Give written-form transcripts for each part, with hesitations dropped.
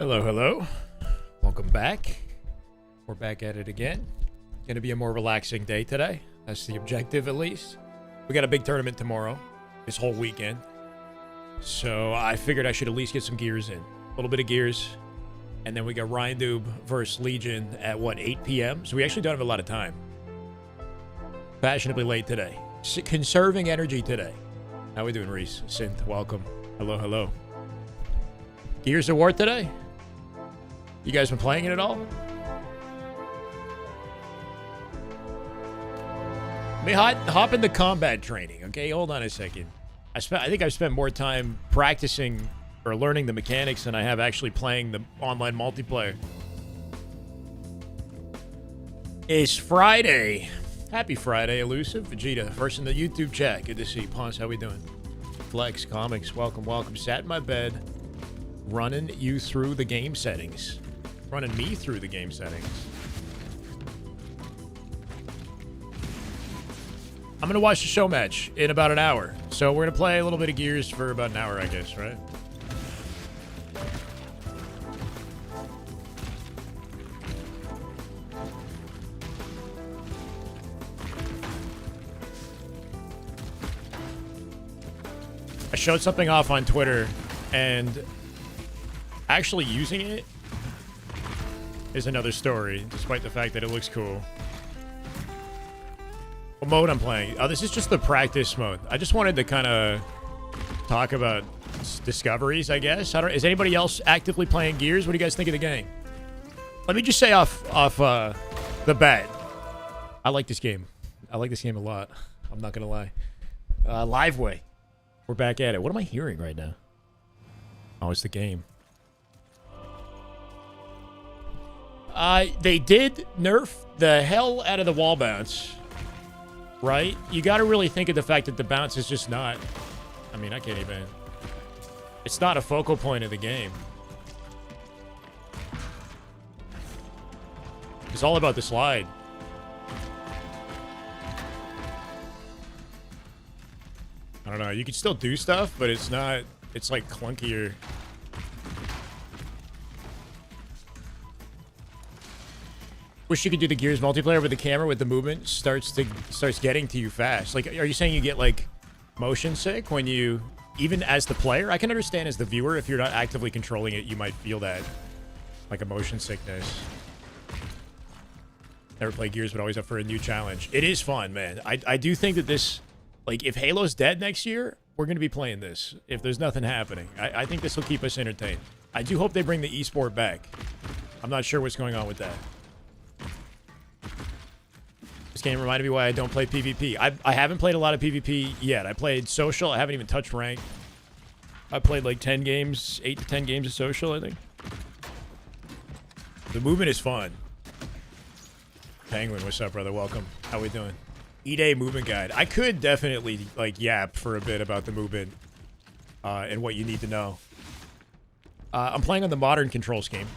Hello, hello. Welcome back. We're back at it again. Going to be a more relaxing day today. That's the objective, at least. We got a big tournament tomorrow, this whole weekend. So I figured I should at least get some gears in. A little bit of gears. And then we got Ryanoob versus Legion at, what, 8 p.m.? So we actually don't have a lot of time. Fashionably late today. Conserving energy today. How we doing, Reese? Synth, welcome. Hello, hello. Gears of War today? You guys been playing it at all? Let me hop into combat training, okay? Hold on a second. I think I've spent more time practicing or learning the mechanics than I have actually playing the online multiplayer. It's Friday. Happy Friday, Elusive. Vegeta, first in the YouTube chat. Good to see you. Pons, how we doing? Flex, Comics, welcome, welcome. Sat in my bed, running you through the game settings. Running me through the game settings. I'm going to watch the show match in about an hour. So we're going to play a little bit of Gears for about an hour, I guess, right? I showed something off on Twitter, and actually using it is another story, despite the fact that it looks cool. What mode I'm playing? Oh, this is just the practice mode. I just wanted to kind of talk about discoveries, I guess. Is anybody else actively playing Gears? What do you guys think of the game? Let me just say off the bat, I like this game. I like this game a lot. I'm not going to lie. Liveway. We're back at it. What am I hearing right now? Oh, it's the game. They did nerf the hell out of the wall bounce, right? You got to really think of the fact that the bounce is just not... I mean, I can't even... It's not a focal point of the game. It's all about the slide. I don't know. You can still do stuff, but it's not... It's like clunkier. Wish you could do the Gears multiplayer with the camera with the movement starts getting to you fast. Like, are you saying you get like motion sick when you, even as the player? I can understand as the viewer, if you're not actively controlling it, you might feel that, like a motion sickness. Never played Gears, but always up for a new challenge. It is fun, man. I do think that this, like, if Halo's dead next year, we're going to be playing this. If there's nothing happening, I think this will keep us entertained. I do hope they bring the esport back. I'm not sure what's going on with that. This game reminded me why I don't play PvP. I haven't played a lot of PvP yet. I played social. I haven't even touched rank. I played like 10 games, 8 to 10 games of social, I think. The movement is fun. Penguin, what's up, brother? Welcome. How we doing? E-Day movement guide. I could definitely like yap for a bit about the movement and what you need to know. I'm playing on the modern control scheme.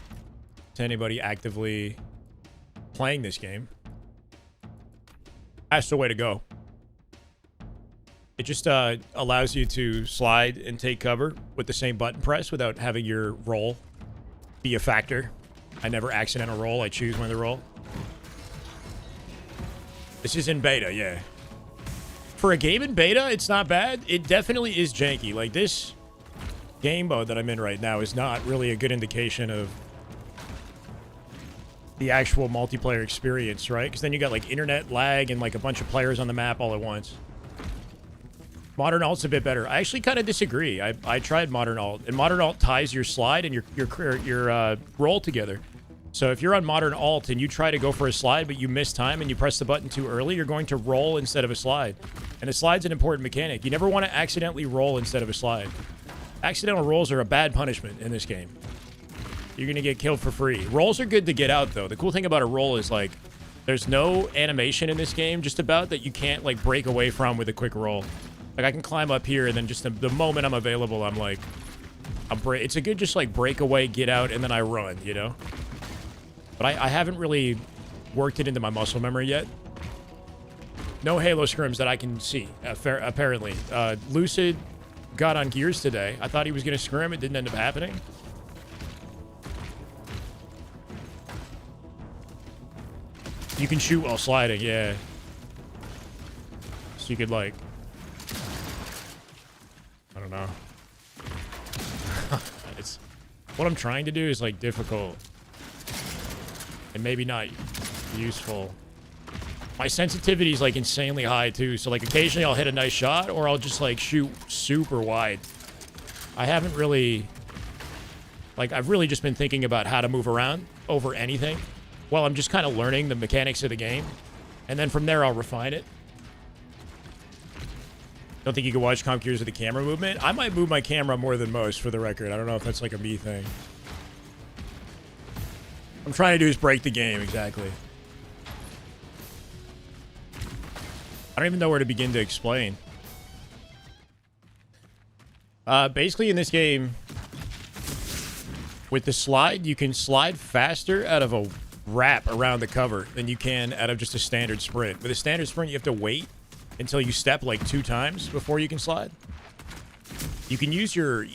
To anybody actively playing this game, that's the way to go. It just allows you to slide and take cover with the same button press without having your roll be a factor. I never accidental roll. I choose when to roll. This is in beta, yeah. For a game in beta, it's not bad. It definitely is janky. Like, this game mode that I'm in right now is not really a good indication of the actual multiplayer experience, right? Because then you got like internet lag and like a bunch of players on the map all at once. Modern Alt's a bit better. I actually kind of disagree. I tried Modern Alt, and Modern Alt ties your slide and your roll together. So if you're on Modern Alt and you try to go for a slide but you miss time and you press the button too early, you're going to roll instead of a slide. And a slide's an important mechanic. You never want to accidentally roll instead of a slide. Accidental rolls are a bad punishment in this game. You're going to get killed for free. Rolls are good to get out, though. The cool thing about a roll is, like, there's no animation in this game just about that you can't, like, break away from with a quick roll. Like, I can climb up here, and then just the moment I'm available, I'm like... It's a good just, like, break away, get out, and then I run, you know? But I haven't really worked it into my muscle memory yet. No Halo scrims that I can see, apparently. Lucid got on Gears today. I thought he was going to scrim. It didn't end up happening. You can shoot while sliding, yeah. So you could, like... I don't know. It's... What I'm trying to do is, like, difficult. And maybe not useful. My sensitivity is, like, insanely high, too. So, like, occasionally I'll hit a nice shot, or I'll just, like, shoot super wide. I haven't really... Like, I've really just been thinking about how to move around over anything. Well, I'm just kind of learning the mechanics of the game. And then from there, I'll refine it. Don't think you can watch comp cues with the camera movement? I might move my camera more than most, for the record. I don't know if that's, like, a me thing. What I'm trying to do is break the game, exactly. I don't even know where to begin to explain. Basically, in this game, with the slide, you can slide faster out of a wrap around the cover than you can out of just a standard sprint. With a standard sprint, you have to wait until you step like 2 times before you can slide. You can use your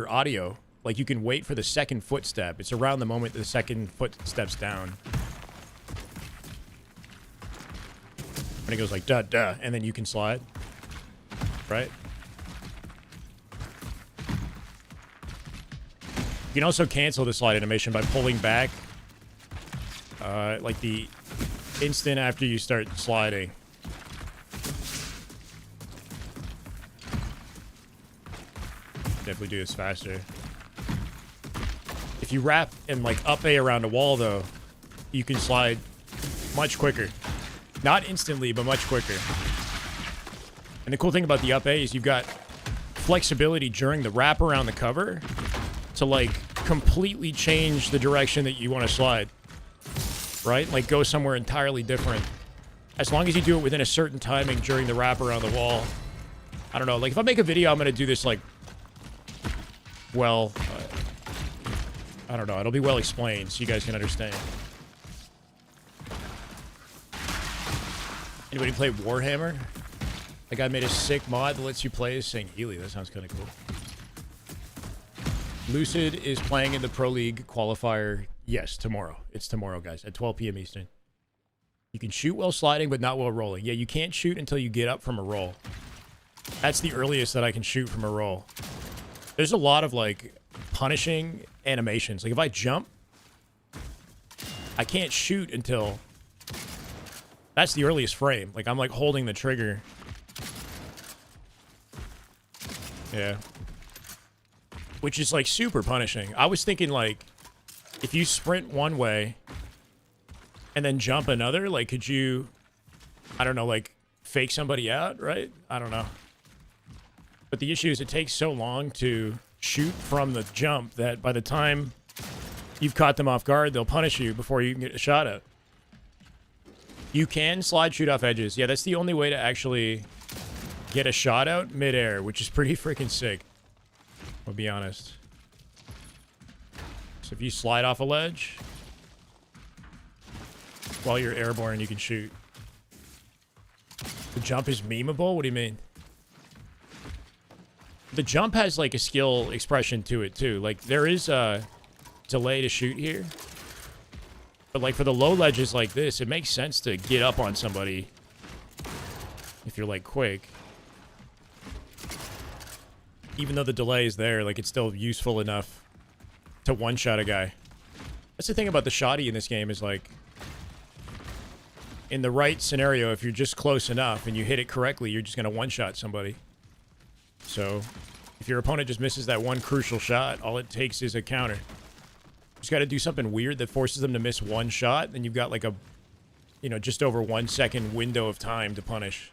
audio. Like, you can wait for the second footstep. It's around the moment the second foot steps down. And it goes like, duh, duh, and then you can slide. Right? You can also cancel the slide animation by pulling back. Like the instant after you start sliding. Definitely do this faster. If you wrap and like up A around a wall though, you can slide much quicker. Not instantly, but much quicker. And the cool thing about the up A is you've got flexibility during the wrap around the cover to like completely change the direction that you want to slide. Right? Like go somewhere entirely different. As long as you do it within a certain timing during the wrap around the wall. I don't know. Like if I make a video, I'm going to do this like, well, I don't know. It'll be well explained so you guys can understand. Anybody play Warhammer? That guy made a sick mod that lets you play as St. Healy. That sounds kind of cool. Lucid is playing in the Pro League qualifier. Yes, tomorrow. It's tomorrow, guys, at 12 p.m. Eastern. You can shoot while sliding, but not while rolling. Yeah, you can't shoot until you get up from a roll. That's the earliest that I can shoot from a roll. There's a lot of, like, punishing animations. Like, if I jump, I can't shoot until... That's the earliest frame. Like, I'm, like, holding the trigger. Yeah. Which is, like, super punishing. I was thinking, like, if you sprint one way and then jump another, like, could you, I don't know, like, fake somebody out, right? I don't know. But the issue is it takes so long to shoot from the jump that by the time you've caught them off guard, they'll punish you before you can get a shot out. You can slide shoot off edges. Yeah, that's the only way to actually get a shot out midair, which is pretty freaking sick. I'll be honest. So if you slide off a ledge, while you're airborne, you can shoot. The jump is memeable? What do you mean? The jump has, like, a skill expression to it, too. Like, there is a delay to shoot here. But, like, for the low ledges like this, it makes sense to get up on somebody if you're, like, quick. Even though the delay is there, like, it's still useful enough to one-shot a guy. That's the thing about the shotty in this game is, like, in the right scenario, if you're just close enough and you hit it correctly, you're just going to one-shot somebody. So, if your opponent just misses that one crucial shot, all it takes is a counter. Just got to do something weird that forces them to miss one shot, then you've got, like, a, you know, just over 1 second window of time to punish.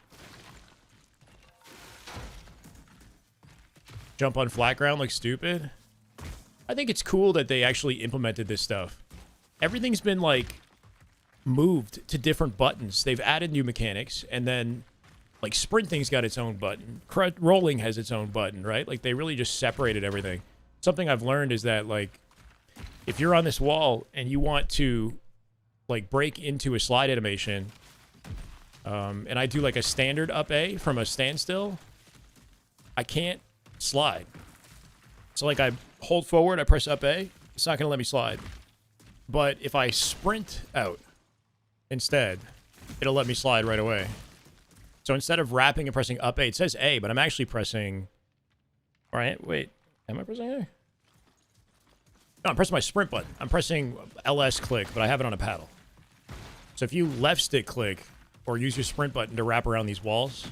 Jump on flat ground looks stupid. I think it's cool that they actually implemented this stuff. Everything's been, like, moved to different buttons. They've added new mechanics, and then, like, sprinting's got its own button. Rolling has its own button, right? Like, they really just separated everything. Something I've learned is that, like, if you're on this wall and you want to, like, break into a slide animation, and I do, like, a standard up A from a standstill, I can't slide. So, like, I hold forward, I press up A, it's not going to let me slide. But if I sprint out instead, it'll let me slide right away. So instead of wrapping and pressing up A, it says A, but I'm actually pressing... All right, wait. Am I pressing A? No, I'm pressing my sprint button. I'm pressing LS click, but I have it on a paddle. So if you left stick click or use your sprint button to wrap around these walls,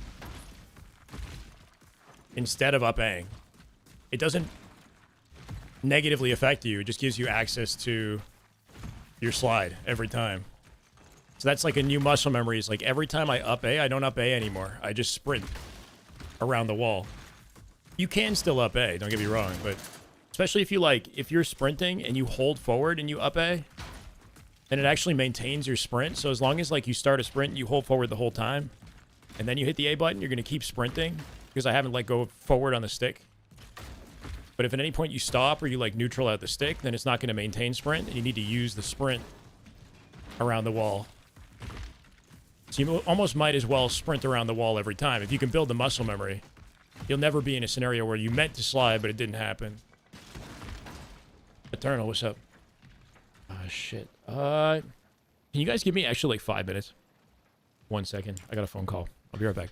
instead of up A, it doesn't negatively affect you. It just gives you access to your slide every time. So that's like a new muscle memory. It's like every time I up A, I don't up A anymore. I just sprint around the wall. You can still up A, don't get me wrong, but especially if you're sprinting and you hold forward and you up A, then it actually maintains your sprint. So as long as like you start a sprint and you hold forward the whole time, and then you hit the A button, you're going to keep sprinting because I haven't let go forward on the stick. But if at any point you stop or you like neutral out the stick, then it's not going to maintain sprint, and you need to use the sprint around the wall. So you almost might as well sprint around the wall every time. If you can build the muscle memory, you'll never be in a scenario where you meant to slide, but it didn't happen. Eternal, what's up? Ah, shit. Can you guys give me actually like 5 minutes? 1 second. I got a phone call. I'll be right back.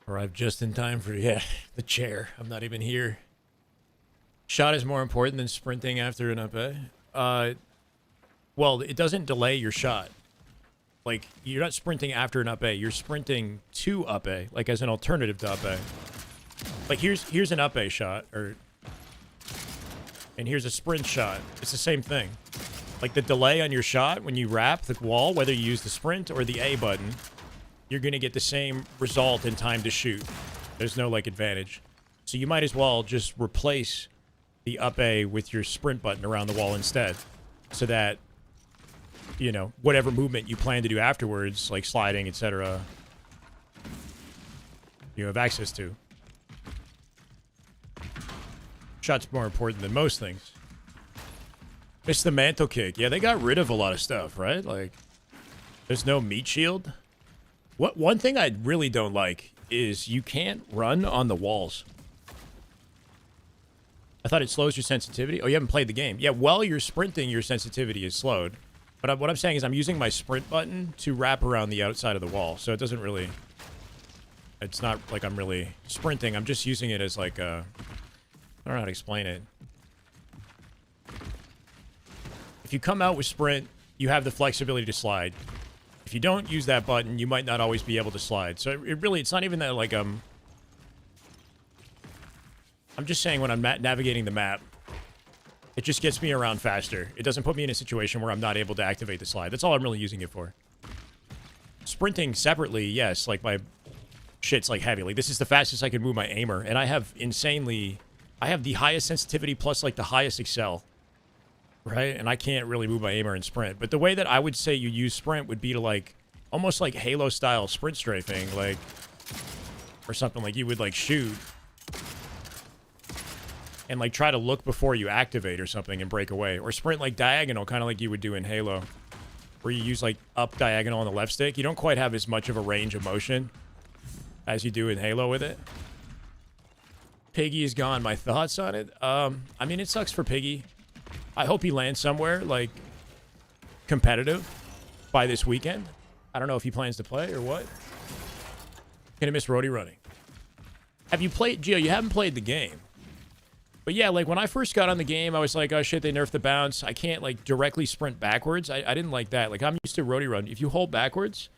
Arrived just in time for, yeah, the chair. I'm not even here. Shot is more important than sprinting after an up A. Well, it doesn't delay your shot. Like, you're not sprinting after an up A. You're sprinting to up A, like as an alternative to up A. Like, here's an up A shot, and here's a sprint shot. It's the same thing. Like, the delay on your shot when you wrap the wall, whether you use the sprint or the A button, you're going to get the same result in time to shoot. There's no, like, advantage. So you might as well just replace the up A with your sprint button around the wall instead. So that, you know, whatever movement you plan to do afterwards, like sliding, etc., you have access to. Shot's more important than most things. It's the mantle kick. Yeah, they got rid of a lot of stuff, right? Like, there's no meat shield. One thing I really don't like is you can't run on the walls. I thought it slows your sensitivity. Oh, you haven't played the game. Yeah, while you're sprinting, your sensitivity is slowed. But what I'm saying is I'm using my sprint button to wrap around the outside of the wall. So it doesn't really... It's not like I'm really sprinting. I'm just using it as like a... I don't know how to explain it. If you come out with sprint, you have the flexibility to slide. If you don't use that button, you might not always be able to slide. So it's not even that, like, I'm just saying when I'm navigating the map, it just gets me around faster. It doesn't put me in a situation where I'm not able to activate the slide. That's all I'm really using it for. Sprinting separately, yes, like my shit's like heavy. Like, this is the fastest I can move my aimer, and I have the highest sensitivity plus like the highest excel. Right? And I can't really move my aimer and sprint. But the way that I would say you use sprint would be to, like, almost like Halo-style sprint strafing, like, or something like you would, like, shoot. and like try to look before you activate or something and break away, or sprint like diagonal, kind of like you would do in Halo, where you use like up diagonal on the left stick. You don't quite have as much of a range of motion as you do in Halo with it. Piggy is gone. My thoughts on it? I mean, it sucks for Piggy. I hope he lands somewhere like competitive by this weekend. I don't know if he plans to play or what. Gonna miss roadie running. Have you played, Gio? You haven't played the game. But yeah, like when I first got on the game, I was like, oh shit, they nerfed the bounce. I can't like directly sprint backwards. I didn't like that. Like I'm used to roadie run. If you hold backwards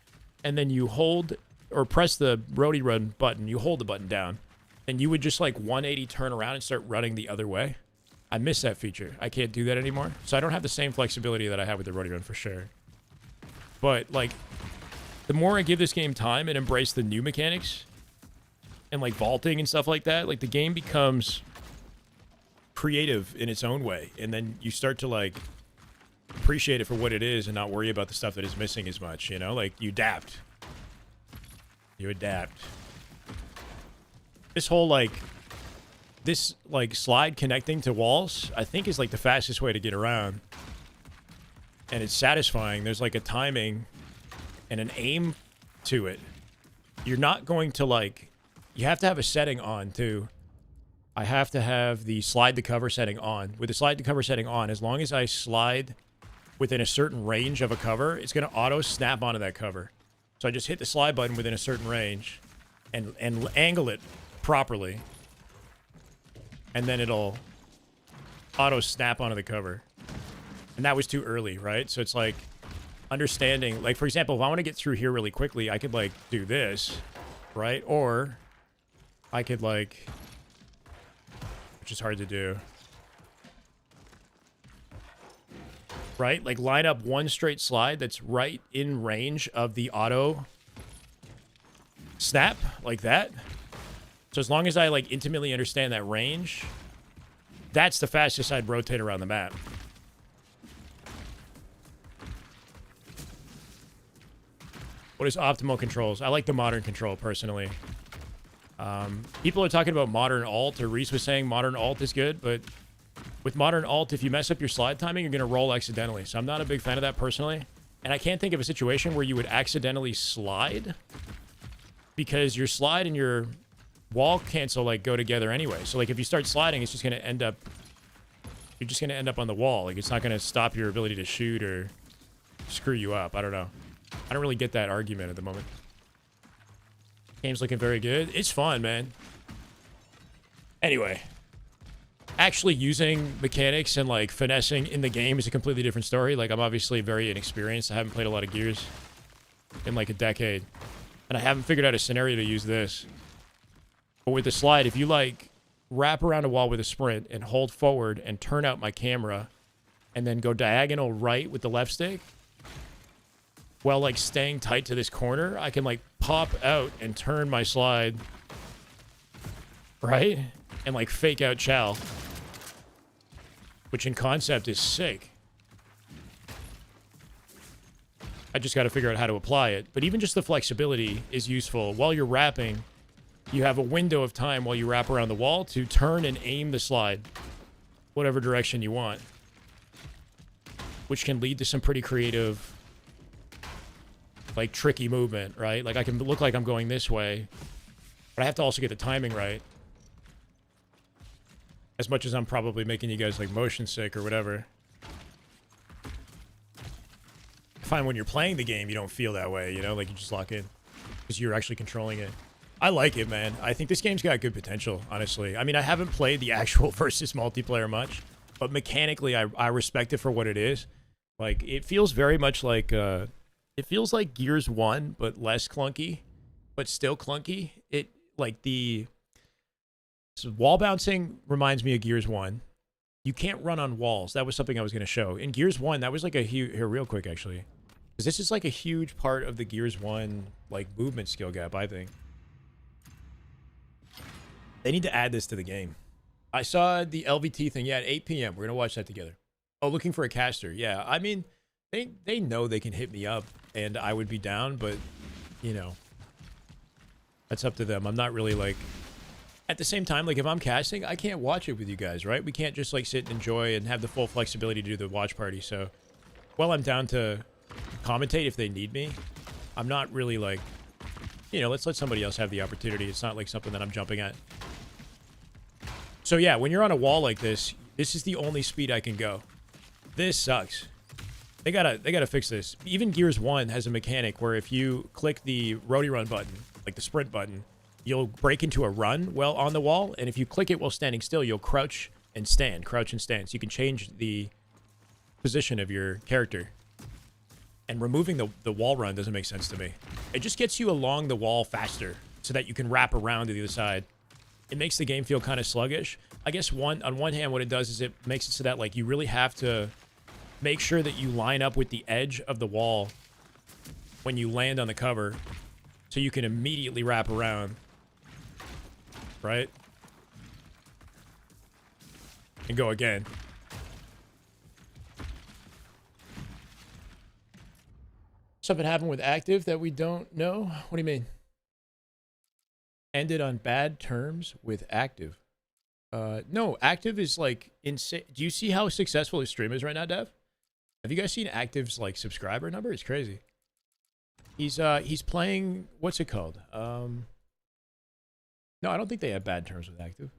and then you hold or press the roadie run button, you hold the button down, and you would just like 180 turn around and start running the other way. I miss that feature. I can't do that anymore. So I don't have the same flexibility that I have with the roadie run for sure. But like the more I give this game time and embrace the new mechanics and like vaulting and stuff like that, like the game becomes creative in its own way, and then you start to like appreciate it for what it is and not worry about the stuff that is missing as much, you know? Like you adapt. This whole like slide connecting to walls, I think is like the fastest way to get around, and it's satisfying. There's like a timing and an aim to it. You're not going to like, you have to have a setting on too. I have to have the slide to cover setting on. With the slide to cover setting on, as long as I slide within a certain range of a cover, it's going to auto snap onto that cover. So I just hit the slide button within a certain range and angle it properly, and then it'll auto snap onto the cover. And that was too early, right? So it's like understanding, like for example, if I want to get through here really quickly, I could like do this, right? Or I could like, which is hard to do, right? Like line up one straight slide that's right in range of the auto snap, like that. So as long as I like intimately understand that range, that's the fastest I'd rotate around the map. What is optimal controls? I like the modern control personally. People are talking about modern alt, or Reese was saying modern alt is good, but with modern alt, if you mess up your slide timing, you're going to roll accidentally. So I'm not a big fan of that personally. And I can't think of a situation where you would accidentally slide, because your slide and your wall cancel like go together anyway. So like if you start sliding, it's just going to end up, you're just going to end up on the wall. Like it's not going to stop your ability to shoot or screw you up. I don't know. I don't really get that argument at the moment. Game's looking very good. It's fun, man. Anyway, actually using mechanics and like finessing in the game is a completely different story. Like I'm obviously very inexperienced. I haven't played a lot of Gears in like a decade, and I haven't figured out a scenario to use this. But with the slide, if you like wrap around a wall with a sprint and hold forward and turn out my camera and then go diagonal right with the left stick, while like staying tight to this corner, I can like pop out and turn my slide, right? And like fake out chow, which in concept is sick. I just got to figure out how to apply it. But even just the flexibility is useful. While you're wrapping, you have a window of time while you wrap around the wall to turn and aim the slide whatever direction you want, which can lead to some pretty creative, like tricky movement, right? Like I can look like I'm going this way, but I have to also get the timing right. As much as I'm probably making you guys like motion sick or whatever. I find when you're playing the game, you don't feel that way, you know? Like you just lock in because you're actually controlling it. I like it, man. I think this game's got good potential, honestly. I mean, I haven't played the actual versus multiplayer much, but mechanically, I respect it for what it is. Like, it feels very much like, it feels like Gears 1, but less clunky, but still clunky. It, like, so wall bouncing reminds me of Gears 1. You can't run on walls. That was something I was going to show. In Gears 1, that was like a huge, here, real quick, actually. Because this is like a huge part of the Gears 1, like, movement skill gap, I think. They need to add this to the game. I saw the LVT thing, yeah, at 8 p.m. We're going to watch that together. Oh, looking for a caster. Yeah, I mean, they know they can hit me up, and I would be down, but, you know, that's up to them. I'm not really, like, At the same time, like if I'm casting, I can't watch it with you guys, right? We can't just like sit and enjoy and have the full flexibility to do the watch party. So, while I'm down to commentate if they need me, I'm not really like, you know, let's let somebody else have the opportunity. It's not like something that I'm jumping at. So yeah, when you're on a wall like this, this is the only speed I can go. This sucks. They gotta fix this. Even Gears 1 has a mechanic where if you click the roadie run button, like the sprint button, you'll break into a run while on the wall, and if you click it while standing still, you'll crouch and stand. Crouch and stand. So you can change the position of your character. And removing the wall run doesn't make sense to me. It just gets you along the wall faster so that you can wrap around to the other side. It makes the game feel kind of sluggish. I guess on one hand, what it does is it makes it so that like you really have to make sure that you line up with the edge of the wall when you land on the cover so you can immediately wrap around. Right? And go again. Something happened with Active that we don't know? What do you mean? Ended on bad terms with Active. No, Active is like insane. Do you see how successful his stream is right now, Dev? Have you guys seen Active's like subscriber number? It's crazy. He's playing, what's it called? No, I don't think they have bad terms with Active.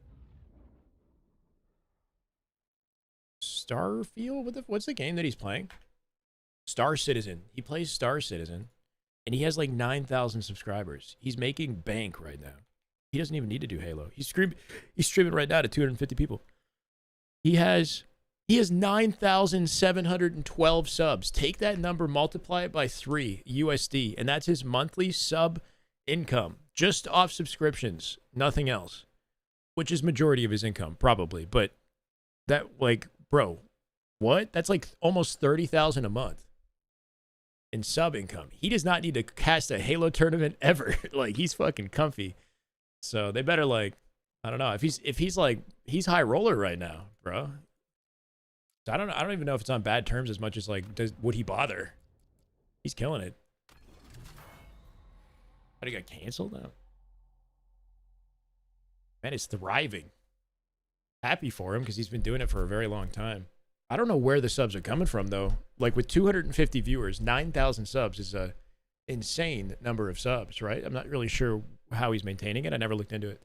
Starfield? What's the game that he's playing? Star Citizen. He plays Star Citizen, and he has like 9,000 subscribers. He's making bank right now. He doesn't even need to do Halo. He's streaming right now to 250 people. He has 9,712 subs. Take that number, multiply it by 3 USD, and that's his monthly sub income, just off subscriptions, nothing else, which is majority of his income, probably. But that, like, bro, what? That's like almost 30,000 a month in sub income. He does not need to cast a Halo tournament ever. Like, he's fucking comfy. So they better, like, I don't know, if he's like, he's high roller right now, bro. I don't know. I don't even know if it's on bad terms as much as like, would he bother? He's killing it. But he got canceled now. Man, it's thriving. Happy for him because he's been doing it for a very long time. I don't know where the subs are coming from though. Like with 250 viewers, 9,000 subs is a insane number of subs, right? I'm not really sure how he's maintaining it. I never looked into it.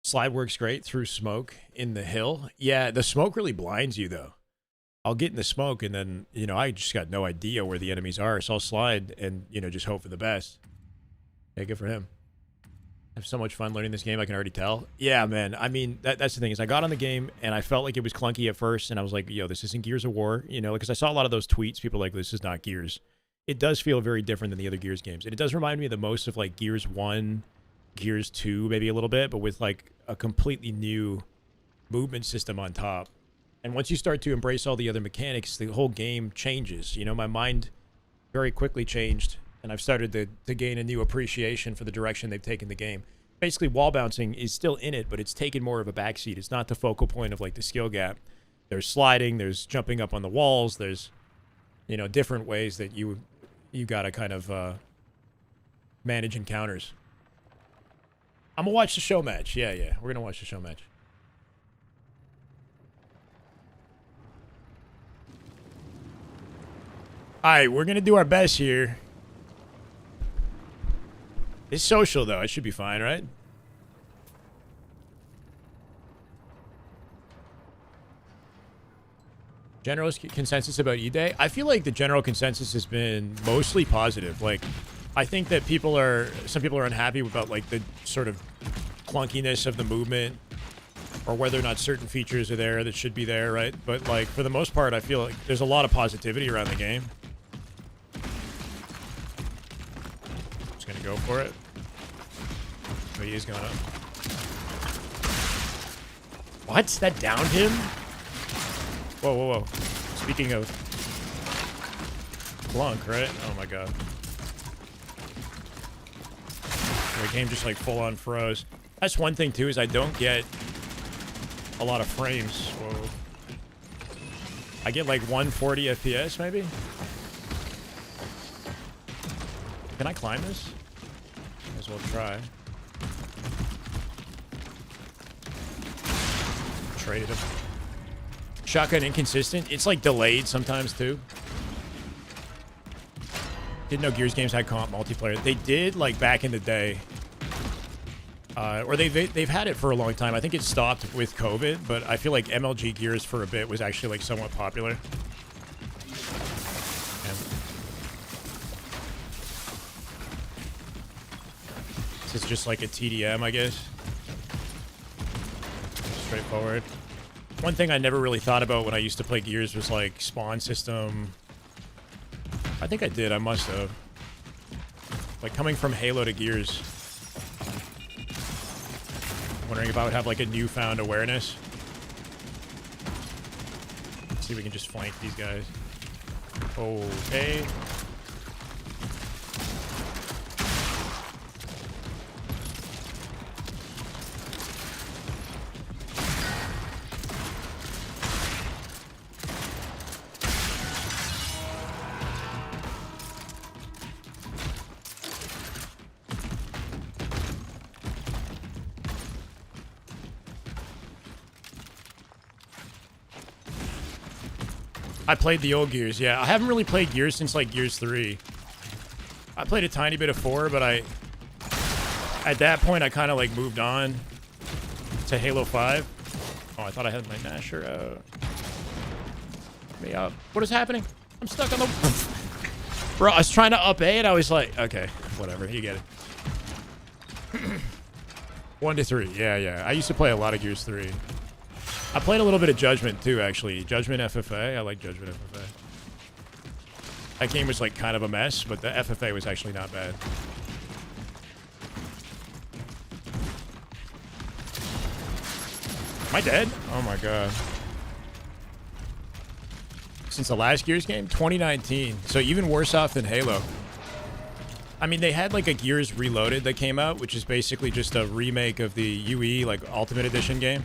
Slide works great through smoke in the hill. Yeah, the smoke really blinds you though. I'll get in the smoke and then, you know, I just got no idea where the enemies are. So I'll slide and, you know, just hope for the best. Yeah, good for him. I have so much fun learning this game, I can already tell. Yeah, man. I mean, that's the thing is I got on the game and I felt like it was clunky at first. And I was like, yo, this isn't Gears of War. You know, because I saw a lot of those tweets. People like, this is not Gears. It does feel very different than the other Gears games. And it does remind me the most of like Gears 1, Gears 2, maybe a little bit, but with like a completely new movement system on top. And once you start to embrace all the other mechanics, the whole game changes. You know, my mind very quickly changed, and I've started to gain a new appreciation for the direction they've taken the game. Basically, wall bouncing is still in it, but it's taken more of a backseat. It's not the focal point of like the skill gap. There's sliding, there's jumping up on the walls, there's, you know, different ways that you gotta kind of manage encounters. I'm gonna watch the show match. Yeah, we're gonna watch the show match. Alright, we're gonna do our best here. It's social though, it should be fine, right? General consensus about E-Day? I feel like the general consensus has been mostly positive. Like, I think that some people are unhappy about like the sort of clunkiness of the movement or whether or not certain features are there that should be there, right? But like, for the most part, I feel like there's a lot of positivity around the game. Just gonna go for it. Oh, he is going up. What? That downed him? Whoa. Speaking of Clunk, right? Oh my god. The game just like full on froze. That's one thing too, is I don't get a lot of frames. Whoa. I get like 140 FPS maybe? Can I climb this? Might as well try. Traded him. Shotgun inconsistent. It's like delayed sometimes too. Didn't know Gears games had co-op multiplayer. They did like back in the day. Or they've had it for a long time. I think it stopped with COVID, but I feel like MLG Gears for a bit was actually like somewhat popular. This is just like a TDM, I guess. Straightforward. One thing I never really thought about when I used to play Gears was like spawn system. I think I did. I must have. Like coming from Halo to Gears. Wondering if I would have like a newfound awareness. Let's see if we can just flank these guys. Okay. I played the old Gears, yeah. I haven't really played Gears since, like, Gears 3. I played a tiny bit of 4, but at that point, I kind of, like, moved on to Halo 5. Oh, I thought I had my Nasher out. Me up. What is happening? I'm stuck on the... Bro, I was trying to up A, and I was like, okay, whatever, you get it. 1 to 3, yeah. I used to play a lot of Gears 3. I played a little bit of Judgment, too, actually. Judgment FFA. I like Judgment FFA. That game was, like, kind of a mess, but the FFA was actually not bad. Am I dead? Oh, my God. Since the last Gears game? 2019. So even worse off than Halo. I mean, they had, like, a Gears Reloaded that came out, which is basically just a remake of the UE, like, Ultimate Edition game.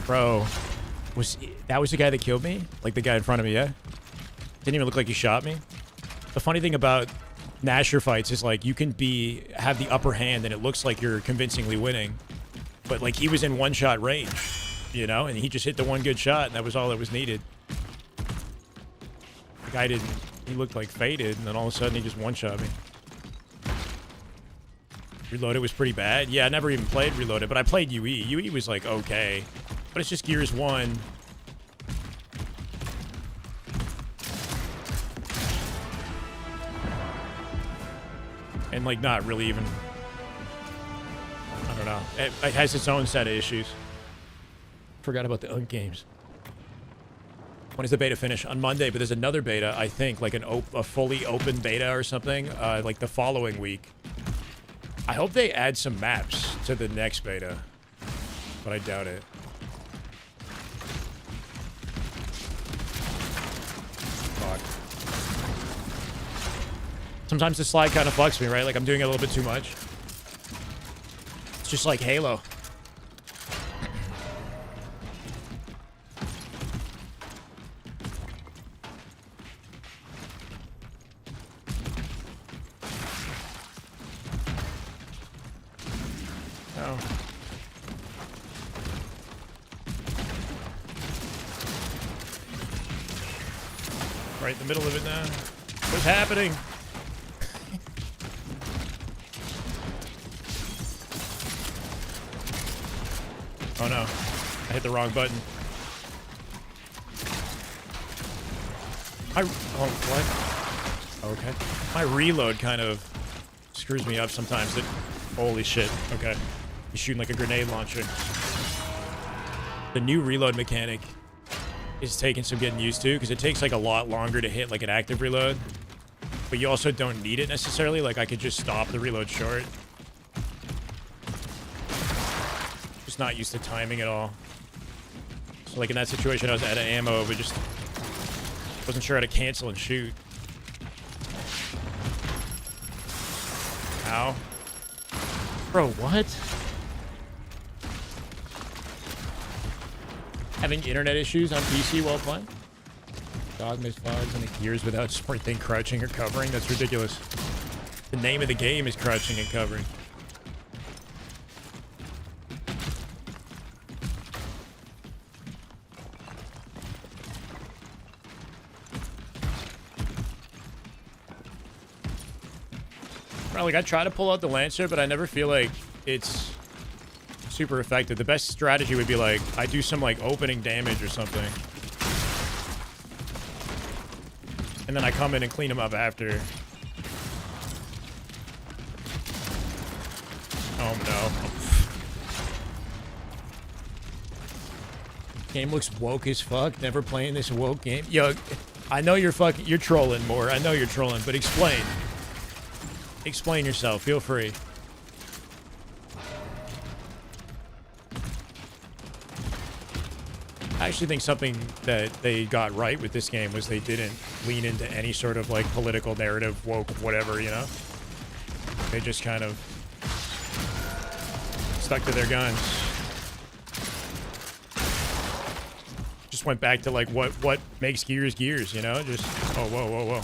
Bro, that was the guy that killed me? Like the guy in front of me, yeah? Didn't even look like he shot me. The funny thing about Nasher fights is like you can have the upper hand and it looks like you're convincingly winning. But like he was in one-shot range, you know? And he just hit the one good shot and that was all that was needed. The guy didn't, he looked like faded and then all of a sudden he just one-shot me. Reloaded was pretty bad. Yeah, I never even played Reloaded, but I played UE. UE was like okay. But it's just Gears 1. And, like, not really even... I don't know. It has its own set of issues. Forgot about the games. When does the beta finish? On Monday, but there's another beta, I think, like a fully open beta or something, like the following week. I hope they add some maps to the next beta, but I doubt it. Sometimes the slide kind of fucks me, right? Like I'm doing it a little bit too much. It's just like Halo. Oh. Right in the middle of it now. What's happening? Oh no, I hit the wrong button. Oh, what? Okay. My reload kind of screws me up sometimes. Holy shit. Okay. He's shooting like a grenade launcher. The new reload mechanic is taking some getting used to because it takes like a lot longer to hit like an active reload. But you also don't need it necessarily. Like I could just stop the reload short. Not used to timing at all. So like in that situation I was out of ammo but just wasn't sure how to cancel and shoot. Ow. Bro, what? Having internet issues on PC while playing? Dog miss fogs and the gears without sprinting, crouching, or covering. That's ridiculous. The name of the game is crouching and covering. Like, I try to pull out the Lancer, but I never feel like it's super effective. The best strategy would be, like, I do some, like, opening damage or something. And then I come in and clean them up after. Oh, no. Game looks woke as fuck. Never playing this woke game. Yo, I know you're trolling more. I know you're trolling, but explain. Explain yourself. Feel free. I actually think something that they got right with this game was they didn't lean into any sort of, like, political narrative, woke, whatever, you know? They just kind of stuck to their guns. Just went back to, like, what makes Gears Gears, you know? Just, oh, whoa, whoa, whoa.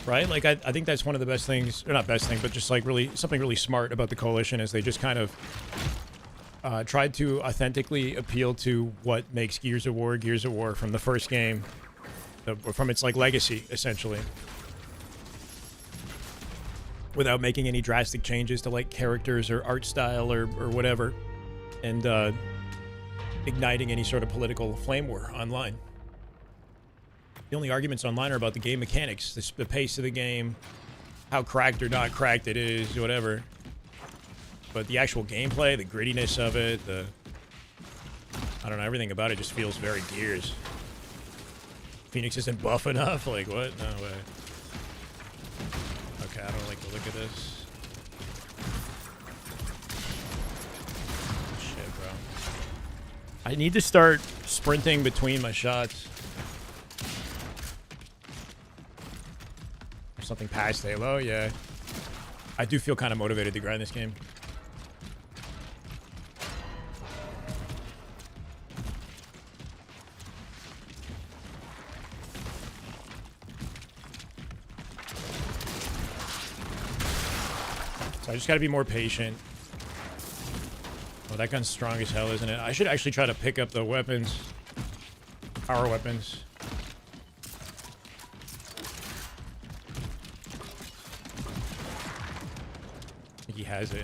Right? Like, I think that's one of the best things, or not best thing, but just, like, really, something really smart about the Coalition is they just kind of tried to authentically appeal to what makes Gears of War from the first game, from its, like, legacy, essentially. Without making any drastic changes to, like, characters or art style or whatever, and igniting any sort of political flame war online. The only arguments online are about the game mechanics, the pace of the game, how cracked or not cracked it is, whatever. But the actual gameplay, the grittiness of it, I don't know, everything about it just feels very Gears. Phoenix isn't buff enough? Like, what? No way. Okay, I don't like the look of this. Shit, bro. I need to start sprinting between my shots. Something past Halo, yeah. I do feel kind of motivated to grind this game. So I just gotta be more patient. Oh, that gun's strong as hell, isn't it? I should actually try to pick up the weapons. Power weapons. He has it.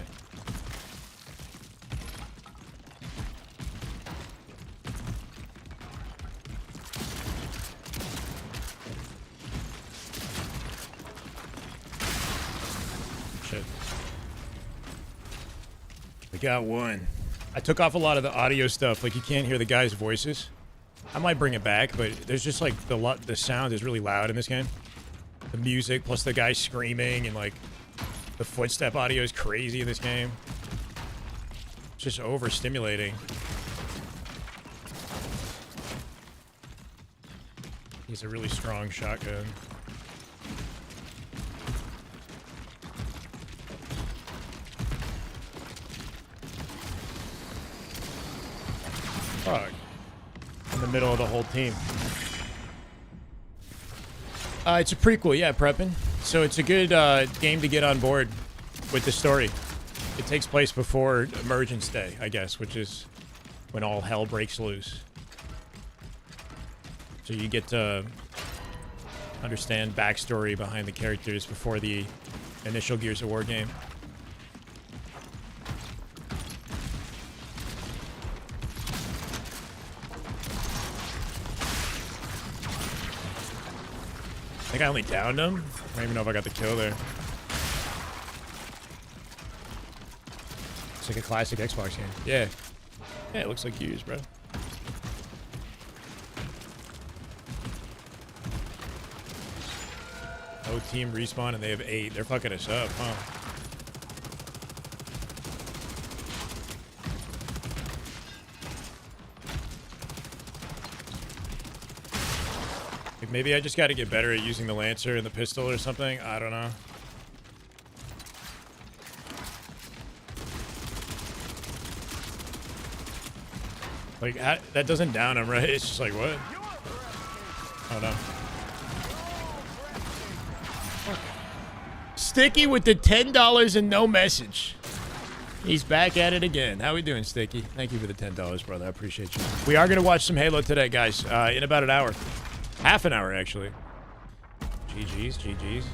Shit. We got one. I took off a lot of the audio stuff, like you can't hear the guys' voices. I might bring it back, but there's just like the sound is really loud in this game. The music plus the guy screaming and like the footstep audio is crazy in this game. It's just overstimulating. He's a really strong shotgun. Fuck. In the middle of the whole team. It's a prequel, yeah, prepping. So it's a good game to get on board with the story. It takes place before Emergence Day, I guess, which is when all hell breaks loose. So you get to understand backstory behind the characters before the initial Gears of War game. I think I only downed him. I don't even know if I got the kill there. It's like a classic Xbox game. Yeah. Yeah, it looks like Gears, bro. Oh, team respawn and they have 8. They're fucking us up, huh? Like maybe I just got to get better at using the Lancer and the pistol or something. I don't know. Like, that doesn't down him, right? It's just like, what? Oh, no. Sticky with the $10 and no message. He's back at it again. How we doing, Sticky? Thank you for the $10, brother. I appreciate you. We are going to watch some Halo today, guys, in about an hour. Half an hour, actually. GG's, GG's.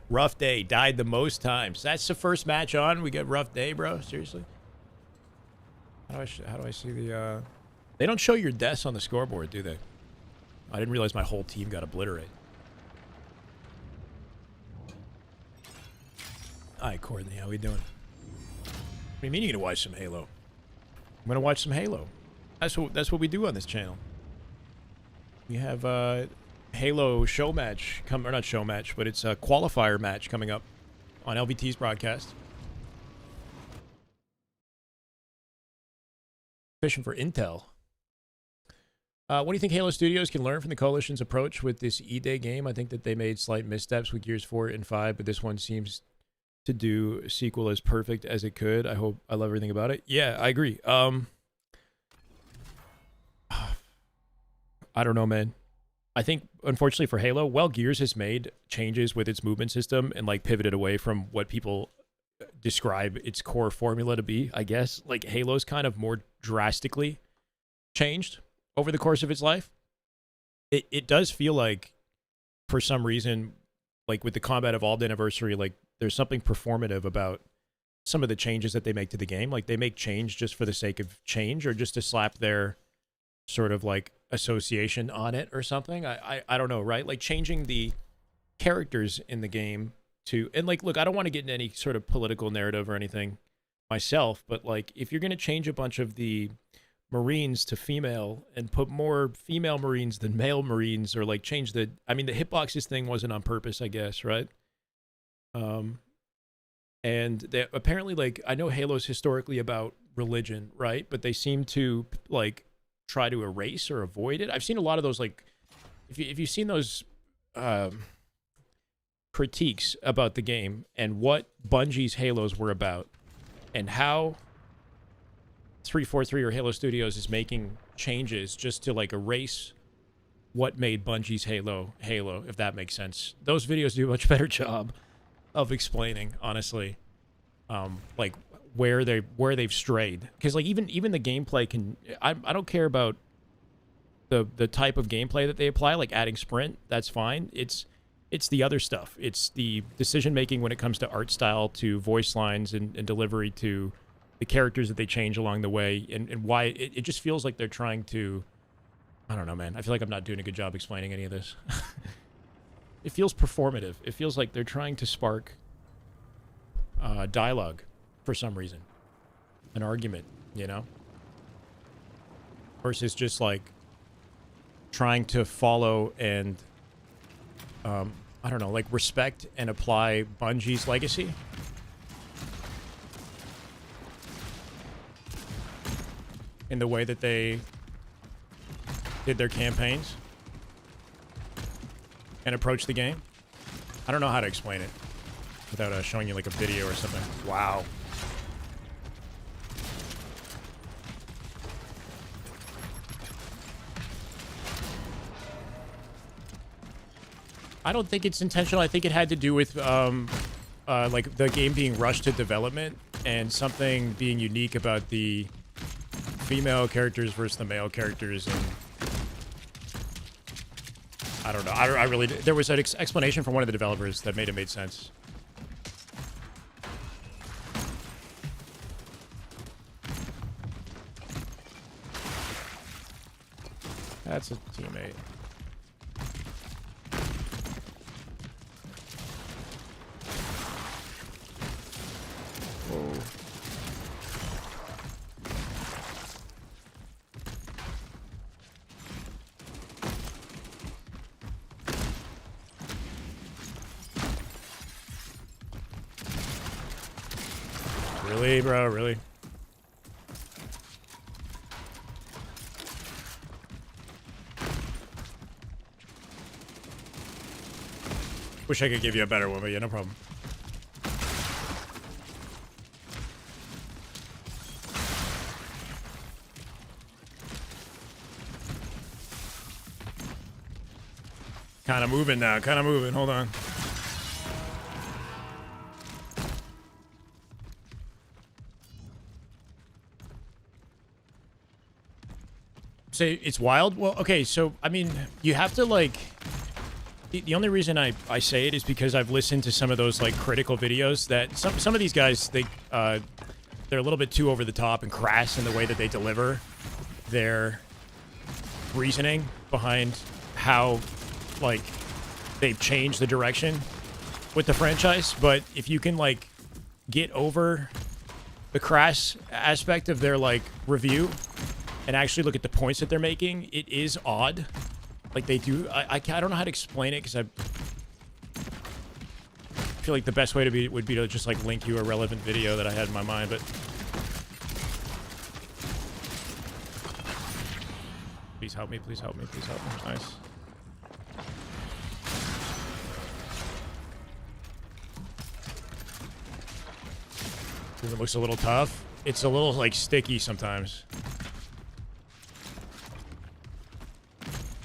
Rough day. Died the most times. That's the first match on. We get rough day, bro. Seriously. How do I see the... They don't show your deaths on the scoreboard, do they? I didn't realize my whole team got obliterated. Hi, Courtney. How we doing? What do you mean you're going to watch some Halo? I'm going to watch some Halo. That's what we do on this channel. We have Halo show match or not show match, but it's a qualifier match coming up on LVT's broadcast. Fishing for intel. What do you think Halo Studios can learn from the Coalition's approach with this E-Day game? I think that they made slight missteps with Gears 4 and 5, but this one seems to do a sequel as perfect as it could. I love everything about it. Yeah, I agree. I don't know, man. I think, unfortunately for Halo, while Gears has made changes with its movement system and, like, pivoted away from what people describe its core formula to be, I guess, like, Halo's kind of more drastically changed over the course of its life. It does feel like, for some reason, like, with the Combat Evolved anniversary, like, there's something performative about some of the changes that they make to the game. Like, they make change just for the sake of change or just to slap their sort of, like, association on it or something. I don't know, right? Like, changing the characters in the game to, and, like, look, I don't want to get into any sort of political narrative or anything myself, but, like, if you're going to change a bunch of the Marines to female and put more female Marines than male Marines, or, like, change the, I mean, the hitboxes thing wasn't on purpose, I guess, right? And they apparently, like, I know Halo's historically about religion, right? But they seem to, like, try to erase or avoid it. I've seen a lot of those, like, if you've seen those critiques about the game and what Bungie's Halos were about and how 343 or Halo Studios is making changes just to, like, erase what made Bungie's Halo, if that makes sense. Those videos do a much better job of explaining, honestly, like, where they've strayed. Because, like, even the gameplay can, I don't care about the type of gameplay that they apply, like adding sprint, that's fine. It's the other stuff. It's the decision making when it comes to art style, to voice lines and delivery, to the characters that they change along the way, and why it just feels like they're trying to, I don't know, man. I feel like I'm not doing a good job explaining any of this. It feels performative. It feels like they're trying to spark dialogue for some reason, an argument, you know, versus just, like, trying to follow and I don't know, like, respect and apply Bungie's legacy. In the way that they did their campaigns and approach the game. I don't know how to explain it without showing you, like, a video or something. Wow. I don't think it's intentional. I think it had to do with like, the game being rushed to development and something being unique about the female characters versus the male characters, and I don't know. I really, there was an explanation from one of the developers that made sense. That's a teammate. Whoa. Really, bro? Really? Wish I could give you a better one, but yeah, no problem. Kind of moving now. Kind of moving. Hold on. Say it's wild? Well, okay, so, I mean, you have to, like... The only reason I say it is because I've listened to some of those, like, critical videos that... Some of these guys, they're a little bit too over the top and crass in the way that they deliver their reasoning behind how, like, they've changed the direction with the franchise. But if you can, like, get over the crass aspect of their, like, review and actually look at the points that they're making, it is odd. Like, they do... I don't know how to explain it, because I feel like the best way to would be to just, like, link you a relevant video that I had in my mind, but... Please help me, please help me, please help me. Nice. It looks a little tough. It's a little, like, sticky sometimes.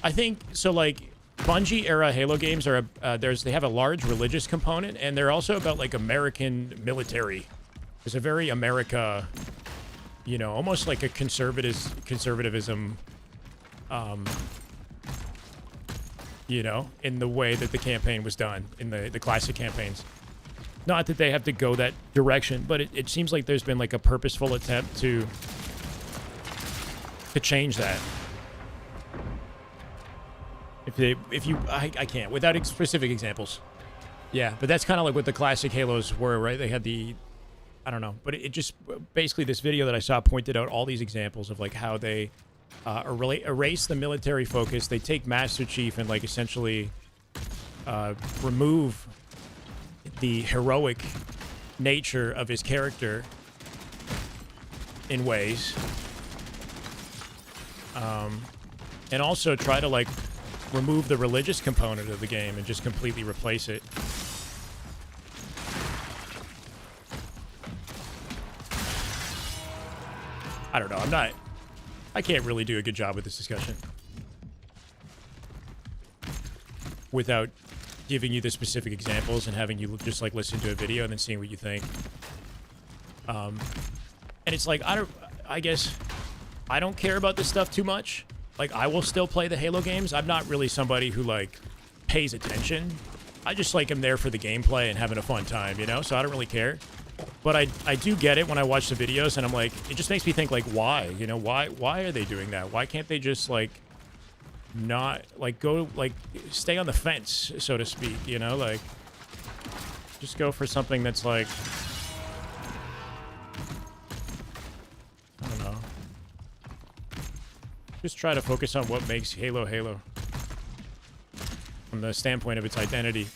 I think, so, like, Bungie-era Halo games are, they have a large religious component, and they're also about, like, American military. There's a very America, you know, almost like a conservatism, you know, in the way that the campaign was done, in the classic campaigns. Not that they have to go that direction, but it seems like there's been, like, a purposeful attempt to change that. I can't, without specific examples. Yeah, but that's kind of like what the classic Halos were, right? They had the, I don't know, but it just, basically this video that I saw pointed out all these examples of, like, how they erase the military focus. They take Master Chief and, like, essentially remove the heroic nature of his character in ways. And also try to, like, remove the religious component of the game and just completely replace it. I don't know. I can't really do a good job with this discussion without giving you the specific examples and having you just, like, listen to a video and then seeing what you think. And it's like, I guess I don't care about this stuff too much. Like, I will still play the Halo games. I'm not really somebody who, like, pays attention. I just, like, am there for the gameplay and having a fun time, you know? So I don't really care. But I do get it when I watch the videos, and I'm like, it just makes me think, like, why? You know, why are they doing that? Why can't they just, like, not, like, go, like, stay on the fence, so to speak, you know? Like, just go for something that's, like, I don't know. Just try to focus on what makes Halo Halo from the standpoint of its identity,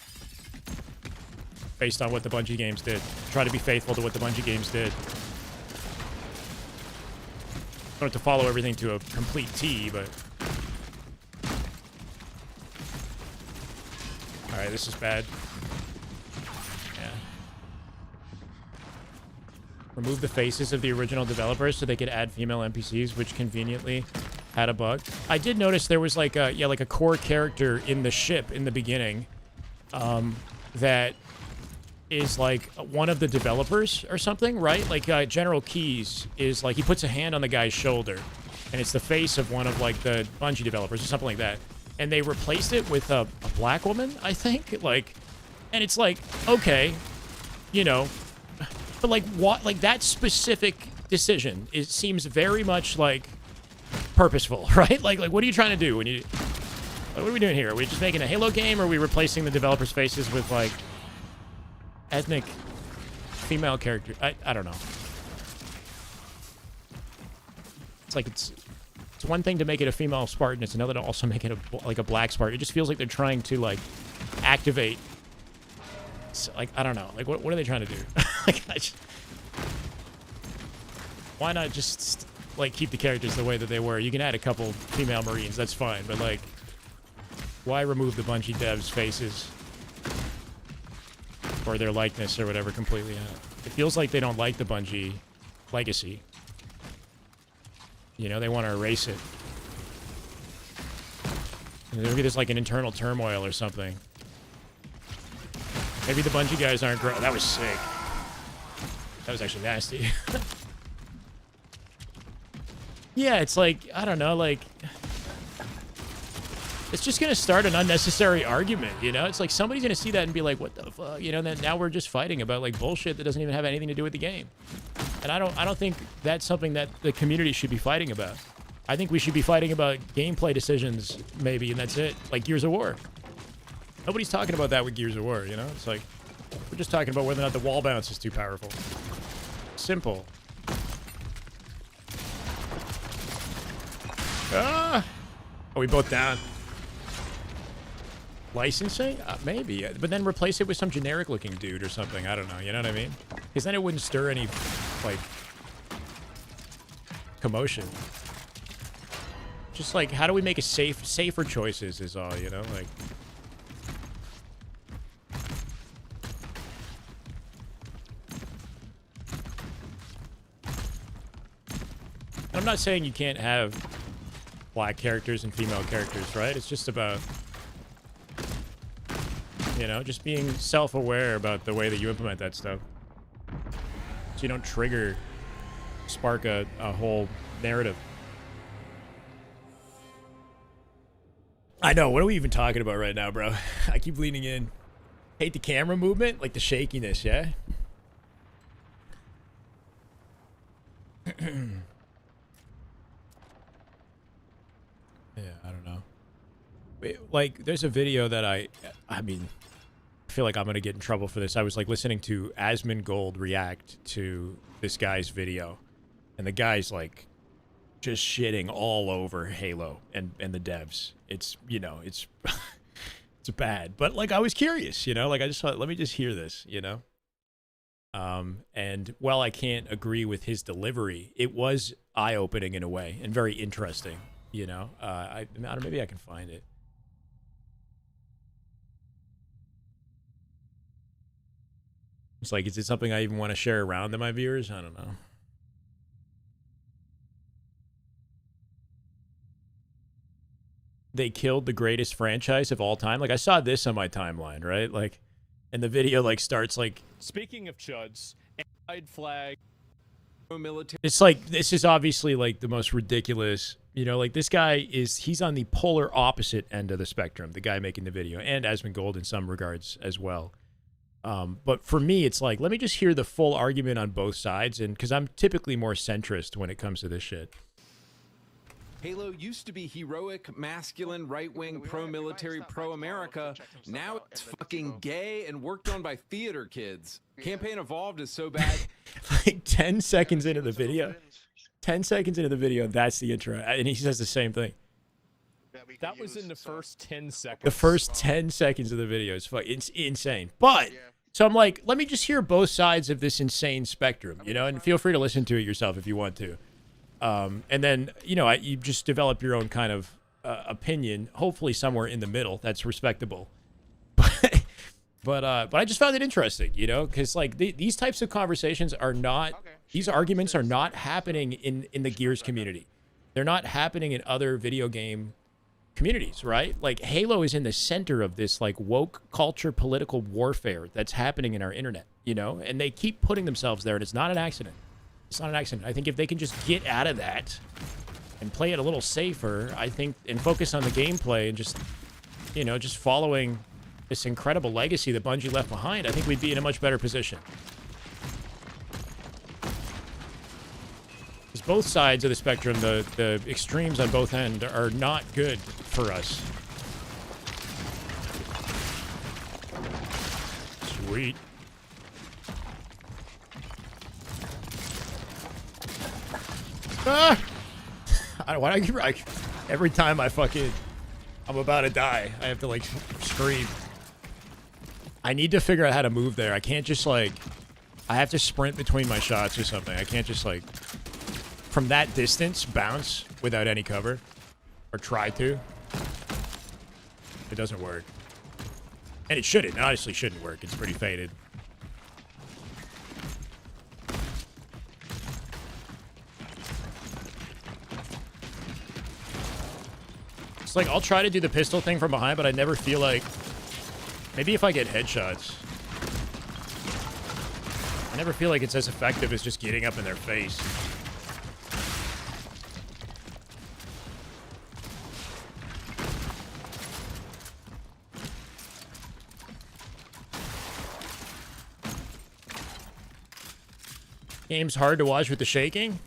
based on what the Bungie games did. Try to be faithful to what the Bungie games did. Don't have to follow everything to a complete T, but... Alright, this is bad. Yeah. Remove the faces of the original developers so they could add female NPCs, which conveniently had a bug. I did notice there was, like, a core character in the ship in the beginning, that is, like, one of the developers or something, right? Like, General Keyes is, like, he puts a hand on the guy's shoulder, and it's the face of one of, like, the Bungie developers or something like that. And they replaced it with a black woman, I think. Like, and it's like, okay, you know, but, like, what, like, that specific decision, it seems very much, like, purposeful, right? Like, what are you trying to do when you... What are we doing here? Are we just making a Halo game, or are we replacing the developers' faces with, like, ethnic female character? I don't know. It's like it's one thing to make it a female Spartan. It's another to also make it a black Spartan. It just feels like they're trying to, like, activate. Like, I don't know. Like, what are they trying to do? Like, why not just, like, keep the characters the way that they were? You can add a couple female Marines. That's fine. But, like, why remove the Bungie devs' faces? or their likeness or whatever completely out. It feels like they don't like the Bungie legacy. You know, they want to erase it. Maybe there's like an internal turmoil or something. Maybe the Bungie guys aren't great. That was sick. That was actually nasty. Yeah, it's like, I don't know, like... It's just going to start an unnecessary argument, you know? It's like somebody's going to see that and be like, what the fuck? You know, and then now we're just fighting about, like, bullshit that doesn't even have anything to do with the game. And I don't think that's something that the community should be fighting about. I think we should be fighting about gameplay decisions, maybe, and that's it. Like Gears of War. Nobody's talking about that with Gears of War, you know? It's like, we're just talking about whether or not the wall bounce is too powerful. Simple. Ah! Are we both down? Licensing? Maybe. But then replace it with some generic-looking dude or something. I don't know. You know what I mean? Because then it wouldn't stir any, like, commotion. Just like, how do we make a safer choices is all, you know? Like... I'm not saying you can't have black characters and female characters, right? It's just about, you know, just being self-aware about the way that you implement that stuff. So you don't spark a whole narrative. I know, what are we even talking about right now, bro? I keep leaning in. Hate the camera movement? Like the shakiness, yeah? Yeah, I don't know. Like, there's a video that I mean, I feel like I'm going to get in trouble for this. I was, like, listening to Asmongold react to this guy's video. And the guy's, like, just shitting all over Halo and the devs. It's, you know, it's it's bad. But, like, I was curious, you know? Like, I just thought, let me just hear this, you know? And while I can't agree with his delivery, it was eye-opening in a way and very interesting. You know, I don't know, maybe I can find it. It's like, is it something I even want to share around to my viewers? I don't know. They killed the greatest franchise of all time. Like, I saw this on my timeline, right? Like, and the video, like, starts, like... Speaking of chuds, Pride flag, military... It's like, this is obviously, like, the most ridiculous... You know, like, this guy he's on the polar opposite end of the spectrum, the guy making the video, and Asmongold in some regards as well. But for me, it's like, let me just hear the full argument on both sides, and because I'm typically more centrist when it comes to this shit. Halo used to be heroic, masculine, right-wing, pro-military, pro-America. Now it's fucking gay and worked on by theater kids. Campaign Evolved is so bad. Like 10 seconds into the video. 10 seconds into the video, that's the intro. And he says the same thing. That was in the first 10 seconds. The first 10 seconds of the video is it's insane. But, so I'm like, let me just hear both sides of this insane spectrum, you know? And feel free to listen to it yourself if you want to. And then, you know, you just develop your own kind of opinion, hopefully somewhere in the middle that's respectable. But I just found it interesting, you know, because like these types of conversations are not, these arguments are not happening in the Gears community. They're not happening in other video game communities, right? Like Halo is in the center of this like woke culture, political warfare that's happening in our internet, you know, and they keep putting themselves there, and it's not an accident. It's not an accident. I think if they can just get out of that and play it a little safer, I think, and focus on the gameplay and just, you know, just following this incredible legacy that Bungie left behind, I think we'd be in a much better position. Because both sides of the spectrum, the extremes on both ends are not good for us. Sweet. Ah! Why do I every time I'm about to die, I have to like scream. I need to figure out how to move there. I can't just like, I have to sprint between my shots or something. I can't just like, from that distance, bounce without any cover. Or try to. It doesn't work. And it shouldn't. It honestly shouldn't work. It's pretty faded. It's like, I'll try to do the pistol thing from behind, but I never feel like... Maybe if I get headshots. I never feel like it's as effective as just getting up in their face. Game's hard to watch with the shaking.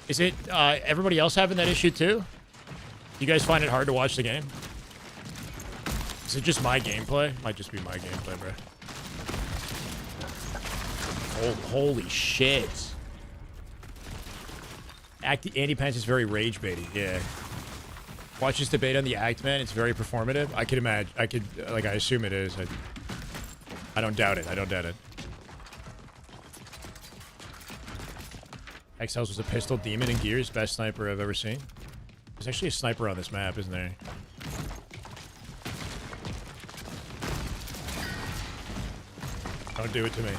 Is it, everybody else having that issue too? You guys find it hard to watch the game? Is it just my gameplay? Might just be my gameplay, bro. Oh, holy shit. Andy Pence is very rage baiting, yeah. Watch this debate on the Act, man. It's very performative. I could imagine, I assume it is. I don't doubt it. I don't doubt it. XL's was a pistol demon in Gears. Best sniper I've ever seen. There's actually a sniper on this map, isn't there? Don't do it to me.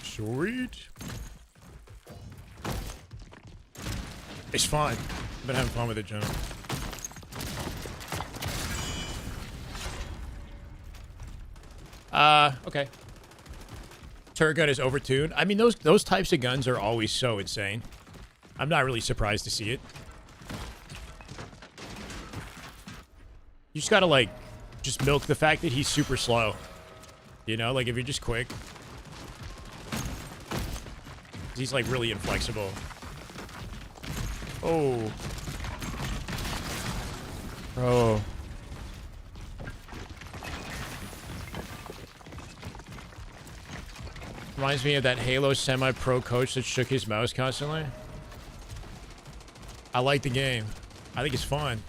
Sweet. It's fun. I've been having fun with it, Jonah. Okay. Turret gun is overtuned. I mean, those types of guns are always so insane. I'm not really surprised to see it. You just gotta, like, just milk the fact that he's super slow. You know, like, if you're just quick. He's, like, really inflexible. Oh. Bro. Reminds me of that Halo semi-pro coach that shook his mouse constantly. I like the game. I think it's fun.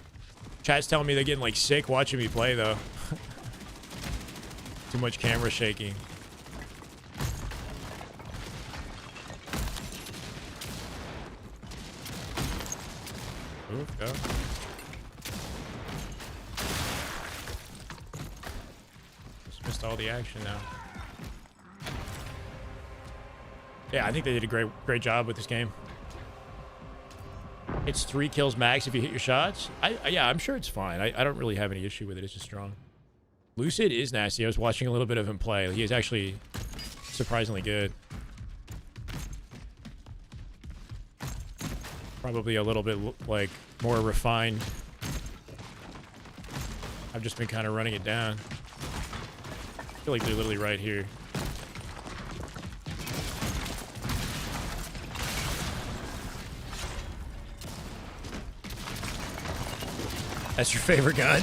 Chat's telling me they're getting, like, sick watching me play, though. Too much camera shaking. Ooh, go. Just missed all the action now. Yeah, I think they did a great job with this game. It's 3 kills max if you hit your shots. Yeah, I'm sure it's fine. I don't really have any issue with it. It's just strong. Lucid is nasty. I was watching a little bit of him play. He is actually surprisingly good. Probably a little bit, like, more refined. I've just been kind of running it down. I feel like they're literally right here. That's your favorite gun?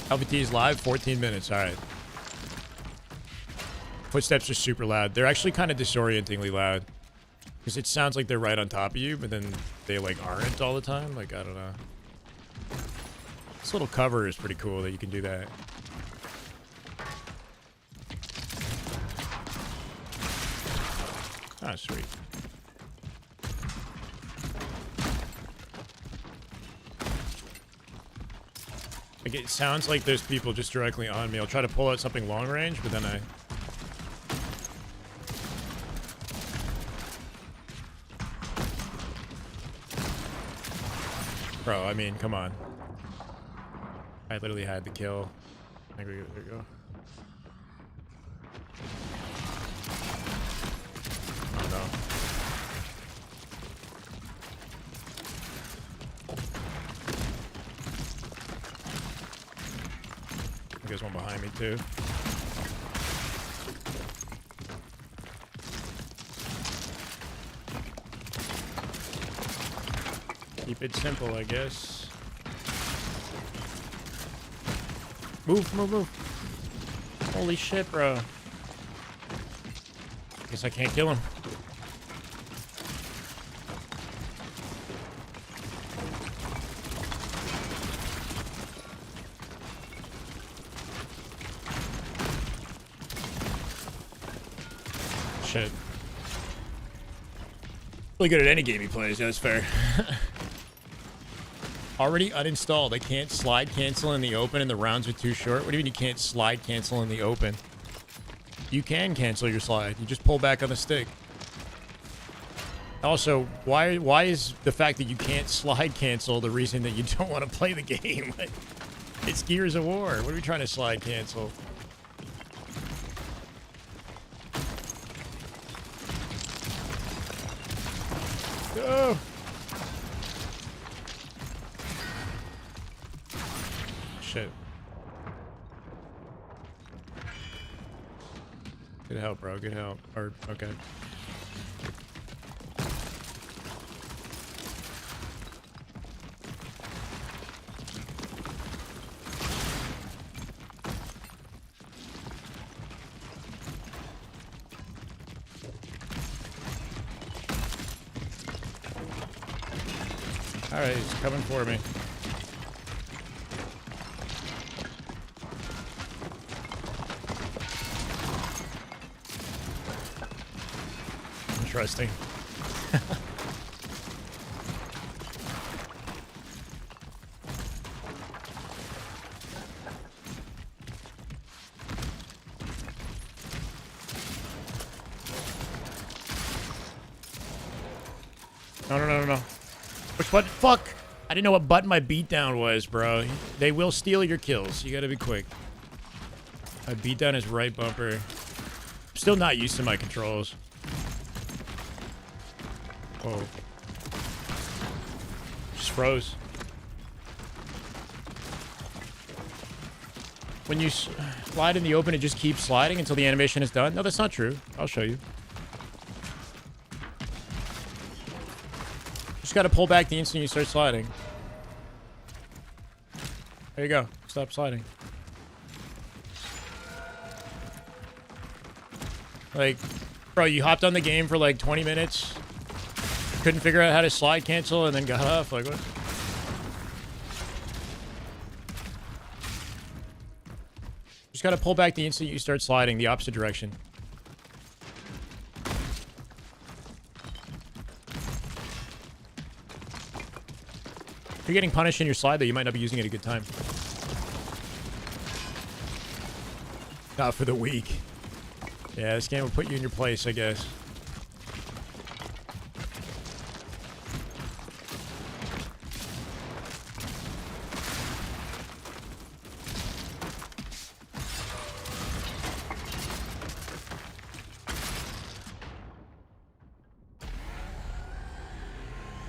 LVT is live, 14 minutes. All right. Footsteps are super loud. They're actually kind of disorientingly loud. Because it sounds like they're right on top of you, but then they, like, aren't all the time. Like, I don't know. This little cover is pretty cool that you can do that. Ah, sweet. Like, it sounds like there's people just directly on me. I'll try to pull out something long range, but then I... Bro, I mean, come on. I literally had the kill. I think there we go. Oh no. There's one behind me too. Keep it simple, I guess. Move, move, move. Holy shit, bro. Guess I can't kill him. Shit. Really good at any game he plays, that's fair. Already uninstalled. I can't slide cancel in the open and the rounds are too short. What do you mean you can't slide cancel in the open? You can cancel your slide. You just pull back on the stick. Also, why is the fact that you can't slide cancel the reason that you don't want to play the game? It's Gears of War. What are we trying to slide cancel? Oh. Shit. Good help, bro. Good help. Or, okay. Alright, he's coming for me. Interesting. No. Which button? Fuck! I didn't know what button my beatdown was, bro. They will steal your kills. You gotta be quick. My beatdown is right bumper. I'm still not used to my controls. Whoa. Just froze. When you slide in the open, it just keeps sliding until the animation is done? No, that's not true. I'll show you. Just gotta pull back the instant you start sliding. There you go. Stop sliding. Like, bro, you hopped on the game for like 20 minutes. Couldn't figure out how to slide cancel and then got off. Like, what? Just gotta pull back the instant you start sliding the opposite direction. If you're getting punished in your slide, though, you might not be using it at a good time. Not for the weak. Yeah, this game will put you in your place, I guess.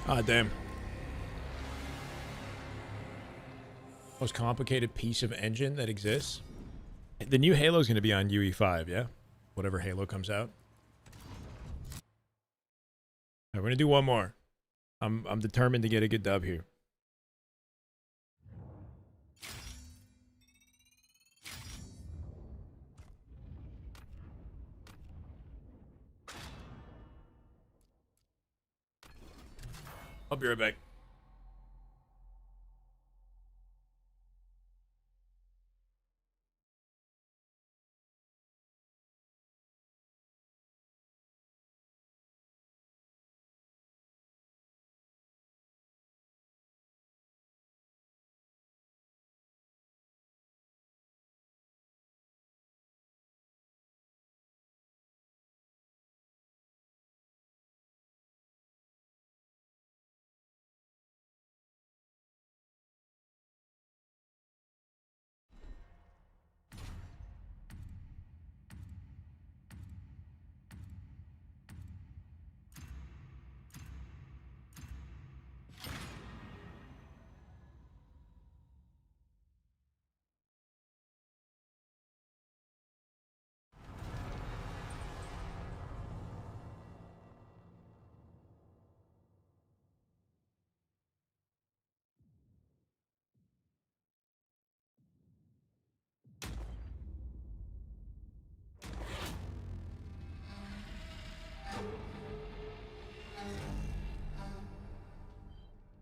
Ah, damn. Most complicated piece of engine that exists. The new Halo is going to be on UE5, yeah? Whatever Halo comes out. Alright, we're going to do one more. I'm determined to get a good dub here. I'll be right back.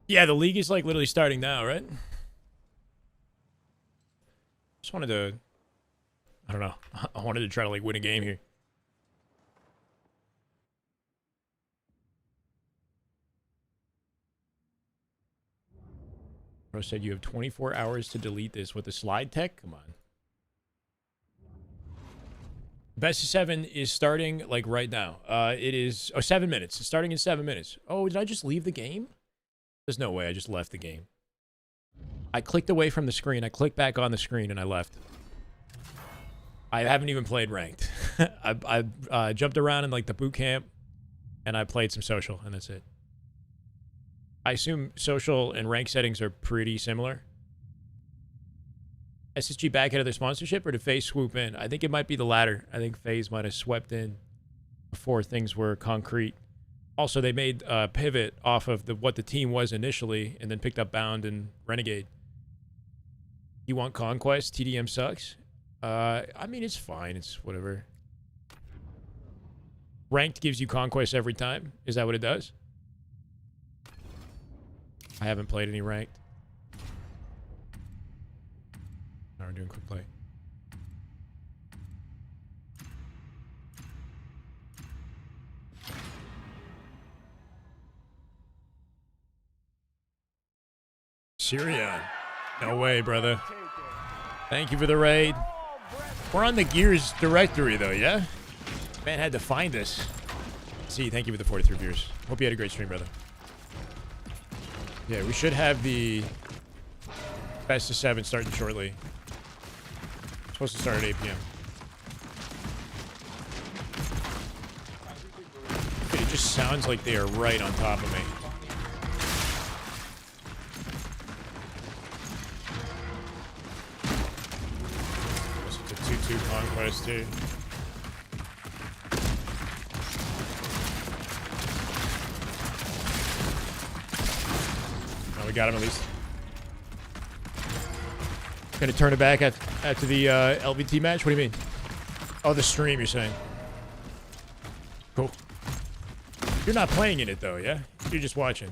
Yeah, the league is like literally starting now, right? Just wanted to... I don't know. I wanted to try to like win a game here. Bro said you have 24 hours to delete this with the slide tech. Come on. Best of 7 is starting like right now. It is 7 minutes. It's starting in 7 minutes. Oh, did I just leave the game? There's no way I just left the game. I clicked away from the screen. I clicked back on the screen and I left. I haven't even played ranked. I jumped around in like the boot camp and I played some social and that's it. I assume social and rank settings are pretty similar. SSG back out of their sponsorship, or did FaZe swoop in? I think it might be the latter. I think FaZe might have swept in before things were concrete. Also, they made a pivot off of what the team was initially and then picked up Bound and Renegade. You want Conquest? TDM sucks? I mean, it's fine. It's whatever. Ranked gives you Conquest every time. Is that what it does? I haven't played any ranked. Now we're doing quick play. Syrian. No way, brother. Thank you for the raid. We're on the Gears directory, though, yeah? Man had to find us. See, thank you for the 43 viewers. Hope you had a great stream, brother. Yeah, we should have the best of 7 starting shortly. Supposed to start at 8 p.m. It just sounds like they are right on top of me. It's a 2-2 conquest, too. Oh, we got him at least. Gonna turn it back after the LVT match? What do you mean? Oh, the stream, you're saying. Cool. You're not playing in it, though, yeah? You're just watching.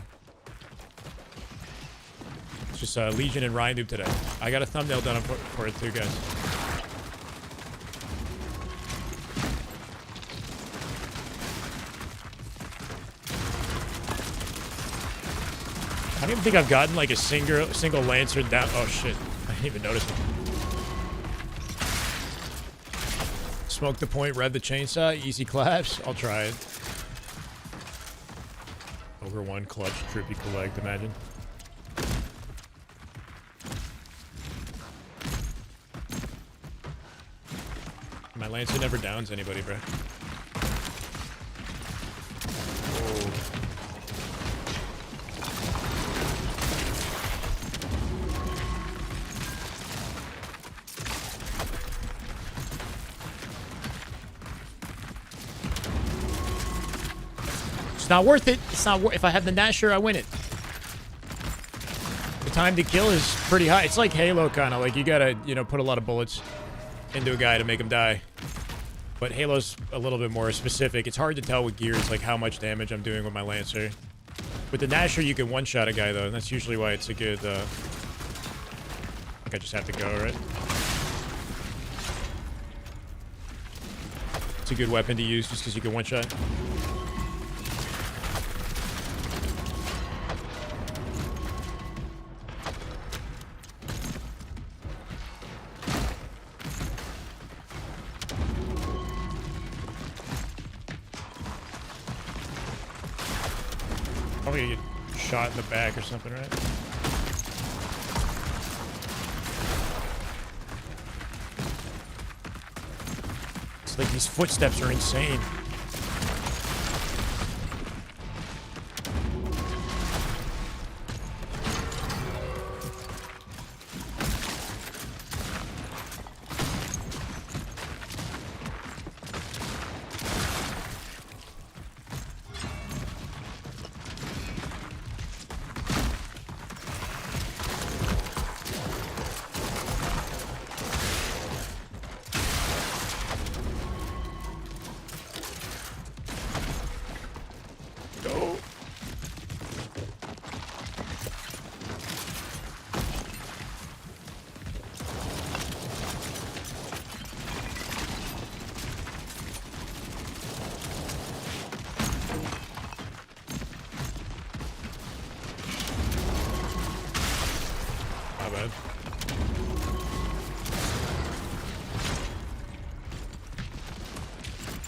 It's just Legion and Ryanoob today. I got a thumbnail done for it, too, guys. I don't even think I've gotten, like, a single Lancer down. Oh, shit. I didn't even notice it. Smoke the point, rev the chainsaw, easy claps. I'll try it. Over 1 clutch, trippy collect, imagine. My Lancer never downs anybody, bro. Oh. It's not worth it. It's not worth. If I have the Nasher, I win it. The time to kill is pretty high. It's like Halo, kind of. Like, you gotta, you know, put a lot of bullets into a guy to make him die. But Halo's a little bit more specific. It's hard to tell with Gears, like, how much damage I'm doing with my Lancer. With the Nasher, you can one-shot a guy, though, and that's usually why it's a good, I think I just have to go, right? It's a good weapon to use just because you can one-shot. Probably gonna get shot in the back or something, right? It's like these footsteps are insane. bad.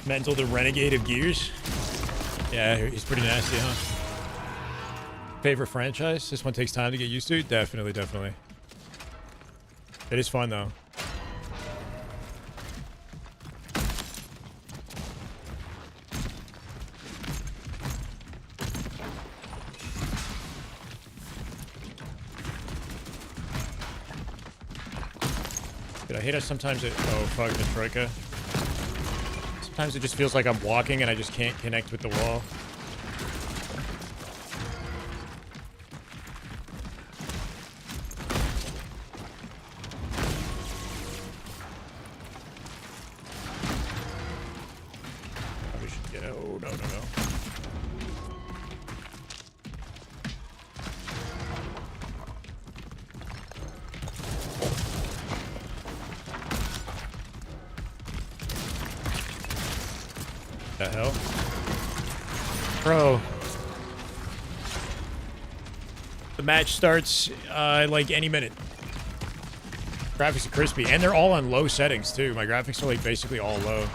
Mental the Renegade of Gears. Yeah, he's pretty nasty, huh? Favorite franchise? This one takes time to get used to? Definitely, definitely. It is fun, though. Dude, I hate how sometimes it... Oh, fuck, the Troika. Sometimes it just feels like I'm walking and I just can't connect with the wall. Probably should get... Oh, no, no, no. The hell? Bro. The match starts like any minute. Graphics are crispy. And they're all on low settings too. My graphics are like basically all low.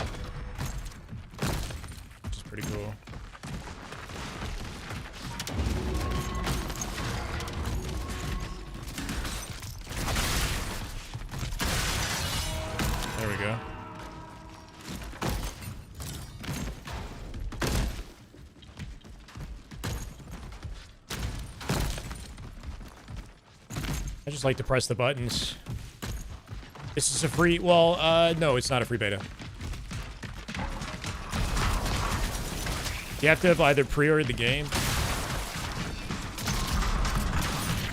Which is pretty cool. There we go. I just like to press the buttons. This is a free... Well, no, it's not a free beta. You have to have either pre-ordered the game.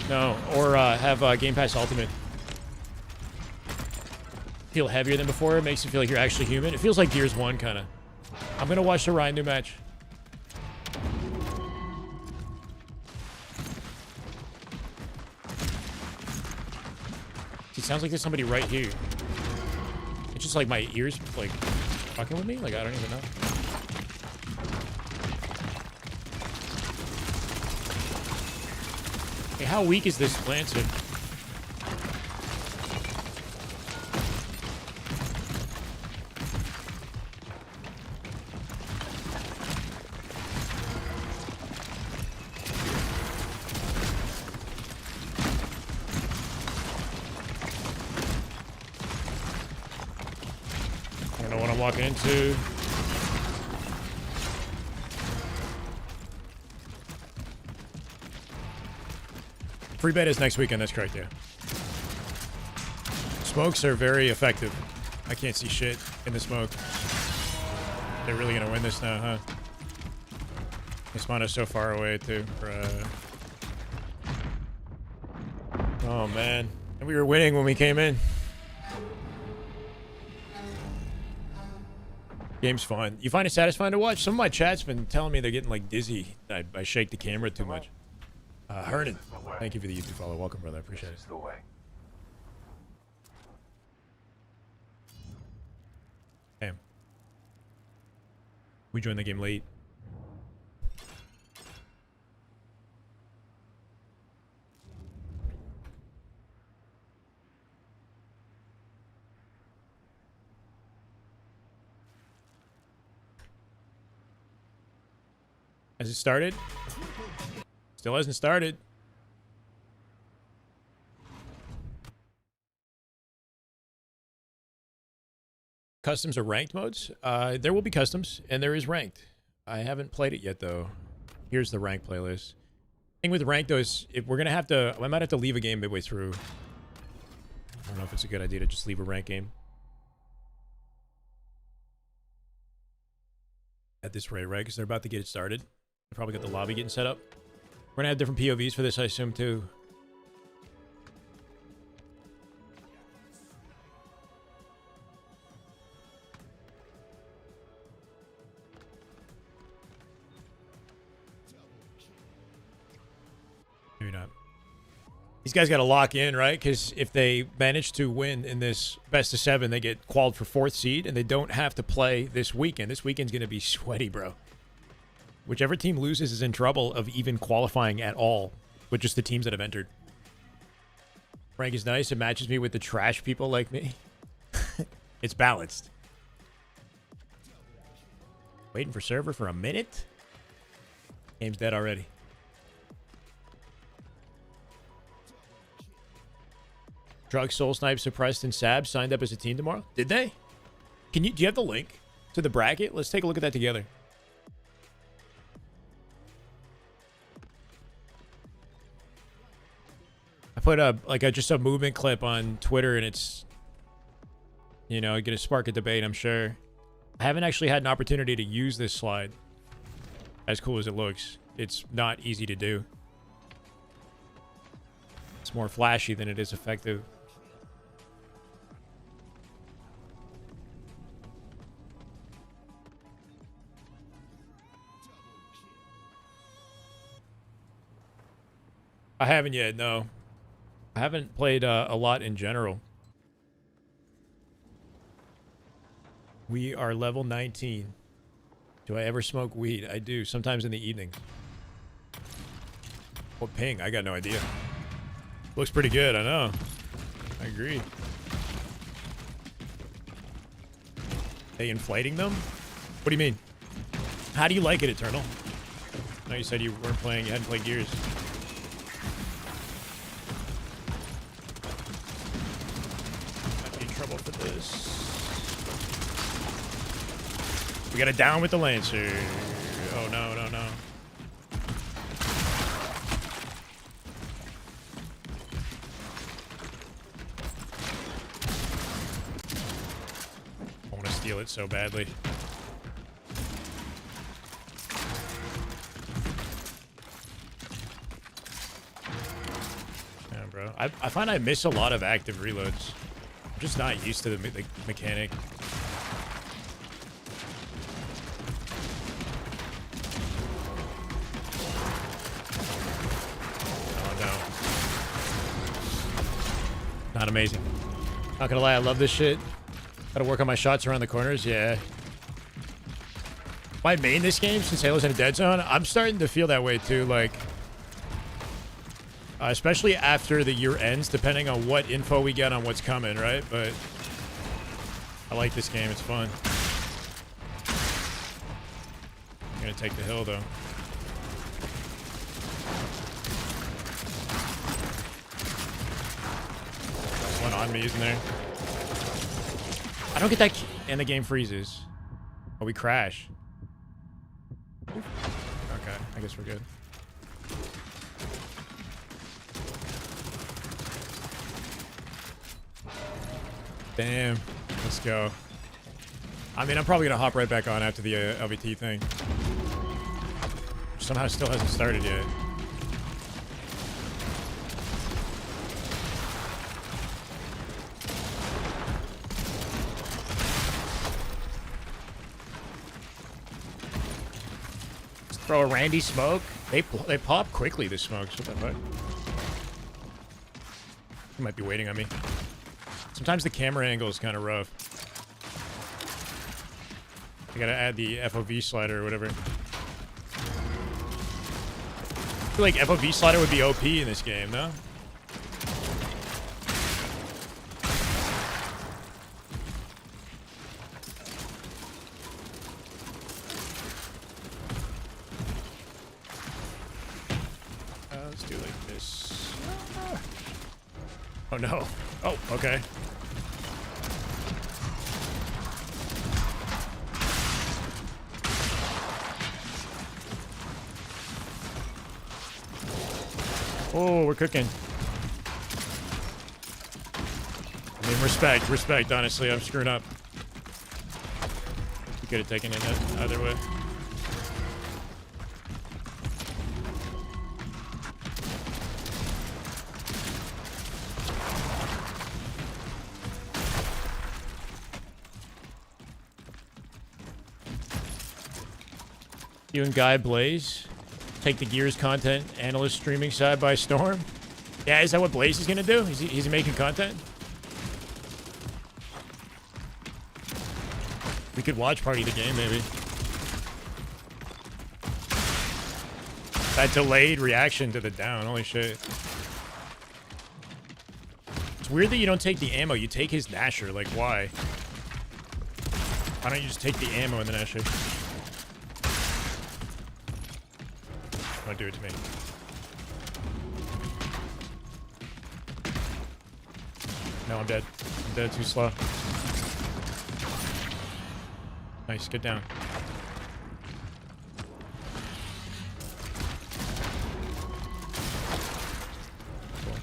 No, or have Game Pass Ultimate. Feel heavier than before. It makes you feel like you're actually human. It feels like Gears 1, kind of. I'm going to watch the Ryanoob match. It sounds like there's somebody right here. It's just like my ears, like, fucking with me? Like, I don't even know. Hey, how weak is this Lancer? Walking into. Free beta is next weekend, that's correct, yeah. Smokes are very effective. I can't see shit in the smoke. They're really gonna win this now, huh? This mono's so far away, too. Oh, man. And we were winning when we came in. Game's fun. You find it satisfying to watch? Some of my chat's been telling me they're getting, like, dizzy. I shake the camera too much. Hernan, thank you for the YouTube follow. Welcome, brother. I appreciate it. Damn. We joined the game late. Has it started? Still hasn't started. Customs or ranked modes? There will be customs, and there is ranked. I haven't played it yet, though. Here's the rank playlist. Thing with ranked, though, is if we're gonna have to... I might have to leave a game midway through. I don't know if it's a good idea to just leave a ranked game. At this rate, right? Because they're about to get it started. Probably got the lobby getting set up. We're gonna have different POVs for this, I assume, too. Maybe not. These guys got to lock in, right? Because if they manage to win in this best of 7, they get qualified for 4th seed, and they don't have to play this weekend. This weekend's gonna be sweaty, bro. Whichever team loses is in trouble of even qualifying at all with just the teams that have entered. Rank is nice. It matches me with the trash people like me. It's balanced. Waiting for server for a minute? Game's dead already. Drug Soul Snipe, Suppressed, and Sab signed up as a team tomorrow. Did they? Do you have the link to the bracket? Let's take a look at that together. I put just a movement clip on Twitter, and it's, you know, gonna spark a debate, I'm sure. I haven't actually had an opportunity to use this slide. As cool as it looks, it's not easy to do. It's more flashy than it is effective. I haven't yet, no. I haven't played a lot in general. We are level 19. Do I ever smoke weed? I do, sometimes in the evening. What ping? I got no idea. Looks pretty good, I know. I agree. They inflating them? What do you mean? How do you like it, Eternal? No, you said you weren't playing, you hadn't played Gears. Might be in trouble for this. We got it down with the Lancer. Oh, no, no, no. I want to steal it so badly. Yeah, bro. I find I miss a lot of active reloads. I'm just not used to the mechanic. Not amazing. Not gonna lie, I love this shit. Gotta work on my shots around the corners, yeah. Why main this game since Halo's in a dead zone? I'm starting to feel that way too, like... especially after the year ends, depending on what info we get on what's coming, right? But... I like this game, it's fun. I'm gonna take the hill, though. One on me, isn't there? I don't get that key, and the game freezes. Oh, we crash. Okay, I guess we're good. Damn, let's go. I mean, I'm probably gonna hop right back on after the LVT thing. Somehow still hasn't started yet. Throw a Randy smoke. They pop quickly, the smokes. What the fuck? He might be waiting on me. Sometimes the camera angle is kind of rough. I gotta add the FOV slider or whatever. I feel like FOV slider would be OP in this game, no? Let's do like this. Oh no. Oh, okay. Oh, we're cooking. I mean, respect, honestly. I'm screwing up. We could have taken it either way. You and Guy Blaze take the Gears content analyst streaming side by storm. Yeah, is that what Blaze is gonna do? Is he making content? We could watch party the game, maybe. That delayed reaction to the down, holy shit. It's weird that you don't take the ammo. You take his Nasher. Like, why? Why don't you just take the ammo in the Nasher? Don't do it to me. No, I'm dead. I'm dead, too slow. Nice, get down. Cool.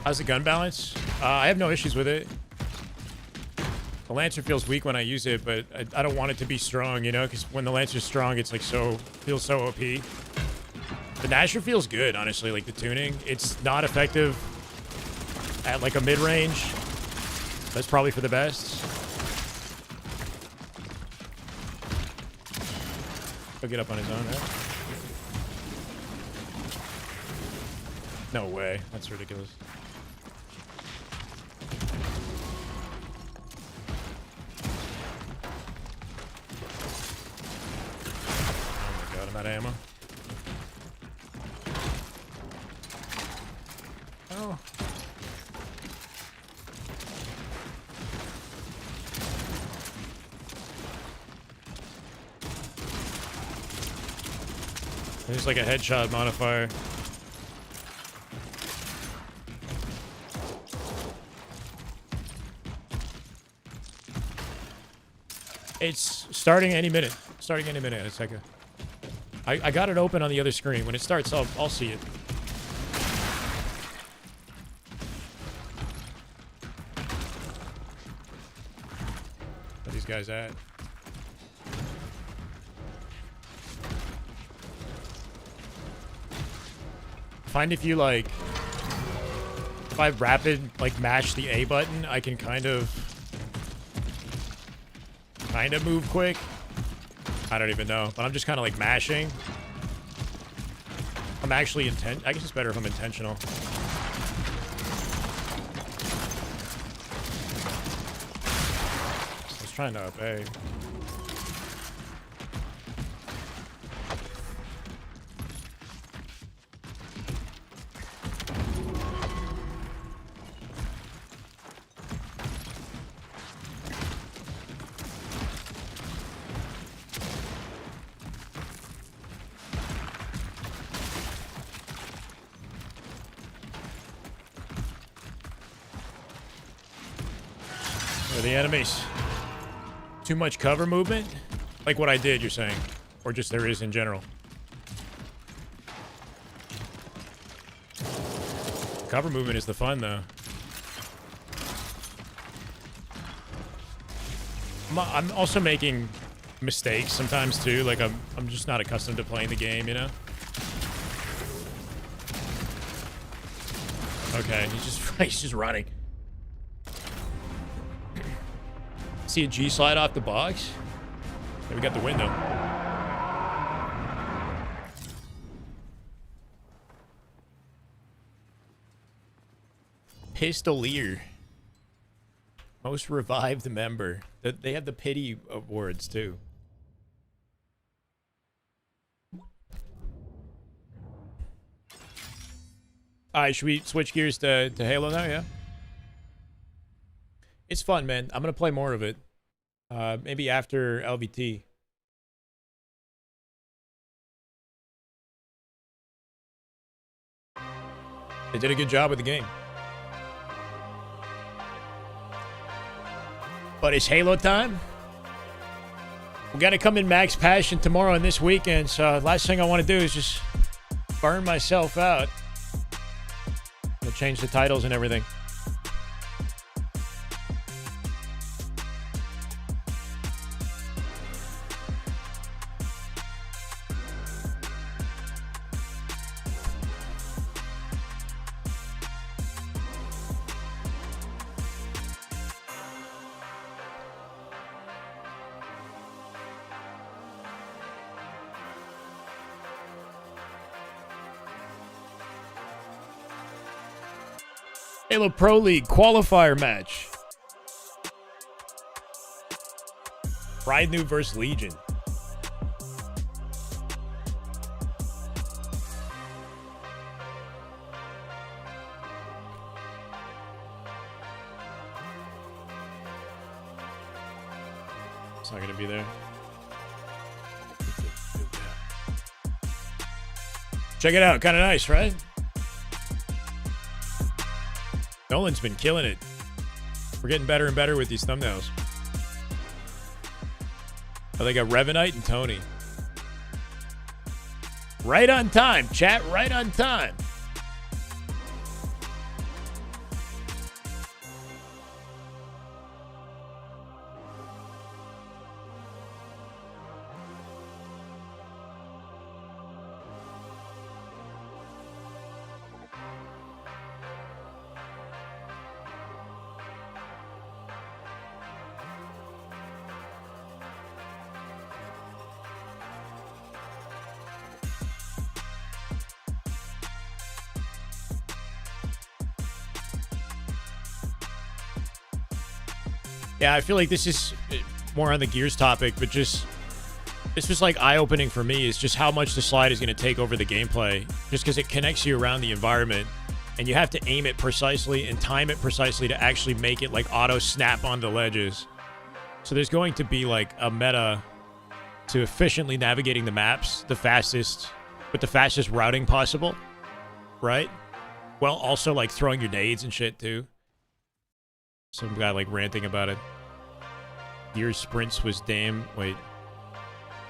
How's the gun balance? I have no issues with it. The Lancer feels weak when I use it, but I don't want it to be strong, you know? Because when the Lancer's strong, it's like feels so OP. The Nasher feels good, honestly, like the tuning. It's not effective at like a mid-range. That's probably for the best. He'll get up on his own, right? No way. That's ridiculous. Oh my god, I'm out of ammo. Oh. There's like a headshot modifier. It's starting any minute. Starting any minute. It's like I got it open on the other screen. When it starts, I'll see it. Where these guys at? Find if you like, if I rapid like mash the A button, I can kind of move quick. I don't even know, but I'm just kind of like mashing. I'm actually I guess it's better if I'm intentional. I was trying to up A. The enemies. Too much cover movement? Like what I did, you're saying? Or just there is in general? Cover movement is the fun, though. I'm also making mistakes sometimes, too. Like, I'm just not accustomed to playing the game, you know? Okay, he's just running. See a G slide off the box? Yeah, we got the window. Pistolier. Most revived member. They have the pity awards too. Alright, should we switch gears to Halo now? Yeah. It's fun, man. I'm gonna play more of it. Maybe after LVT. They did a good job with the game. But it's Halo time. We gotta come in max passion tomorrow and this weekend, so last thing I want to do is just burn myself out. I'm gonna change the titles and everything. Halo Pro League qualifier match. Ryanoob versus Legion. not gonna be there. Check it out, kind of nice, right? Nolan's been killing it. We're getting better and better with these thumbnails. Oh, they got Revenite and Tony. Right on time, chat. Right on time. Yeah, I feel like this is more on the Gears topic, but just this was like eye-opening for me is just how much the slide is going to take over the gameplay, just because it connects you around the environment, and you have to aim it precisely and time it precisely to actually make it like auto snap on the ledges. So there's going to be like a meta to efficiently navigating the maps the fastest, with the fastest routing possible, right? Well, also like throwing your nades and shit too. Some guy like ranting about it. Gears sprints was damn. Wait.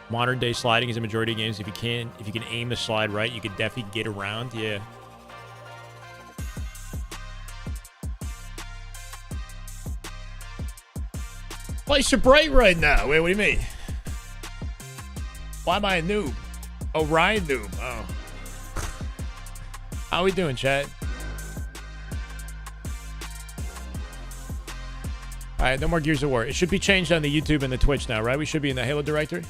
Modern day sliding is a majority of games. If you can aim the slide right, you can definitely get around. Yeah. Lights are bright right now. Wait, what do you mean? Why am I a noob? Oh, Ryanoob. Oh. How we doing, chat? All right, no more Gears of War. It should be changed on the YouTube and the Twitch now, right? We should be in the Halo directory.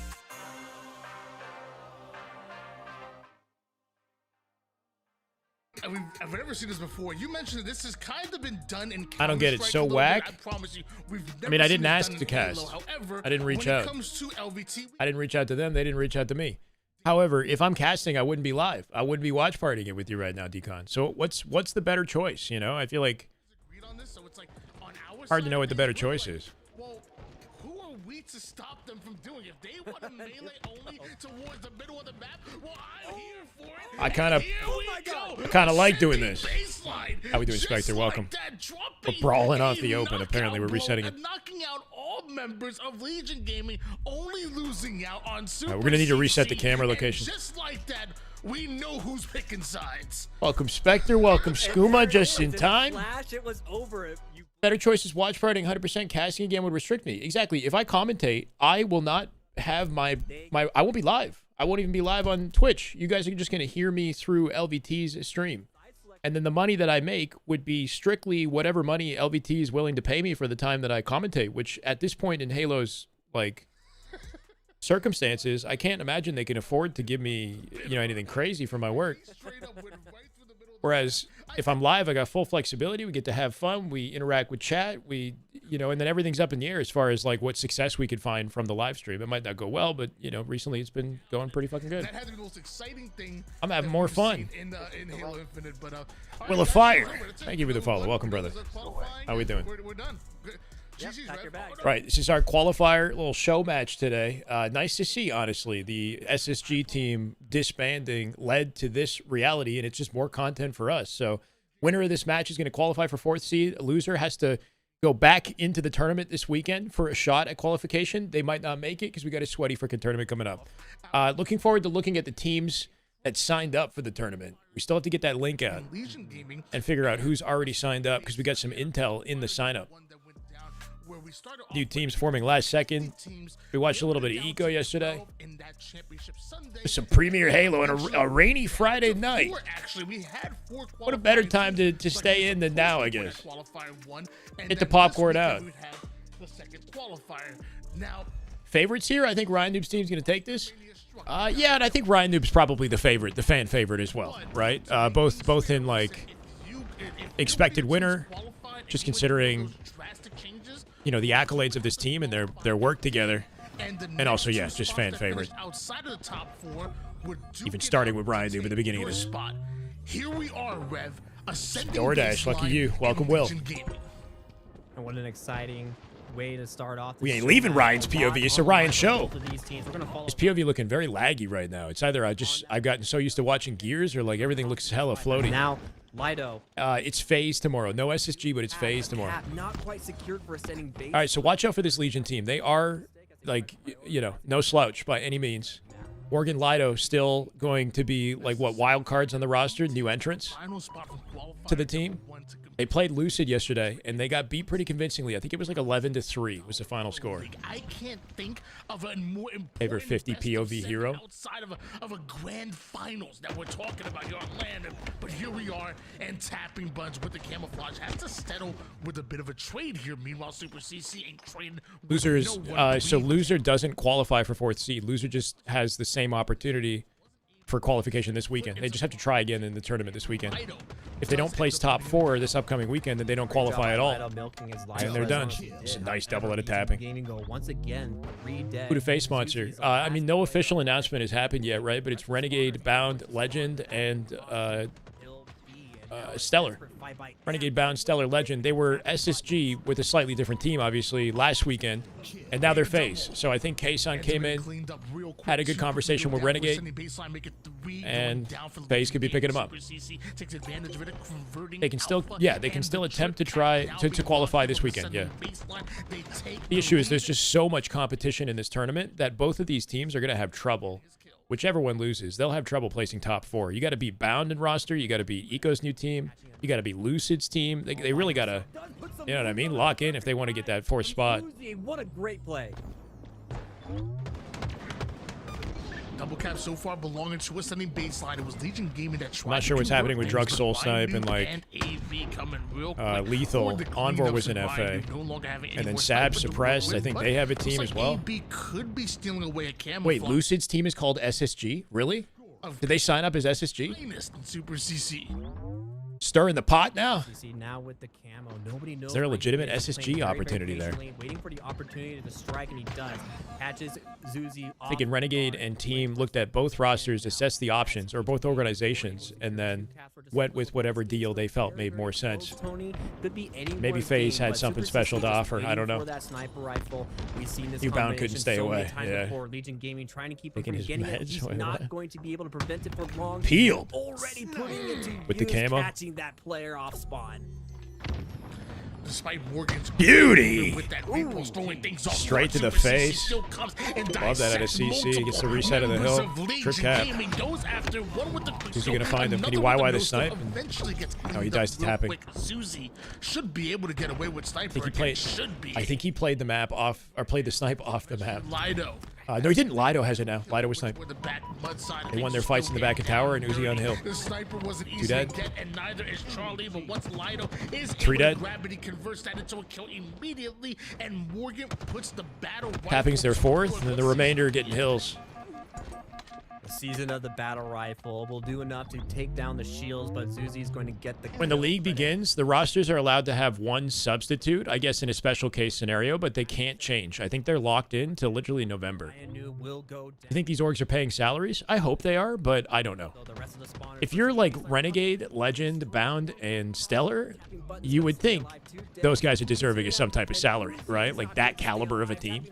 I've never seen this before. You mentioned that this has kind of been done in I don't get it. So whack? I promise you, I mean, I didn't ask to cast. However, I didn't reach when out. It comes to LVT, I didn't reach out to them. They didn't reach out to me. However, if I'm casting, I wouldn't be live. I wouldn't be watch partying it with you right now, Decon. So what's the better choice? You know, I feel like hard to know what the better choice is. Well, who are we to stop them from doing it? If they want to melee only towards the middle of the map, well, I'm here for it. I kind of like doing this. How we doing, Spectre? Welcome. We're brawling off the open. Apparently, we're resetting it. Knocking out all members of Legion Gaming, only losing out on Super. Right, we're gonna need to reset the camera location. Just like that, we know who's picking sides. Welcome, Spectre. Welcome, Skooma. Just in time. It was over. Better choice is watch partying. 100% casting again would restrict me. Exactly. If I commentate, I will not have my I won't be live. I won't even be live on Twitch. You guys are just going to hear me through LVT's stream. And then the money that I make would be strictly whatever money LVT is willing to pay me for the time that I commentate, which at this point in Halo's like circumstances, I can't imagine they can afford to give me, you know, anything crazy for my work. Whereas if I'm live, I got full flexibility. We get to have fun. We interact with chat. We, you know, and then everything's up in the air as far as like what success we could find from the live stream. It might not go well, but you know, recently it's been going pretty fucking good. That had to be the most exciting thing. I'm having more fun. In Halo Infinite, but Qualifier. Thank you for the follow. Welcome, brother. How we doing? We're done. Yep, pack your bags. Right, this is our qualifier little show match today. Nice to see, honestly. The SSG team disbanding led to this reality, and it's just more content for us. So winner of this match is going to qualify for 4th seed. A loser has to go back into the tournament this weekend for a shot at qualification. They might not make it because we got a sweaty freaking tournament coming up. Looking forward to looking at the teams that signed up for the tournament. We still have to get that link out and figure out who's already signed up because we got some intel in the sign-up. New teams forming last second. We watched a little bit of Eco yesterday. Some Premier Halo on a rainy Friday night. What a better time to stay in than now, I guess. Hit the popcorn out. Favorites here? I think Ryanoob's team's going to take this. Yeah, and I think Ryanoob's probably the favorite, the fan favorite as well, right? Both in, like, expected winner, just considering, you know, the accolades of this team and their work together. And also, yeah, just fan favorite. Even starting with Ryanoob at the beginning of this. Here we are, Rev. DoorDash, lucky you. Welcome, Will. And what an exciting way to start off. We ain't leaving Ryan's POV. It's a Ryan show. His POV looking very laggy right now. It's either I've gotten so used to watching Gears, or like everything looks hella floaty. Now, Lido. It's phase tomorrow. No SSG, but it's phase tomorrow. Not quite secured for ascending base. All right, so watch out for this Legion team. They are, like, you know, no slouch by any means. Morgan Lido still going to be, like, what, wild cards on the roster, new entrants to the team. They played Lucid yesterday, and they got beat pretty convincingly. I think it was like 11-3 was the final score. I can't think of a more Favorite important 50 POV hero. outside of a grand finals that we're talking about here on land. But here we are, and tapping buns with the camouflage has to settle with a bit of a trade here. Meanwhile, Super CC ain't trading. Losers, so Loser doesn't qualify for 4th seed. Loser just has the same opportunity for qualification this weekend. They just have to try again in the tournament this weekend. If they don't place top 4 this upcoming weekend, then they don't qualify at all. And they're done. It's a nice double out of tapping. Who to face sponsor? I mean, no official announcement has happened yet, right? But it's Renegade, Bound, Legend, and Stellar. Renegade, Bound, Stellar, Legend. They were SSG with a slightly different team, obviously, last weekend, and now they're FaZe. So I think K-Sun came in, had a good conversation with Renegade, and FaZe could be picking them up. They can still, yeah, they can still attempt to try to qualify this weekend, yeah. The issue is there's just so much competition in this tournament that both of these teams are going to have trouble. Whichever one loses, they'll have trouble placing top 4. You got to beat Bound in roster. You got to beat Eco's new team. You got to beat Lucid's team. They really got to, you know what I mean, lock in if they want to get that 4th spot. What a great play. Double cap so far belonging to ascending baseline. It was Legion Gaming that tried. I'm not sure what's happening with Drug Soul Snipe and like Lethal. Envor was in FA. And then Sab Suppressed. I think they have a team as well. Could be stealing away a camouflage. Wait, Lucid's team is called SSG? Really? Did they sign up as SSG? Super CC. Stirring the pot now? Now with the camo, nobody knows. Is there a legitimate SSG opportunity there? Waiting for the opportunity to strike, and he does. Catches Zuzi off. Thinking Renegade and team looked at both rosters, assessed the options, or both organizations, and then went with whatever deal they felt made more sense. Maybe FaZe had something special to offer. I don't know. You Bound couldn't stay away. Yeah. Legion Gaming trying to keep him Taking from his getting it. meds. He's Wait, not what? going to be able to prevent it for long. Peeled. Already putting it to With the use, camo. catching that player off spawn. Despite Morgan's Beauty! with that repost, throwing things off Straight to the Super CC face. still comes and Love that out of CC. Gets the reset of the members hill. of Legion Trip cap. Gaming goes after one with the quick Who's he gonna scope, find him? Can he another with YY the no scope, snipe? eventually gets Oh, he cleaned dies up to real tapping. quick. Suzy should be able to get away with sniper. I think he again. played. Should be. I think he played the map off, or played the snipe off the map. Lido. No, he didn't. Lido has it now. Lido was sniped. With the back mud side, They won their fights in the back of tower, and Uzi on hill. The sniper wasn't easy dead. to get, and neither is Charlie. But once Lido is 3 able dead. to grab it, he converts that into a kill immediately, and Morgan puts the battle rifle. Tapping's their 4th, and then the remainder getting hills. The season of the battle rifle will do enough to take down the shields, but Zuzi's going to get the When the league begins, the rosters are allowed to have one substitute, I guess in a special case scenario, but they can't change. I think they're locked in till literally November. Ryanoob will go down. You think these orgs are paying salaries? I hope they are, but I don't know. So the rest of the spawners If you're like Renegade, Legend, Bound, and Stellar, you would think those guys are deserving of some type of salary, right? Like that caliber of a team.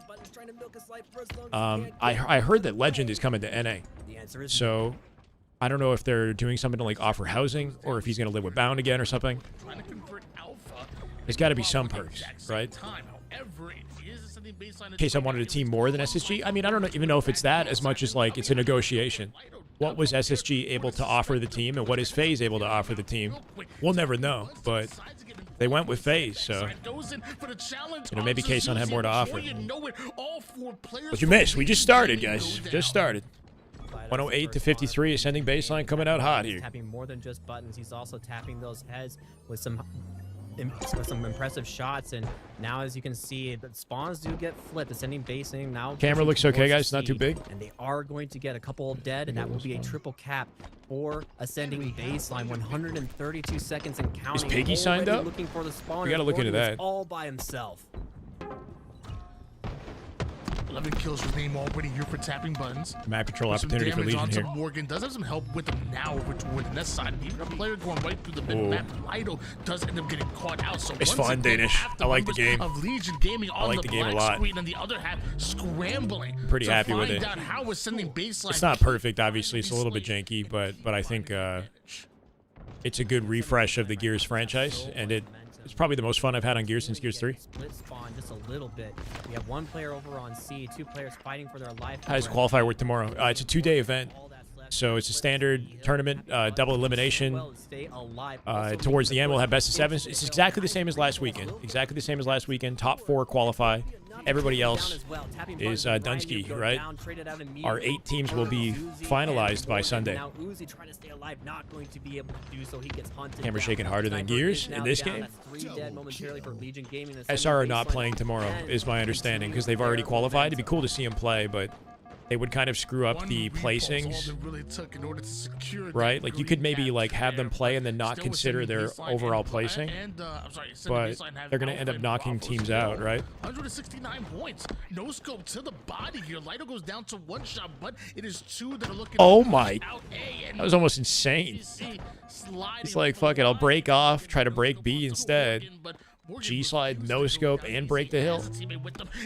I heard that Legend is coming to NA. The answer is So I don't know if they're doing something to like offer housing or if he's going to live with Bound again or something. Trying to convert Alpha. There's got to be some perks, right? In case I wanted a team more than SSG. I mean, I don't even know if it's that as much as like it's a negotiation. What was SSG able to offer the team and what is FaZe able to offer the team? We'll never know, but they went with FaZe, so you know, maybe K-Sun had more to offer. But you missed. We just started, guys. Just started. 108 to 53, ascending baseline coming out hot here. tapping more than just buttons. He's also tapping those heads with some impressive shots, and now as you can see, the spawns do get flipped. Ascending basing now. Camera looks okay, guys. Not too big. And they are going to get a couple of dead, and that will be a triple cap for ascending baseline. 132 seconds and counting. Is Piggy signed Already up? Looking for the spawn. We gotta look into that. All by himself. 11 kills for his name already here for tapping buttons. Map control With some opportunity for damage Legion onto here. Morgan does have some help with him now over toward the net side. Even a player going right through the Whoa. mid-map, Lido does end up getting caught out. So It's once fun, again, Danish. half I like the members game. Of Legion Gaming on like the the game a black lot. screen, and the other half scrambling. Pretty to happy with find it. out how we're sending baseline. It's not perfect, obviously. It's a little bit janky, but I think it's a good refresh of the Gears franchise, and it's probably the most fun I've had on Gears since Gears 3. Split spawn just a little bit. We have one player over on C, two players fighting for their life. How does Qualifier work tomorrow? It's a 2-day event, so it's a standard tournament, double elimination. Towards the end, we'll have best of 7s. It's exactly the same as last weekend. Exactly the same as last weekend. Top 4 qualify. Everybody else is Dunsky, right? Our 8 teams will be finalized by Sunday. Now Uzi trying to stay alive, not going to be able to do so. He gets hunted. Camera down. shaking harder than Sniper Gears is in now this down. game. That's 3 dead momentarily for Legion Gaming. SR are not playing tomorrow, is my understanding, because they've already qualified. It'd be cool to see them play, but they would kind of screw up the placings, right? Like, you could maybe like have them play and then not consider their overall placing, but they're going to end up knocking teams out, right? 169 points. No scope to the body here. Lido goes down to 1 shot, but it is 2 that are looking. Oh my, out A, and that was almost insane. It's like, fuck it, I'll break off, try to break B instead. G-slide, no scope, and break the hill.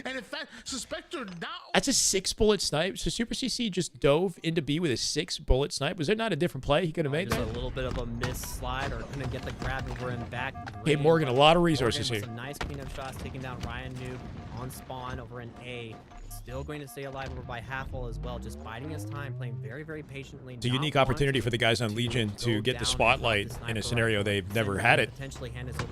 And in fact, Suspector now. That's a 6-bullet snipe. So Super CC just dove into B with a 6-bullet snipe. Was there not a different play he could have made Just there? a little bit of a miss slide, or couldn't get the grab over and back. Hey, Morgan, a lot of resources Morgan with here. some nice cleanup shots, taking down Ryanoob on spawn over in A. Still going to stay alive over by Halfwell as well, just biding his time, playing very, very patiently. It's a unique opportunity for the guys on Legion to get the spotlight in a scenario they've never had it.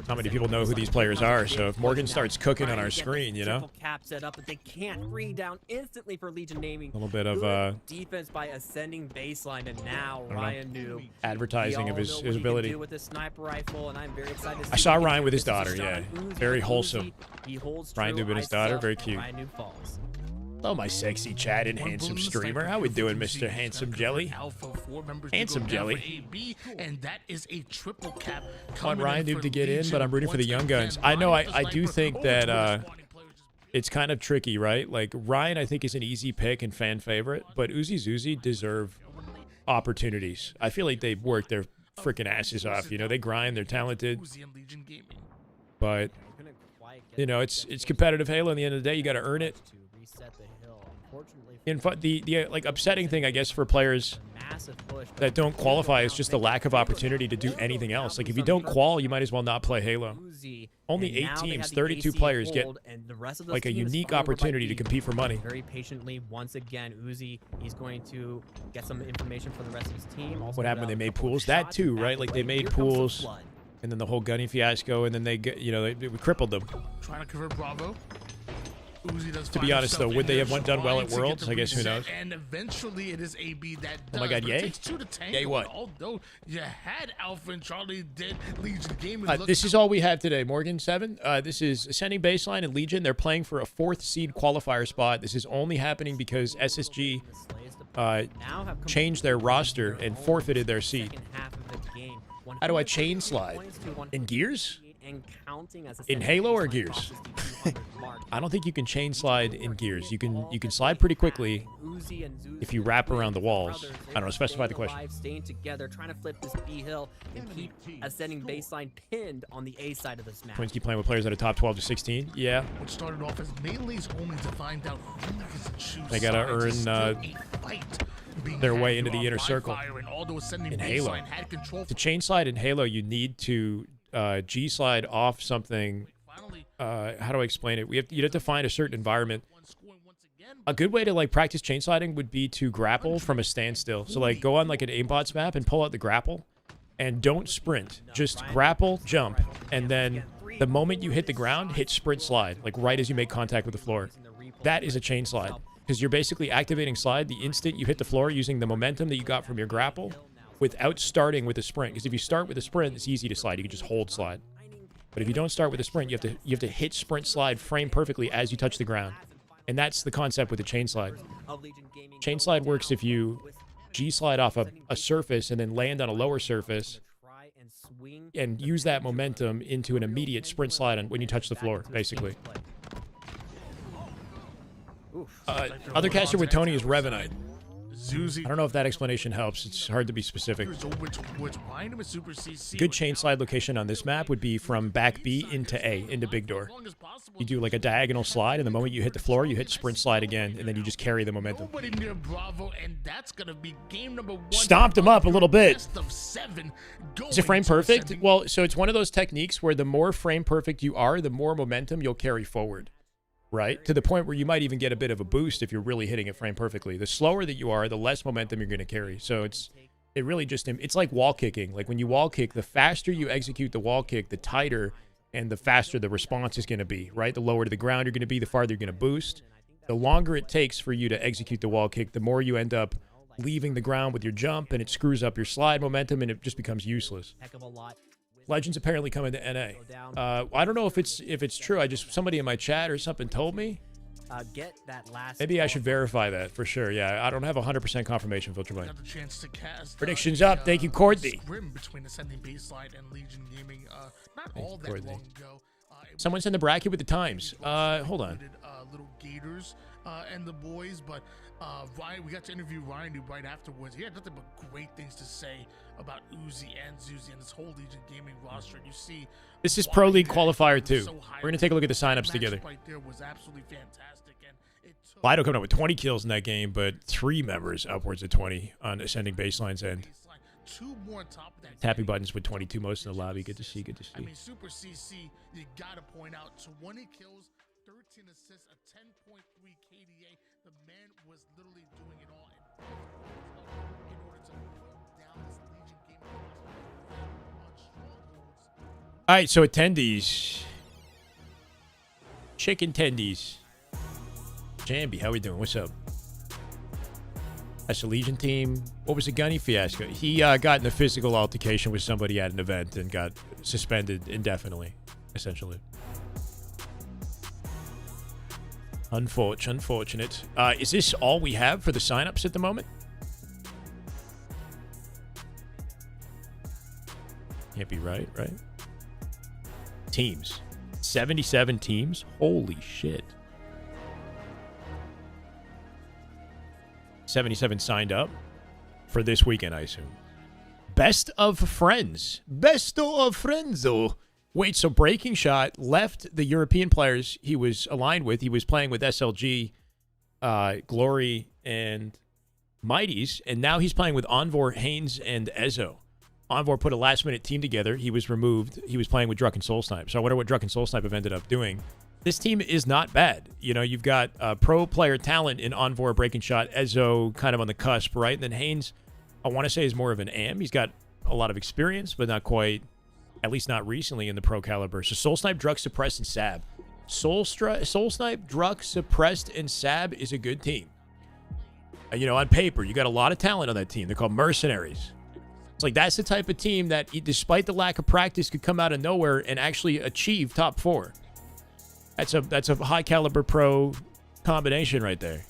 Not many people know who these players are, so if Morgan starts cooking on our screen, you know? Cap set up, but they can't free down instantly for Legion Naming. A little bit of Good defense by ascending baseline, and now Ryanoob. advertising of his ability. With his sniper rifle, and I'm very excited to see I saw what he Ryan can with his do. daughter, yeah. Very wholesome. He holds Ryanoob true, and his ices daughter, up, very cute. Ryanoob falls. Hello, my sexy chat and handsome streamer. How we doing, Mr. Handsome Jelly? Handsome Jelly. And that is a triple cap. I want Ryanoob to get in, but I'm rooting for the young guns. I know, I do think that it's kind of tricky, right? Like, Ryan, I think, is an easy pick and fan favorite, but Uzi Zuzi deserve opportunities. I feel like they work their freaking asses off. You know, they grind, they're talented, but you know, it's competitive Halo. In the end of the day, you got to earn it. In the like upsetting thing, I guess, for players that don't qualify is just the lack of opportunity to do anything else. Like, if you don't qual, you might as well not play Halo. Only 8 teams, 32 players get like a unique opportunity to compete for money. Very patiently, once again, Uzi, he's going to get some information from the rest of his team. Also, What happened when they made pools? That too, right? Like, they made pools, and then the whole gunning fiasco, and then they get, you know, we crippled them. Trying to convert Bravo. To be honest, though, would they have done well at Worlds? I guess, who knows? And eventually, it is AB that does. Oh my God, but it yay? takes 2 to tango. Yay what? Although you had Alpha and Charlie did, Legion Gaming. This is all we have today, Morgan 7. This is Ascending Baseline and Legion. They're playing for a 4th seed qualifier spot. This is only happening because SSG changed their roster and forfeited their seed. How do I chain slide? In Gears? In Halo or Gears? I don't think you can chain slide in Gears. You can slide pretty quickly if you wrap around the walls. I don't know, specify the question. Staying together, trying to flip this B hill and keep Ascending Baseline pinned on the A side of this map. Twins keep playing with players that are top 12 to 16. Yeah. What started off as melees only to find out who is choose. They gotta earn their way into the inner circle in Halo. To chain slide in Halo, you need to G slide off something. How do I explain it? You'd have to find a certain environment. A good way to like practice chain sliding would be to grapple from a standstill. So like go on like an aimbots map and pull out the grapple, and don't sprint. Just grapple, jump, and then the moment you hit the ground, hit sprint slide, like right as you make contact with the floor. That is a chain slide, because you're basically activating slide the instant you hit the floor using the momentum that you got from your grapple, without starting with a sprint. Because if you start with a sprint, it's easy to slide. You can just hold slide. But if you don't start with a sprint, you have to hit sprint slide frame perfectly as you touch the ground. And that's the concept with the chain slide. Chain slide works if you G slide off a surface and then land on a lower surface and use that momentum into an immediate sprint slide when you touch the floor, basically. Other caster with Tony is Revenite. Zuzi. I don't know if that explanation helps. It's hard to be specific. Good chain slide location on this map would be from back B into A, into big door. You do like a diagonal slide, and the moment you hit the floor, you hit sprint slide again, and then you just carry the momentum. Stomped him up a little bit. Is it frame perfect? Well, so it's one of those techniques where the more frame perfect you are, the more momentum you'll carry forward. Right? To the point where you might even get a bit of a boost if you're really hitting it frame perfectly. The slower that you are, the less momentum you're going to carry. So it really just, it's like wall kicking. Like when you wall kick, the faster you execute the wall kick, the tighter and the faster the response is going to be, right? The lower to the ground you're going to be, the farther you're going to boost. The longer it takes for you to execute the wall kick, the more you end up leaving the ground with your jump, and it screws up your slide momentum, and it just becomes useless. Heck of a lot. Legends apparently coming to NA. I don't know if it's true. Somebody in my chat or something told me. Get that last. Maybe I should verify that for sure. Yeah, I don't have 100% confirmation, Filterblind. Got the chance to cast, Predictions up. Thank you, Courtney. Scrim between Ascending Baseline and Legion Gaming. Not all that long ago. Someone's in the bracket with the times. Hold on. Little Gators and the boys, but Ryan, we got to interview Ryanoob right afterwards. He had nothing but great things to say about Uzi and Zuzi and this whole Legion Gaming roster. And you see, this is Pro League Qualifier 2. We're going to take a look at the signups together. Right there was absolutely fantastic. And it took Lido coming up with 20 kills in that game, but 3 members upwards of 20 on Ascending Baseline's end. Two more on top of that. Tapping buttons with 22 most in the lobby. Good to see, good to see. I mean, Super CC, you got to point out 20 kills, 13 assists, a 10.3 KDA. The man was literally doing it all in order to put down this Legion Gaming on strongholds. All right, so attendees. Chicken tendies. Jambi, how we doing? What's up? That's the Legion team. What was the Gunny fiasco? He got in a physical altercation with somebody at an event and got suspended indefinitely, essentially. Unfortunate. Is this all we have for the signups at the moment? Can't be right? Teams. 77 teams? Holy shit. 77 signed up for this weekend, I assume. Best of friends. Best of friends, though. Wait, so Breaking Shot left the European players he was aligned with. He was playing with SLG, Glory, and Mighties, and now he's playing with Envor, Haynes, and Ezo. Envor put a last-minute team together. He was removed. He was playing with Druck and Soul Snipe. So I wonder what Druck and Soul Snipe have ended up doing. This team is not bad. You know, you've got pro player talent in Envor, Breaking Shot, Ezo kind of on the cusp, right? And then Haynes, I want to say, is more of an AM. He's got a lot of experience, but not quite, at least not recently in the pro caliber. So Soul Snipe, Druck, Suppressed, and Sab. Soul Snipe, Druck, Suppressed, and Sab is a good team. You know, on paper, you got a lot of talent on that team. They're called Mercenaries. It's like that's the type of team that, despite the lack of practice, could come out of nowhere and actually achieve top 4. That's a high caliber pro combination right there.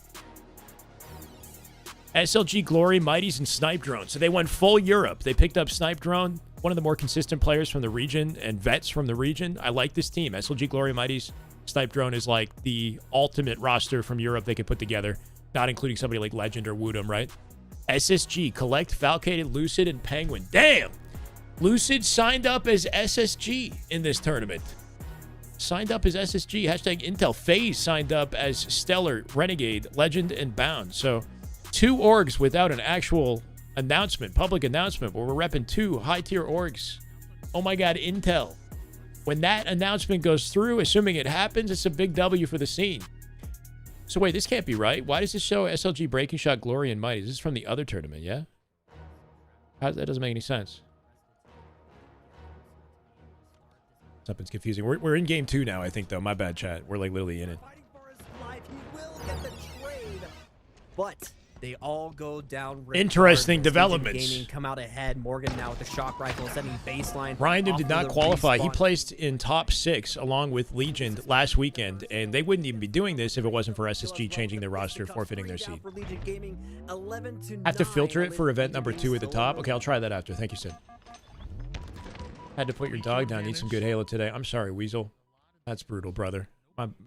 SLG, Glory, Mighties, and Snipe Drone. So they went full Europe. They picked up Snipe Drone, one of the more consistent players from the region and vets from the region. I like this team. SLG, Glory, Mighties, Snipe Drone is like the ultimate roster from Europe they could put together, not including somebody like Legend or Woodham, right? SSG, Collect, Falcated, Lucid, and Penguin. Damn! Lucid signed up as SSG in this tournament. Signed up as SSG. Hashtag Intel. FaZe signed up as Stellar, Renegade, Legend, and Bound. So 2 orgs without an actual announcement, public announcement, where we're repping 2 high-tier orgs. Oh my God, Intel. When that announcement goes through, assuming it happens, it's a big W for the scene. So wait, this can't be right. Why does this show SLG, Breaking Shot, Glory, and Mighty? This is from the other tournament, yeah? That doesn't make any sense. Something's confusing. We're in game 2 now, I think, though. My bad, chat. We're like literally in it. Fighting for his life, he will get the trade, but they all go down. Interesting regardless. developments. Gaming come out ahead. Morgan now with the shock rifle, setting baseline. Ryanoob did not qualify. He placed in top 6 along with Legion last weekend, and they wouldn't even be doing this if it wasn't for SSG changing their roster, forfeiting their seed. Have to filter it for event number 2 at the top. Okay, I'll try that after. Thank you, Sid. Had to put your dog down. Need some good Halo today. I'm sorry, Weasel. That's brutal, brother.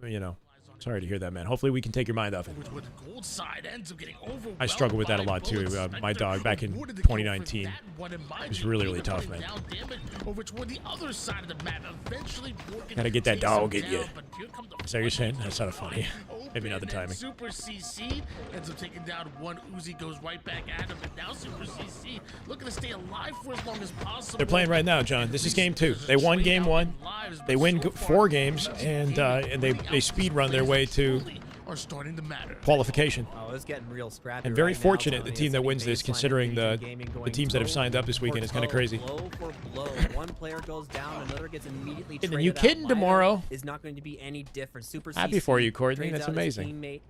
You know. Sorry to hear that, man. Hopefully we can take your mind off it. With the gold side ends up getting overwhelmed I struggled with that a by lot too. bullets. My dog back in Awarded the kill for 2019. that one, in my It was view. really, really Even tough, putting man. down damage over toward the other side of the map. Eventually, Morgan Gotta get that takes him dog in down, you. but here comes the Is that what you're saying? That's not funny. Maybe not the Open, and timing. Super CC ends up taking down one. Uzi goes right back at him, and now Super CC looking to stay alive for as long as possible. They're playing right now, John. This is game 2. They won game 1. They win 4 games, and they speed run their way to are starting to matter. qualification. Oh, it's getting real scrappy. And very right now, fortunate the Tony. team that It's wins this, baseline considering Legion the Gaming going teams that have blow signed up this weekend. for It's kind of blow, crazy. Blow for blow. One player goes down, another gets immediately And then traded you out. kidding Lido tomorrow? is not going to be any different. Super Happy CC for you, Courtney. trades That's out his amazing. teammate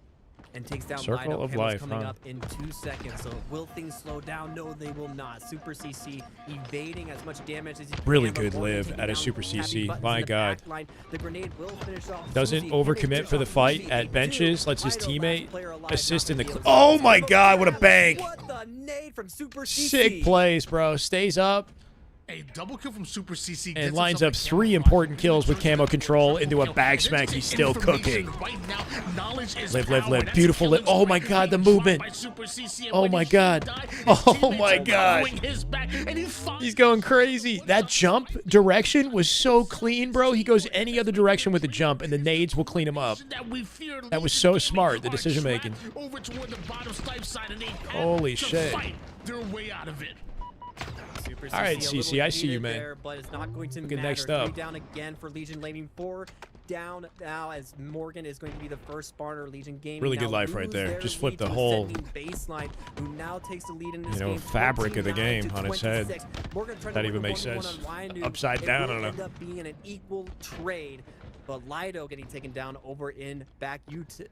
and takes down Circle Lido. of Cameras life, coming huh? up in 2 seconds. So will things slow down? No, they will not. Super CC evading as much damage as he Really can. good Morgan live taking out of down Super tapping CC. buttons My in the God. backline. The grenade will finish off Doesn't Uzi. overcommit Finish for the off fight Uzi. at benches. Lets his Lido, last teammate player alive, assist not in the. gonna be able Oh to- my God! What a bank! What the nade from Super CC. Sick plays, bro. Stays up A double kill from Super CC and gets lines himself up a 3 camouflage. important kills with Turns camo into control triple into a kill. bag And smack. there's He's just still information cooking. right now. Knowledge is Live. power. That's Beautiful a live. killing Oh my spree God, the being dropped movement. by Super CC, and Oh when my he God. should die, his Oh teammates my are God. covering his back, and he finds He's going crazy. That jump direction was so clean, bro. He goes any other direction with the jump, and the nades will clean him up. That was so smart, the decision making. Over toward the bottom snipe side, and they have Holy to shit. fight their way out of it. Super All right, CC, a CC, little I see you, heated man. there, but it's not going to Look at matter. next 3 up. down again for Legion Gaming. 4 down now as Morgan is going to be the first spawner. Legion Gaming Really good now life right lose there. their Just flip lead the to whole, ascending baseline, who now takes the lead in this you know, game, fabric of the 14-9 game to on its head. 26. Morgan trying That to even work makes a 1v1 sense. on Ryanoob. Upside It down, I will don't know. end up being an equal trade. But Lido getting taken down over in back util.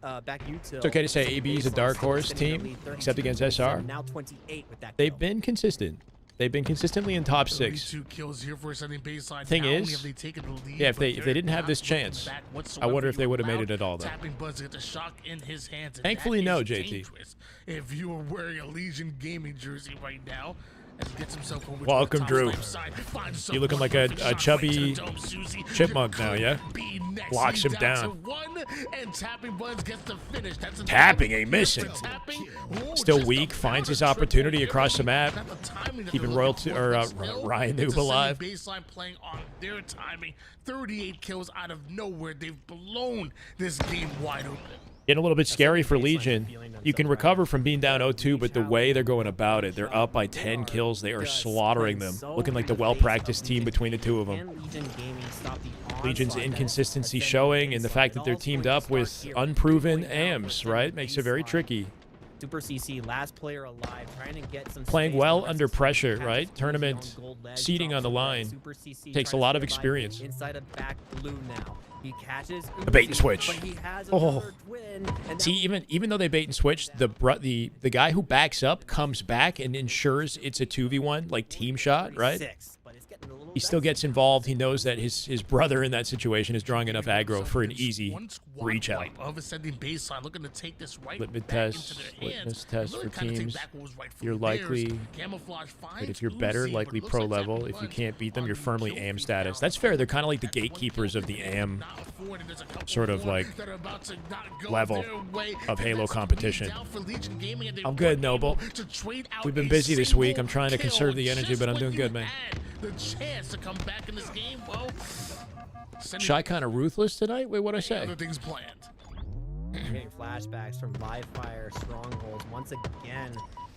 It's okay to say AB is a dark horse team, except against SR. Now 28 with that They've kill. been consistent. They've been consistently in top 6. 32 kills here for ascending baseline. Thing Not only is, have they taken the lead, yeah, if but they they're didn't have not this looking chance, back I whatsoever. wonder if they You would have made allowed it at all, though. Tapping Buzz to get the shock in his hands. And Thankfully, that no, is JT. dangerous. If you are wearing a Legion Gaming jersey right now, as he gets himself over to Welcome, the top Drew. snipe side, finds You looking someone like a perfect shot chubby right to the dome, Susie. chipmunk You now, could yeah? be next. Blocks He's him down down. to 1, and Tapping Buzz gets the finish. That's a Tapping double ain't here missing. for Tapping. Ooh, Still just weak, a finds his power opportunity triple across the here. map, Not the timing that keeping they're Royalty looking for, or but still, Ryanoob it's a alive. baseline playing on their timing. 38 kills out of nowhere. They've blown this game wide open. Getting a little bit scary for baseline Legion. feeling You can themselves recover right. from being down 0-2, but the way they're going about it, they're up by 10 kills. They are slaughtering them. Looking like the well-practiced team between the two of them. Can Legion Gaming stop the Legion's onslaught inconsistency that's showing, and the ascending fact that they're baseline? teamed It all up going with to start here. unproven Going down AMs, for right? Makes it very baseline. tricky. Super CC, last player alive, trying to get some Playing space, well but under Alexis pressure, catches right? Uzi Tournament on gold ledge, seating drops on the away. line. Super CC Takes a tries lot to of survive experience. inside of back blue now. He catches The bait and Uzi, switch. but he has Oh. another twin, and See, that even though they bait and switch, the guy who backs up comes back and ensures it's a 2v1, like team shot, right? 36, but it's getting a little He still gets involved. He knows that his brother in that situation is drawing enough aggro for an easy One squad reach out. wipe of ascending baseline, looking to take this right Litmus back test, into their hands. litmus test Really for kinda take teams. back what was rightfully You're theirs. likely, Camouflage but finds if you're better, Uzi, likely but it pro looks like level. Tapping If you Buzz can't beat them, on you're the firmly kill AM feed status. now. That's fair. They're kind of like the That's one gatekeepers kill of the they AM cannot afford, and there's a couple sort of more like that are about to not go level their way, of and Halo that's competition. down for Legion Gaming, and they I'm good, weren't able Noble. to trade out We've been a busy this week. I'm single trying to kill conserve the energy, just but I'm when doing you good, man. had the chance to come back in this game, well, Shy kind of ruthless tonight? Wait, what'd I say? other things planned. Getting flashbacks from live fire strongholds. Once again,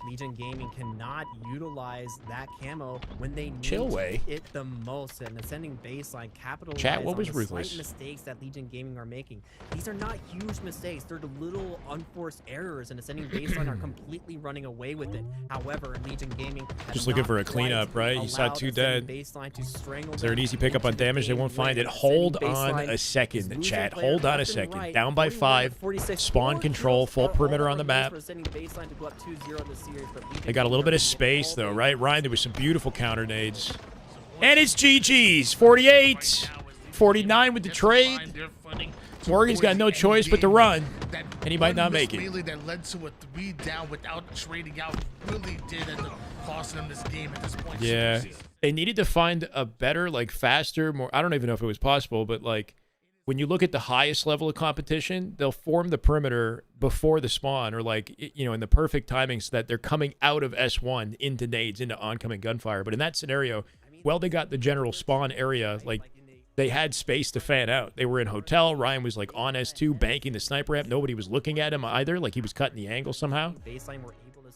Legion Gaming cannot utilize that camo when they need Shyway. it the most. And ascending baseline capitalize Chat, what on was the ruthless? slight mistakes that Legion Gaming are making. These are not huge mistakes. They're the little unforced errors, and ascending baseline are completely running away with it. However, Legion Gaming has Just looking not for a quite cleanup, right? You saw allowed 2 ascending dead. baseline to strangle Is there an them easy pickup on into the damage? They game won't find win. it. Ascending Hold on baseline a is second, losing chat. players Hold on a left and second. right. Down by 41 to 5. 46. Spawn 4 control, kills full are perimeter all on the that map. remains for ascending baseline to go up 2-0 in the series, but Legion They got a little Gaming bit are of space, all though, they right? want. Ryan, there was some beautiful counter nades. And it's GG's. 48. 49 with the trade. Morgan's got no choice but to run, and he might not make it. Melee that led to a 3 down without trading out really did end up costing him this game at this point. Yeah. They needed to find a better, like, faster, more... I don't even know if it was possible, but, like, when you look at the highest level of competition, they'll form the perimeter before the spawn, or like, you know, in the perfect timing so that they're coming out of S1 into nades, into oncoming gunfire. But in that scenario, well, they got the general spawn area, like they had space to fan out. They were in hotel. Ryan was like on S2 banking the sniper ramp. Nobody was looking at him either. Like he was cutting the angle somehow.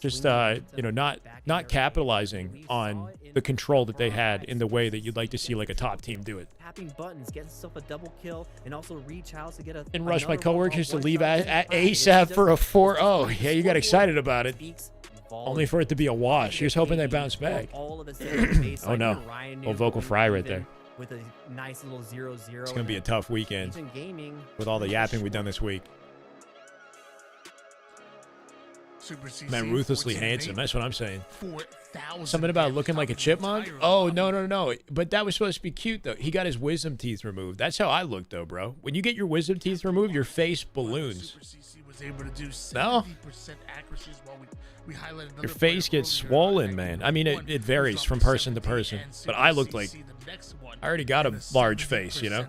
Just, you know, not capitalizing on the control that they had in the way that you'd like to see like a top team do it. Tapping buttons, get himself a double kill, and also reach out to get a. And rush my coworkers to leave ASAP for a 4-0. Yeah, you got excited about it. Only for it to be a wash. He was hoping they bounce back. Oh no. Well, vocal fry right there. With a nice little 0-0. It's going to be a tough weekend with all the yapping we've done this week. Man, ruthlessly handsome. That's what I'm saying. Something about looking like a chipmunk? Oh, no. But that was supposed to be cute, though. He got his wisdom teeth removed. That's how I look, though, bro. When you get your wisdom teeth removed, your face balloons. No? Your face gets swollen, man. I mean, it varies from person to person. But I look like... I already got a large face, you know?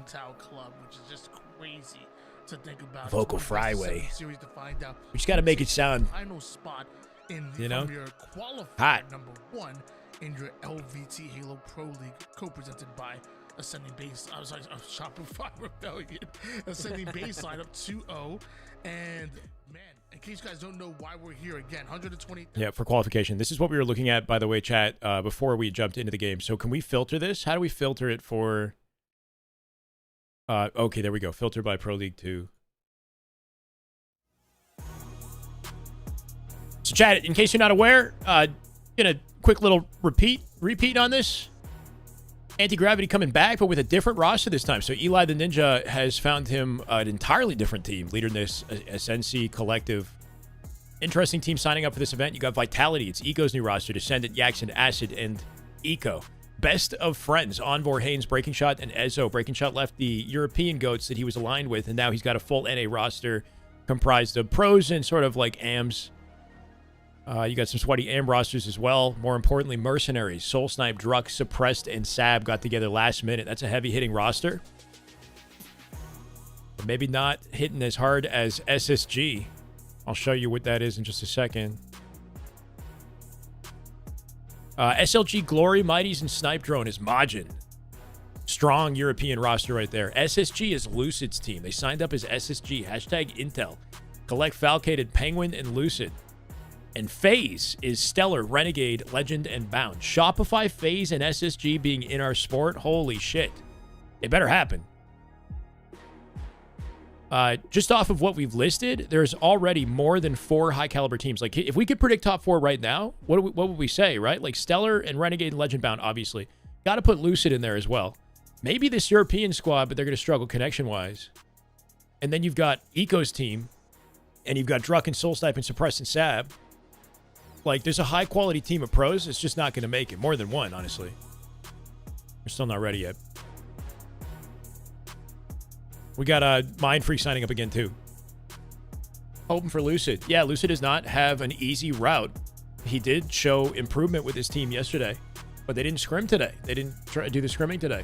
Vocal Fryway. We just got to make it sound, you know, hot. Number 1 in your LVT Halo Pro League, co-presented by Ascending Base. I was like, Shopify Rebellion. Ascending Baseline up 2-0. And man, in case you guys don't know why we're here again, 120. Yeah, for qualification. This is what we were looking at, by the way, chat, before we jumped into the game. So can we filter this? How do we filter it for... okay, there we go. Filter by Pro League 2. So, chat, in case you're not aware, in a quick little repeat on this. Anti-Gravity coming back, but with a different roster this time. So Eli the Ninja has found him an entirely different team, leader in this SNC collective. Interesting team signing up for this event. You got Vitality. It's Eco's new roster. Descendant, Yaxen, Acid, and Eco. Best of friends, Envor, Haynes, Breaking Shot, and Ezo. Breaking Shot left the European goats that he was aligned with, and now he's got a full NA roster comprised of pros and sort of like AMs. You got some sweaty AM rosters as well. More importantly, Mercenaries, Soul Snipe, Druk, Suppressed, and Sab got together last minute. That's a heavy-hitting roster. But maybe not hitting as hard as SSG. I'll show you what that is in just a second. SLG, Glory, Mighties, and Snipe Drone is Majin. Strong European roster right there. SSG is Lucid's team. They signed up as SSG. Hashtag Intel. Collect, Falcated, Penguin, and Lucid. And FaZe is Stellar, Renegade, Legend, and Bound. Shopify, FaZe, and SSG being in our sport. Holy shit. It better happen. Just off of what we've listed, there's already more than 4 high-caliber teams. Like, if we could predict top 4 right now, what would we say, right? Like, Stellar and Renegade and Legend Bound, obviously. Got to put Lucid in there as well. Maybe this European squad, but they're going to struggle connection-wise. And then you've got Eco's team, and you've got Druk and Soul Snipe and Suppressed and Sab. Like, there's a high-quality team of pros. It's just not going to make it. More than one, honestly. We're still not ready yet. We got Mind Freak signing up again, too. Hoping for Lucid. Yeah, Lucid does not have an easy route. He did show improvement with his team yesterday, but they didn't scrim today. They didn't try to do the scrimming today.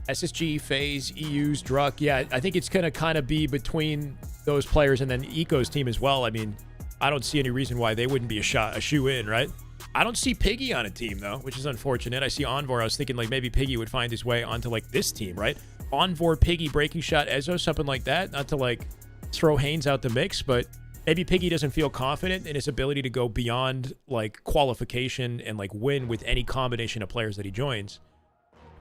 SSG, FaZe, EU's, Druk. Yeah, I think it's going to kind of be between those players and then Eco's team as well. I mean, I don't see any reason why they wouldn't be a shoe-in, right? I don't see Piggy on a team, though, which is unfortunate. I see Envor. I was thinking, like, maybe Piggy would find his way onto, like, this team, right? Envor, Piggy, Breaking Shot, Ezo, something like that. Not to, like, throw Haynes out the mix, but maybe Piggy doesn't feel confident in his ability to go beyond, like, qualification and, like, win with any combination of players that he joins.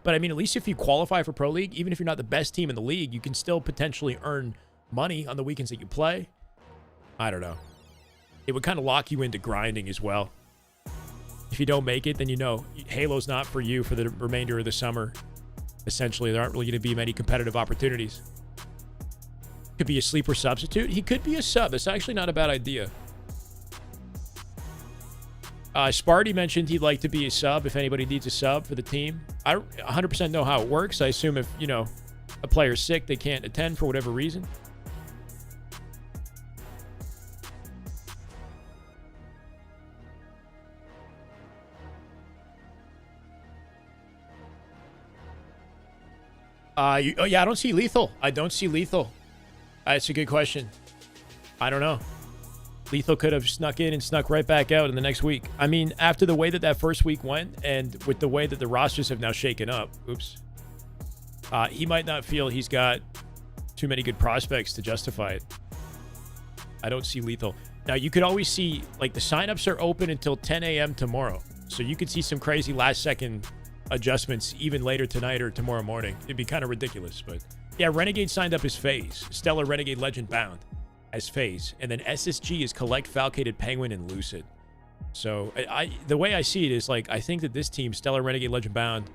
But, I mean, at least if you qualify for Pro League, even if you're not the best team in the league, you can still potentially earn money on the weekends that you play. I don't know. It would kind of lock you into grinding as well. If you don't make it, then you know Halo's not for you for the remainder of the summer. Essentially, there aren't really going to be many competitive opportunities. Could be a sleeper substitute. He could be a sub. That's actually not a bad idea. Sparty mentioned he'd like to be a sub if anybody needs a sub for the team. I don't 100% know how it works. I assume if, you know, a player's sick, they can't attend for whatever reason. Oh yeah, I don't see Lethal. I don't see Lethal. That's a good question. I don't know. Lethal could have snuck in and snuck right back out in the next week. I mean, after the way that that first week went, and with the way that the rosters have now shaken up, he might not feel he's got too many good prospects to justify it. I don't see Lethal. Now, you could always see, like, the signups are open until 10 a.m. tomorrow. So you could see some crazy last-second adjustments even later tonight or tomorrow morning. It'd be kind of ridiculous, but... Yeah, Renegade signed up as FaZe. Stellar, Renegade, Legend, Bound as FaZe. And then SSG is Collect, Falcated, Penguin, and Lucid. So, the way I see it is, like, I think that this team, Stellar, Renegade, Legend, Bound,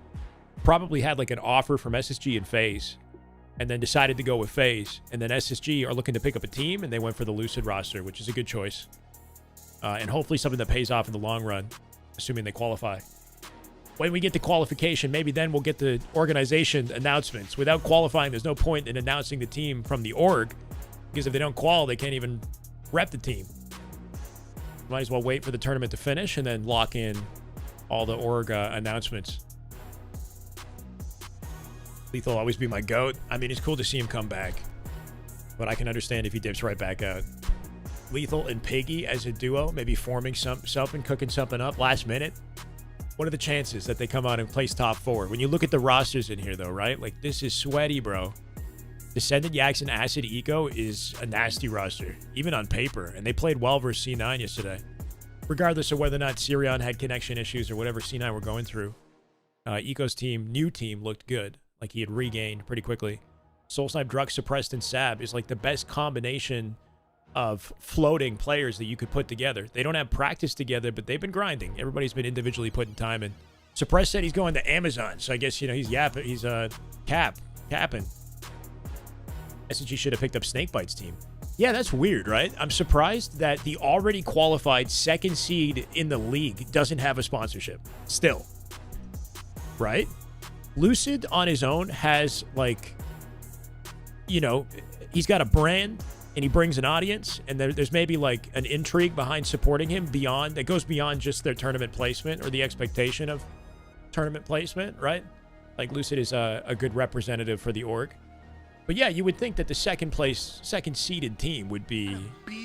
probably had, like, an offer from SSG and FaZe, and then decided to go with FaZe. And then SSG are looking to pick up a team, and they went for the Lucid roster, which is a good choice. And hopefully something that pays off in the long run, assuming they qualify. When we get to qualification, maybe then we'll get the organization announcements. Without qualifying, there's no point in announcing the team from the org, because if they don't qual, they can't even rep the team. Might as well wait for the tournament to finish and then lock in all the org announcements. Lethal will always be my GOAT. I mean, it's cool to see him come back, but I can understand if he dips right back out. Lethal and Piggy as a duo, maybe forming something, cooking something up last minute. What are the chances that they come out and place top 4? When you look at the rosters in here, though, right? Like, this is sweaty, bro. Descendant, Yaks, and Acid Eco is a nasty roster, even on paper. And they played well versus C9 yesterday. Regardless of whether or not Sirion had connection issues or whatever C9 were going through. Eco's team, new team, looked good. Like, he had regained pretty quickly. Soul Snipe, Drux, Suppressed, and Sab is like the best combination of floating players that you could put together. They don't have practice together, but they've been grinding. Everybody's been individually putting time in. Suppressed said he's going to Amazon, so I guess, you know, he's capping. SG should have picked up Snakebite's team. Yeah, that's weird, right? I'm surprised that the already qualified second seed in the league doesn't have a sponsorship. Still. Right? Lucid on his own has, like, you know, he's got a brand and he brings an audience, and there's maybe like an intrigue behind supporting him beyond, that goes beyond just their tournament placement or the expectation of tournament placement, right? Like, Lucid is a good representative for the org. But yeah, you would think that the second seeded team would be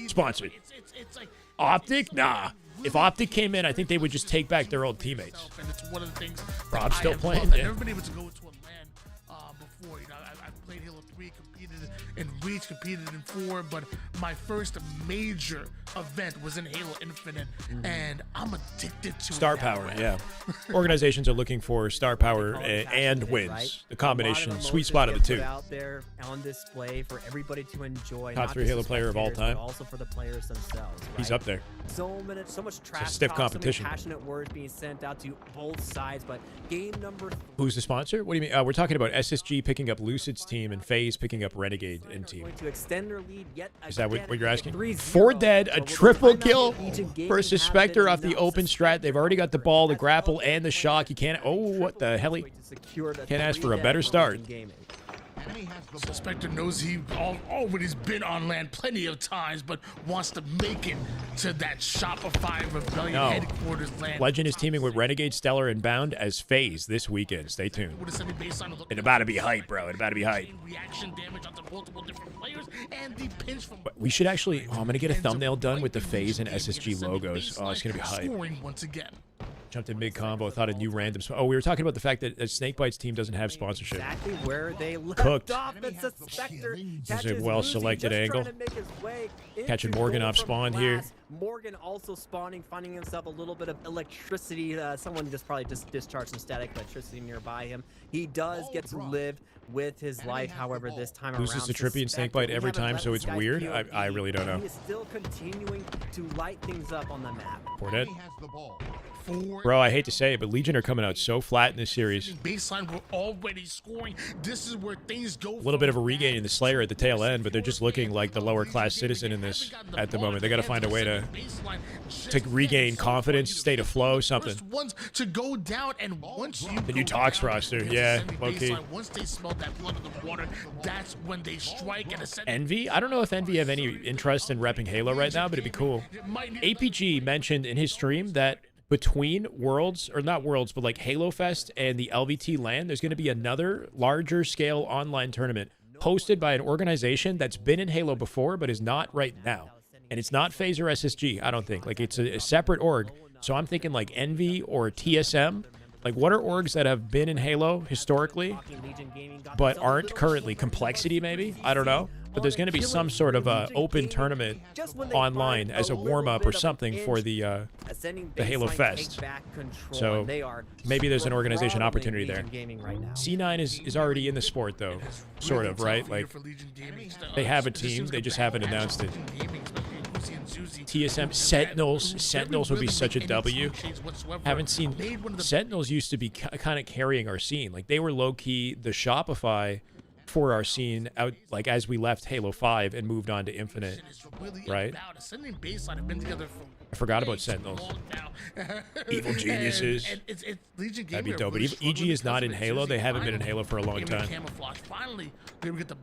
sponsored. It's like, Optic? Nah. If Optic came in, I think they would just take back their old teammates. And it's one of the things Rob's still playing. I've Yeah. never been able to go into a LAN before. You know, I've played Halo 3, competed in Reach, competed in 4, but my first major event was in Halo Infinite, and I'm addicted to Star it power, that way. yeah. Organizations are looking for star power and wins. Right? The combination, A lot of sweet spot of the emotions two. get put out there on display for everybody to enjoy. Top not 3 just Halo the player of all spectators, time. but also for the players themselves. He's right? up there. So much trash stiff talk, competition. So many passionate words being sent out to both sides, but game number 3. Who's the sponsor? What do you mean? We're talking about SSG picking up Lucid's team and FaZe picking up Renegade and team. Going to extend their lead yet Is that what you're asking? 3-0. 4 dead, a So will triple the timeout kill Legion game versus happen Spectre off the enough? open strat. They've already got the ball, the grapple, and the shock. You can't... Oh, what the hell? To secure the Can't ask for a 3 better dead for start. Legion Gaming. So Spectre knows he already's been on land plenty of times, but wants to make it to that Shopify Rebellion No. headquarters land. Legend is teaming with Renegade, Stellar, and Bound as FaZe this weekend. Stay tuned. With a semi-baseline of the- It's about to be hype, bro. It's about to be hype. Reaction damage onto multiple different players, and the pinch from We should actually... Oh, I'm going to get a thumbnail done with the FaZe and SSG logos. Oh, it's going to be hype. Scoring once again. Jumped in mid-combo, thought a new random... Oh, we were talking about the fact that Snakebite's team doesn't have sponsorship. Exactly where they left Cooked. off. It's a Spectre. This is a well-selected angle. Catching Morgan off spawn here. Morgan also spawning, finding himself a little bit of electricity. Someone just probably just discharged some static electricity nearby him. He does get to live with his life, however, this time around. Loses to Trippy and Snakebite every time, so it's weird. I really don't know. He is still continuing to light things up on the map. Poor dead. Bro, I hate to say it, but Legion are coming out so flat in this series. Baseline, we're already scoring. This is where things go. A little bit of a regain in the Slayer at the tail end, but they're just looking like the lower class citizen in this at the moment. They got to find a way to regain confidence, state of flow, something. First ones to go down, and once you The new go Tox down roster, against yeah, the low-key. baseline, once they smell that blood of the water, that's when they strike and ascend. Envy? I don't know if Envy have any interest in repping Halo right now, but it'd be cool. APG mentioned in his stream that between Worlds, or not Worlds, but like Halo Fest and the LVT LAN, there's going to be another larger scale online tournament hosted by an organization that's been in Halo before, but is not right now. And it's not FaZe or SSG, I don't think. Like, it's a separate org. So I'm thinking like Envy or TSM. Like, what are orgs that have been in Halo historically, but aren't currently? Complexity, maybe? I don't know. But there's going to be some sort of open tournament online as a warm-up or something for the Halo Fest. So maybe there's an organization opportunity there. C9 is already in the sport, though, sort of, right? Like, they have a team. They just haven't announced it. TSM Sentinels would be such a W. Haven't seen Sentinels used to be kind of carrying our scene. Like, they were low-key the Shopify for our scene out, like, as we left Halo 5 and moved on to Infinite, right? I forgot about Sentinels. Evil Geniuses. That'd be dope. But EG is not in Halo. They haven't been in Halo for a long time.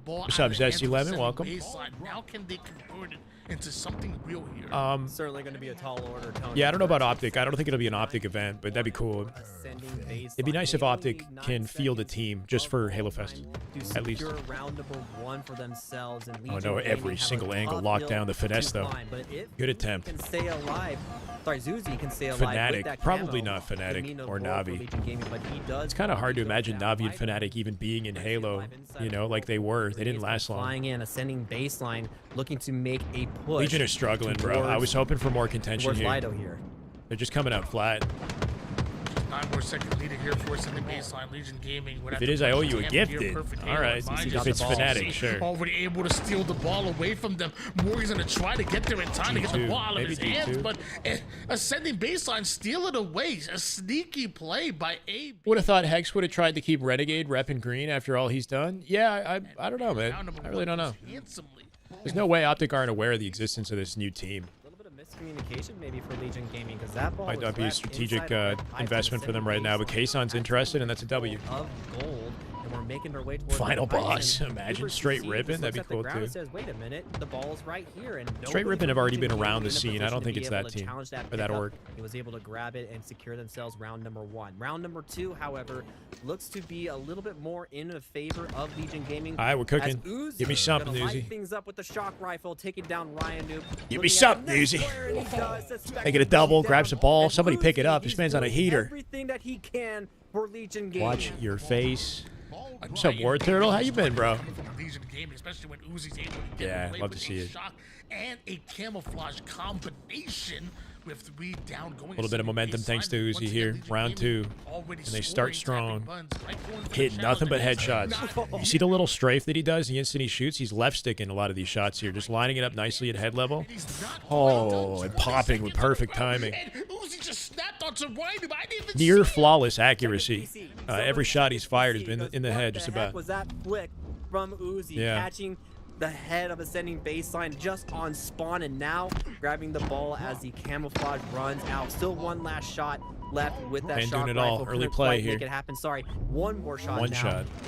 What's up, Zesty Lemon? Welcome. Now can they convert it into something real here? Certainly going to be a tall order, Tony. Yeah, I don't know about Optic. I don't think it'll be an Optic event, but that'd be cool. It'd be nice if Optic can field a team just for Halo Fest, at least. Round number 1 for themselves, and Oh no, every single angle locked down the finesse though. Good attempt. Can stay alive. Sorry, Zuzi can stay alive. Fnatic, probably not Fnatic or Navi. It's kind of hard to imagine Navi and Fnatic even being in Halo, you know, like they were. They didn't last long. Flying in, ascending baseline, looking to make a push. Legion are struggling, bro. I was hoping for more contention here. here. They're just coming out flat. 9 more second leader here, forcing the baseline. Legion Gaming. If it is, I owe you a gifted. All right, if it's Fnatic, sure. Already able to steal the ball away from them. Morgan's gonna try to get there in time to get the ball out of his hands, but ascending baseline, steal it away. A sneaky play by AB. Would have thought Hex would have tried to keep Renegade repping green after all he's done. Yeah, I don't know, man. I really don't know. There's no way Optic aren't aware of the existence of this new team. Communication maybe for Legion Gaming, because that ball might not be a strategic investment for them right now, but Kayson's interested, and that's a W. Of gold, and we're making our way towards final boss. Imagine straight ripping. That'd be cool too. Says, wait a minute, the ball's right here, and straight ripping have already been around the scene. I don't think it's that team or that org. He was able to grab it and secure themselves round number 1. Round number 2, however, looks to be a little bit more in the favor of Legion Gaming. All right, we're cooking. Give me something, Uzi. Light things up with the shock rifle, taking down Ryanoob. Give me something, Uzi. Make it a double. Grabs the ball. Somebody pick it up. This man's on a heater. Everything that he can for Legion Gaming. Watch your face. What's up, War Turtle? How you been, bro? Yeah, love to see it. And a camouflage combination with 3 down going. A little bit of momentum thanks to Uzi here. Round 2. And they start strong. Hit nothing but headshots. You see the little strafe that he does? The instant he shoots, he's left sticking a lot of these shots here. Just lining it up nicely at head level. Oh, and popping with perfect timing. Near flawless accuracy. Every shot he's fired has been in the head just about. Was that flick from Uzi catching the head of ascending baseline just on spawn, and now grabbing the ball as the camouflage runs out. Still one last shot left with that shock rifle. Early play here. Make it happen. Sorry, one more shot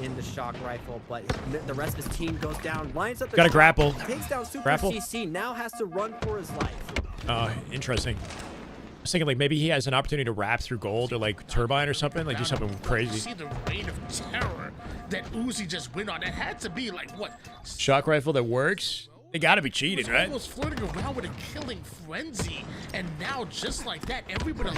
in the shock rifle, but the rest of his team goes down. Lines up the got a grapple. Takes down Super CC. Now has to run for his life. Interesting. I was thinking like maybe he has an opportunity to wrap through gold or like turbine or something, like do something crazy. See the reign of terror that Uzi just went on. It had to be like what? Shock rifle that works. They gotta be cheated, right? Almost flirting around with a killing frenzy, and now just like that, everybody.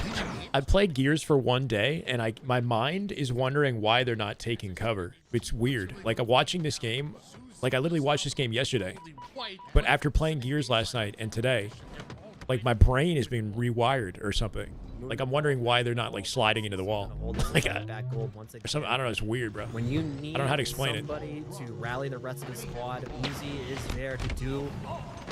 I played Gears for 1 day, and my mind is wondering why they're not taking cover. It's weird. Like watching this game, like I literally watched this game yesterday, but after playing Gears last night and today, like my brain is being rewired or something. Like I'm wondering why they're not like sliding into the wall. Like or something. I don't know. It's weird, bro. When you need I don't know how to explain somebody to rally the rest of the squad, Uzi is there to do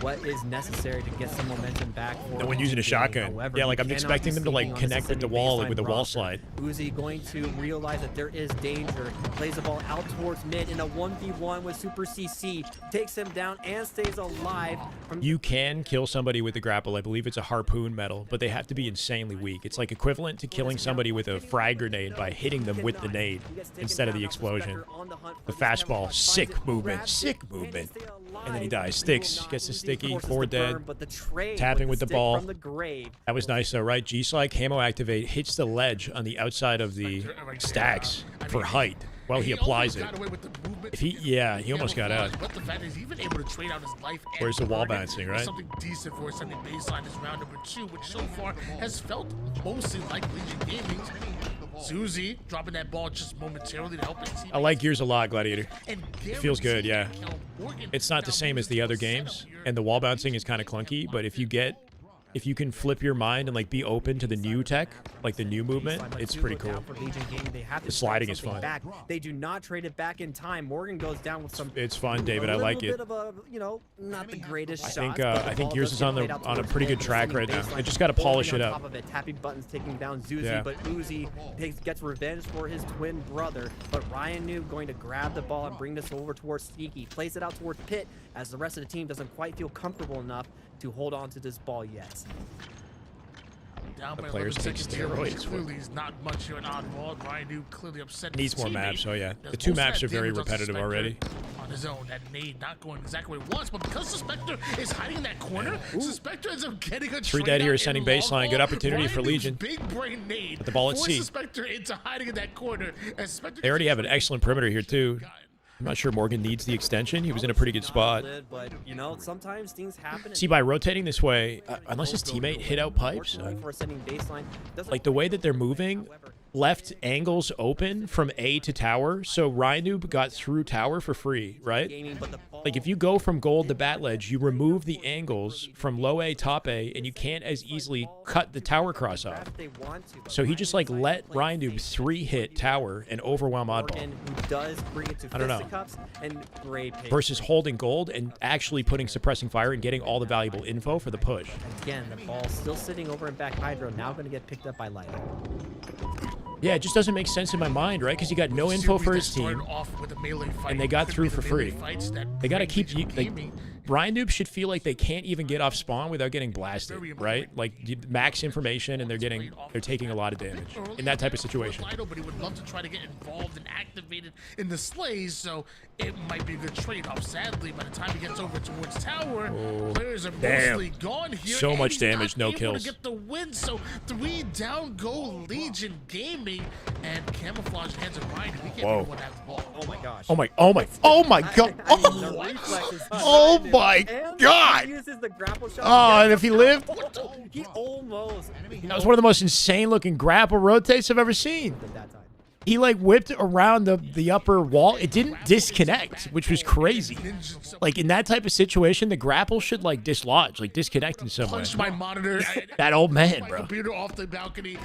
what is necessary to get some momentum back. And when using a shotgun, however, yeah, like I'm expecting them to like connect with the wall, like with the wall slide. Uzi going to realize that there is danger. Plays the ball out towards mid in a 1v1 with Super CC. Takes him down and stays alive. You can kill somebody with the grapple. I believe it's a harpoon metal, but they have to be insanely weak. weak. It's like equivalent to killing somebody with a frag grenade by hitting them with the nade instead of the explosion. The fastball, sick movement, and then he dies. Sticks, gets the sticky, 4 dead. Tapping with the ball. That was nice though, right? G-Slide, camo activate, hits the ledge on the outside of the stacks for height. Well, he applies it. If he, yeah, he almost got out. But the fact is, even able to trade out his life. Where's the wall bouncing, right? Something decent for sending baseline is round number 2, which so far has felt mostly like Legion Gaming. Susie dropping that ball just momentarily to help his team. I like Gears a lot, Gladiator. It feels good, yeah. It's not the same as the other games, and the wall bouncing is kind of clunky, but if you can flip your mind and like be open to the new tech, like the new movement, it's pretty cool. The sliding is fun. They do not trade it back in time. Morgan goes down with some. It's fun, David. I like it. Bit of a, you know, not the greatest I think yours is on a pretty good track right now. I just got to polish it up. Tapping buttons, taking down Zuzi, but Uzi gets revenge for his twin brother. But Ryanoob going to grab the ball and bring this over towards Sneaky. Plays it out towards Pit as the rest of the team doesn't quite feel comfortable enough to hold on to this ball yet. Down The by players take 11 steroids. Clearly, he's not much of an oddball. Ryanoob clearly upset. Needs more maps, oh yeah. The 2 maps are very repetitive already. On his own, that nade not going exactly where he wants, but because Suspector is hiding in that corner, Suspector ends up getting a 3 dead here, sending baseline. Good opportunity for Legion. Big brain nade. But the ball at C. Suspector into hiding in that corner. They already have an excellent perimeter here too. I'm not sure Morgan needs the extension. He was in a pretty good spot. But you know, sometimes things happen. See, by rotating this way, unless his teammate hit out pipes, like the way that they're moving, left angles open from A to tower, so Ryanoob got through tower for free, right? Like if you go from gold to bat ledge, you remove the angles from low A, top A, and you can't as easily cut the tower cross off. So he just like let Ryanoob 3-hit tower and overwhelm oddball. I don't know. Versus holding gold and actually putting suppressing fire and getting all the valuable info for the push. Again, the ball still sitting over in back Hydro, now going to get picked up by Light. Yeah, it just doesn't make sense in my mind, right? Because you got no info for his team, and they got through for free. They got to keep you. Ryanoob should feel like they can't even get off spawn without getting blasted, right? Like max information, and they're taking a lot of damage in that type of situation. But he would love to try to get involved and activated in the slays, so it might be a good trade-off. Sadly, by the time he gets over towards tower, players are mostly gone here. So much damage, no kills. To get the win, so 3 down go Legion Gaming, and camouflage hands of Ryan. We can't win that ball. Oh my gosh. Oh my god. Oh my god. Oh, and if he lived, he almost. That was one of the most insane looking grapple rotates I've ever seen. He like whipped around the upper wall. It didn't disconnect, which was crazy. Like in that type of situation, the grapple should like dislodge, like disconnect in some way. Punched my monitor. That old man, bro. Computer off the balcony.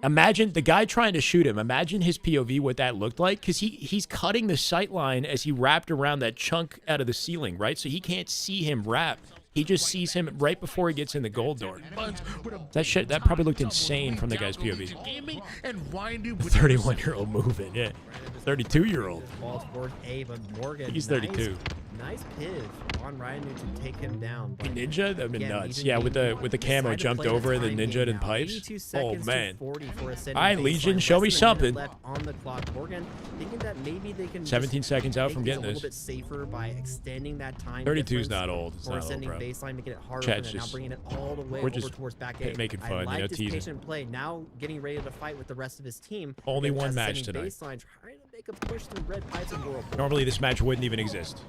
Imagine the guy trying to shoot him. Imagine his POV, what that looked like, because he's cutting the sight line as he wrapped around that chunk out of the ceiling, right? So he can't see him wrap. He just sees him right before he gets in the gold door. That probably looked insane from the guy's POV. 31-year-old moving, yeah. 32-year-old. He's 32. Nice piv on Ryanoob to take him down. Ninja? That would have been nuts. Yeah, with the camo jumped over the ninja and pipes. Oh, man. All right, Legion, show me something. 17 seconds out from getting this. 32's not old. It's not old, bro. Chat's just, we're just making fun, you know, teasing. Now getting ready to fight with the rest of his team. Only one match tonight. Normally this match wouldn't even exist.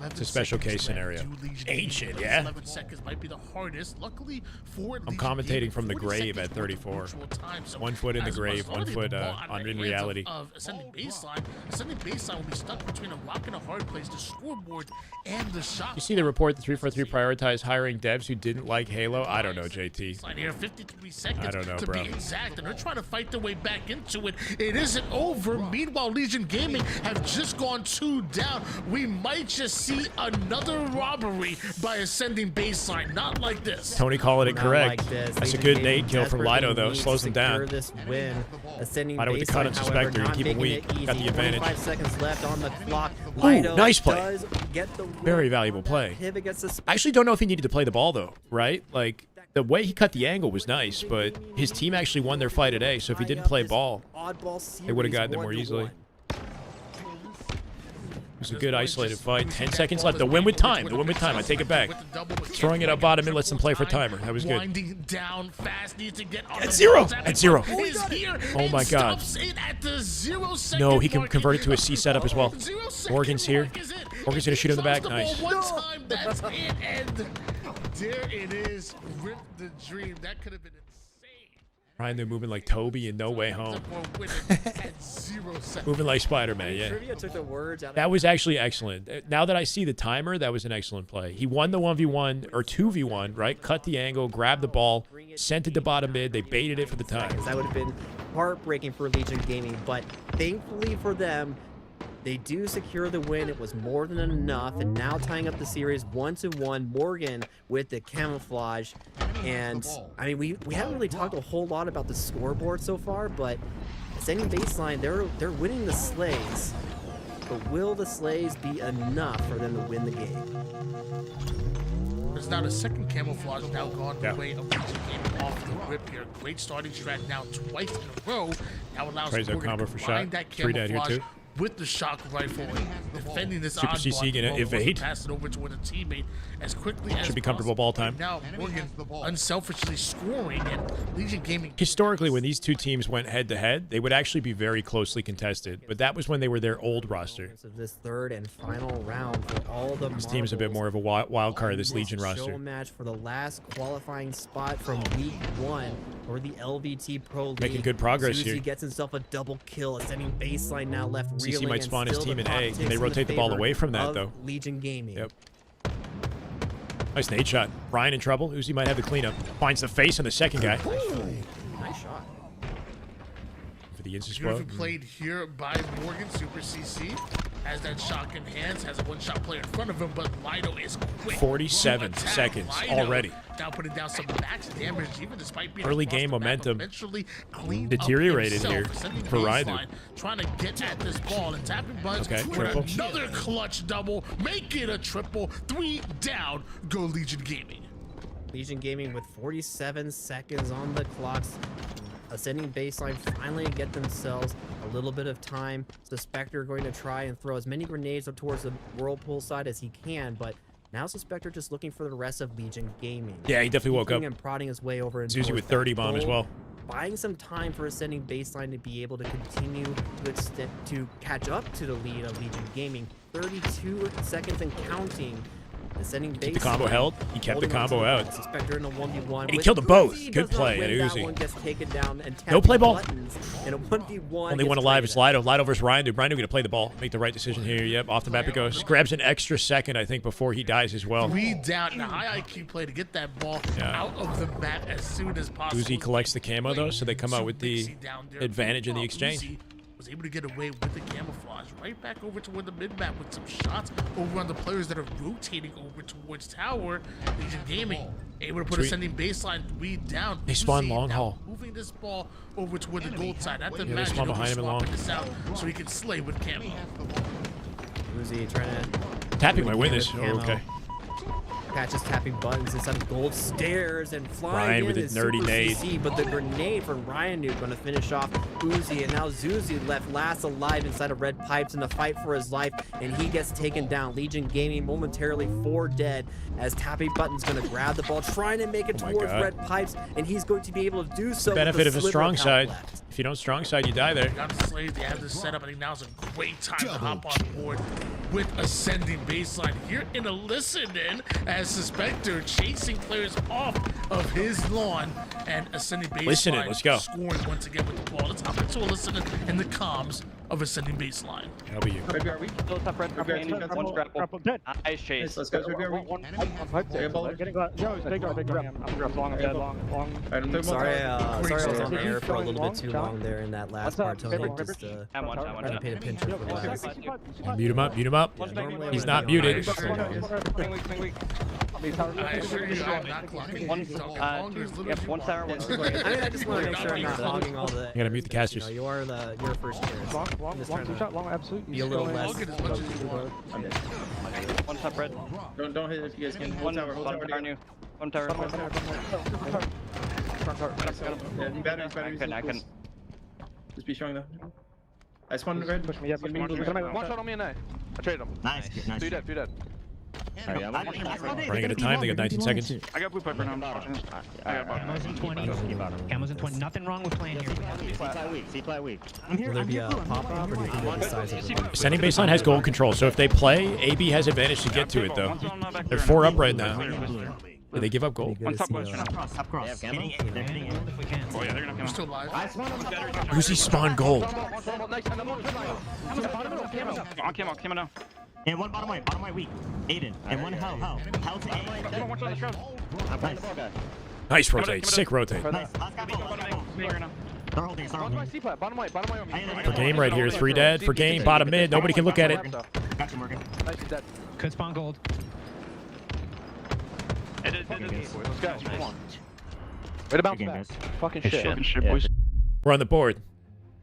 It's a special case scenario. Ancient, yeah? 11 seconds might be the hardest. Luckily for I'm commentating from the grave at 34. 1 foot in the grave, 1 foot in reality. Ascending baseline will be stuck between a rock and a hard place, the scoreboard and the shot. You see the report that 343 prioritized hiring devs who didn't like Halo? I don't know, JT. Here, 53 seconds I don't know, to bro. be exact, and they're trying to fight their way back into it. It isn't over. Meanwhile, Legion Gaming have just gone 2 down. We might just see another robbery by ascending baseline. Not like this. Tony calling it Not correct. like this. That's a Legion good Gaming nade kill from desperately Lido, though. needs Slows to him down. secure this win. Ascending Lido with the cut on baseline, however, Suspector. not Keep him making weak. it easy. Got the advantage. 25 seconds left on the clock. Ooh, Lido nice play. does get the win Very valuable on that play. pivot gets the I actually don't know if he needed to play the ball, though, right? Like, the way he cut the angle was nice, but his team actually won their fight today, so if he didn't play ball, they would have gotten there more easily. It was a good isolated fight. 10 seconds left. The win with time. The win with time. I take it back. Throwing it up bottom and lets them play for timer. That was good. Winding down fast, needs to get on At the zero. ball. At zero. Is here Oh my and God. stops it at the 0 second No, he can mark. convert it to a C setup as well. 0 second Morgan's here. mark is it. Morgan's gonna shoot him in the back. Cross the ball Nice. One time, that's it, and there it is. Rip the dream. That could have been insane. Ryanoob moving like Toby and No Way Home. At 0 seconds. Moving like Spider-Man, yeah. Trivia took the words out That of was actually excellent. Now that I see the timer, that was an excellent play. He won the 1v1 or 2v1, right? Cut the angle, grabbed the ball, sent it to bottom mid. They baited it for the time. That would have been heartbreaking for Legion Gaming, but thankfully for them, they do secure the win. It was more than enough, and now tying up the series 1-1. Morgan with the camouflage, and I mean we haven't really talked a whole lot about the scoreboard so far, but ascending baseline, they're winning the slays, but will the slays be enough for them to win the game? There's now the second camouflage now gone the Yeah. way of Legion Gaming off the rip here. Great starting strat now twice in a row. Now allows Praise that Morgan combo to for combine shot. that 3 dead here camouflage too. with the shock rifle, defending this Super odd CC block gonna ball that wasn't evade. passed it over to a teammate as quickly as Should be comfortable possible. ball time. Now Morgan unselfishly scoring, and Legion Gaming Historically, when these two teams went head-to-head, they would actually be very closely contested, but that was when they were their old roster. Of this third and final round for all the This team's a bit more of a wild card, this Legion show roster. match for the last qualifying spot from week 1 for the LVT Pro League. Making good progress Susie here. gets himself a double kill, ascending baseline now left CC reeling, might and spawn his still team the in A. politics Can they in rotate the ball favor away from that, of though? Legion Gaming. Yep. Nice nade shot. Ryan in trouble. Uzi might have the cleanup. Finds the face on the second guy. Nice shot. For the instant beautifully explode. played here by Morgan. Super CC has that shot in hands, has a one-shot player in front of him, but Lido is quick. 47 to attack. seconds Lido already. now putting down some max damage, even despite being Early across game the map, momentum eventually cleaned deteriorated up here himself, ascending for Ryanoob. baseline, trying to get at this ball and tapping buttons Okay, with triple. another clutch double, make it a triple. 3 down, go Legion Gaming. Legion Gaming with 47 seconds on the clocks. Ascending baseline finally get themselves a little bit of time. Suspector going to try and throw as many grenades up towards the Whirlpool side as he can, but now Suspector just looking for the rest of Legion Gaming. Yeah, he definitely woke up. And prodding his way over. Zuzi with 30 bomb as well. Buying some time for Ascending baseline to be able to continue to catch up to the lead of Legion Gaming. 32 seconds and counting. Ascending Keep baseline. the combo held. He kept the Holding on to combo out. Suspector in a 1v1. And he with killed them both. Uzi. Good Does not play win at that Uzi. one, gets taken down and No play ball. buttons in a 1v1. Only one gets alive is traded Lido. Lido versus Ryanoob. Ryanoob gonna play the ball. Make the right decision here. Yep, off the map it goes. Grabs an extra second, I think, before he dies as well. 3 down and a high IQ play to get that ball out of the map as soon as possible. Uzi collects the camo, though, so they come out with the advantage in the exchange. Uzi was able to get away with the camouflage right back over toward the mid-map with some shots over on the players that are rotating over towards tower. Legion Gaming able to put Sweet. Ascending baseline 3 down. They spawn Uzi long now haul. moving this ball over toward the gold side at the they match. spawn behind him and long. This out so he can slay with camo. Uzi trying to Tapping my witness. Oh, Camo. okay. catches tapping buttons inside the gold stairs and flying Ryan in with a is nerdy Super nade. CC, but the grenade from Ryanoob going to finish off Uzi, and now Zuzi left last alive inside of red pipes in the fight for his life, and he gets taken down. Legion Gaming momentarily 4 dead as tapping buttons going to grab the ball, trying to make it Oh my towards God. red pipes, and he's going to be able to do so. Benefit of with a the strong sliver side. count left. If you don't strong side, you die there. Got the slaves, they have this setup. I think now's a great time to hop on board with Ascending baseline here in a listen-in as Suspector chasing players off of his lawn and Ascending baseline Listen in, let's go. scoring once again with the ball. Let's hop into a listen-in the comms of ascending baseline. That'll be you. Maybe are we? Still top red. One grapple. Nice chase. Let's go. Maybe are we? Sorry, I was on the air for a little bit too long there in that last part, Tony. Just I paid a pinch for that. Mute him up. Mute him up. He's not muted. I assure you, I'm not clocking. One tower, one. I mean, I just want to make sure I'm not hogging all the. I gotta mute the casters. You know, you're first chair. Long, absolutely. Be a little less. I'll get as much as you want. One top red. Don't hit if you guys can. One tower new. One tower. Yeah, batteries. I couldn't. Just be showing though. I spawned in red. Push me up. One shot on me and I traded him. Nice. Two dead. Running out of time. They got 19 seconds. I got blue piper now. I got bottom. Camo's in 20. Camo's in 20. Nothing wrong with playing here. C-ply weak. I'm here. Will there be a pop-up or do you think the size of the Ascending baseline has gold control, so if they play, AB has advantage to get to it, though. They're 4 up right now. Did they give up gold? Top cross. They're hitting it. If we can. Oh yeah, they're gonna come. Still live. Who's he spawn gold? On camo now. And one bottom right weak. Aiden. And one hell to A. Nice. Nice rotate. Sick rotate. Nice. Last guy bottom. They're holding. Bottom right. For game right here, 3 dead. For game, bottom mid. Nobody can look at it. Got you, Morgan. Could spawn gold. Let's go. Come on. Way to bounce Good game, back. guys. Fucking shit. boys. We're on the board.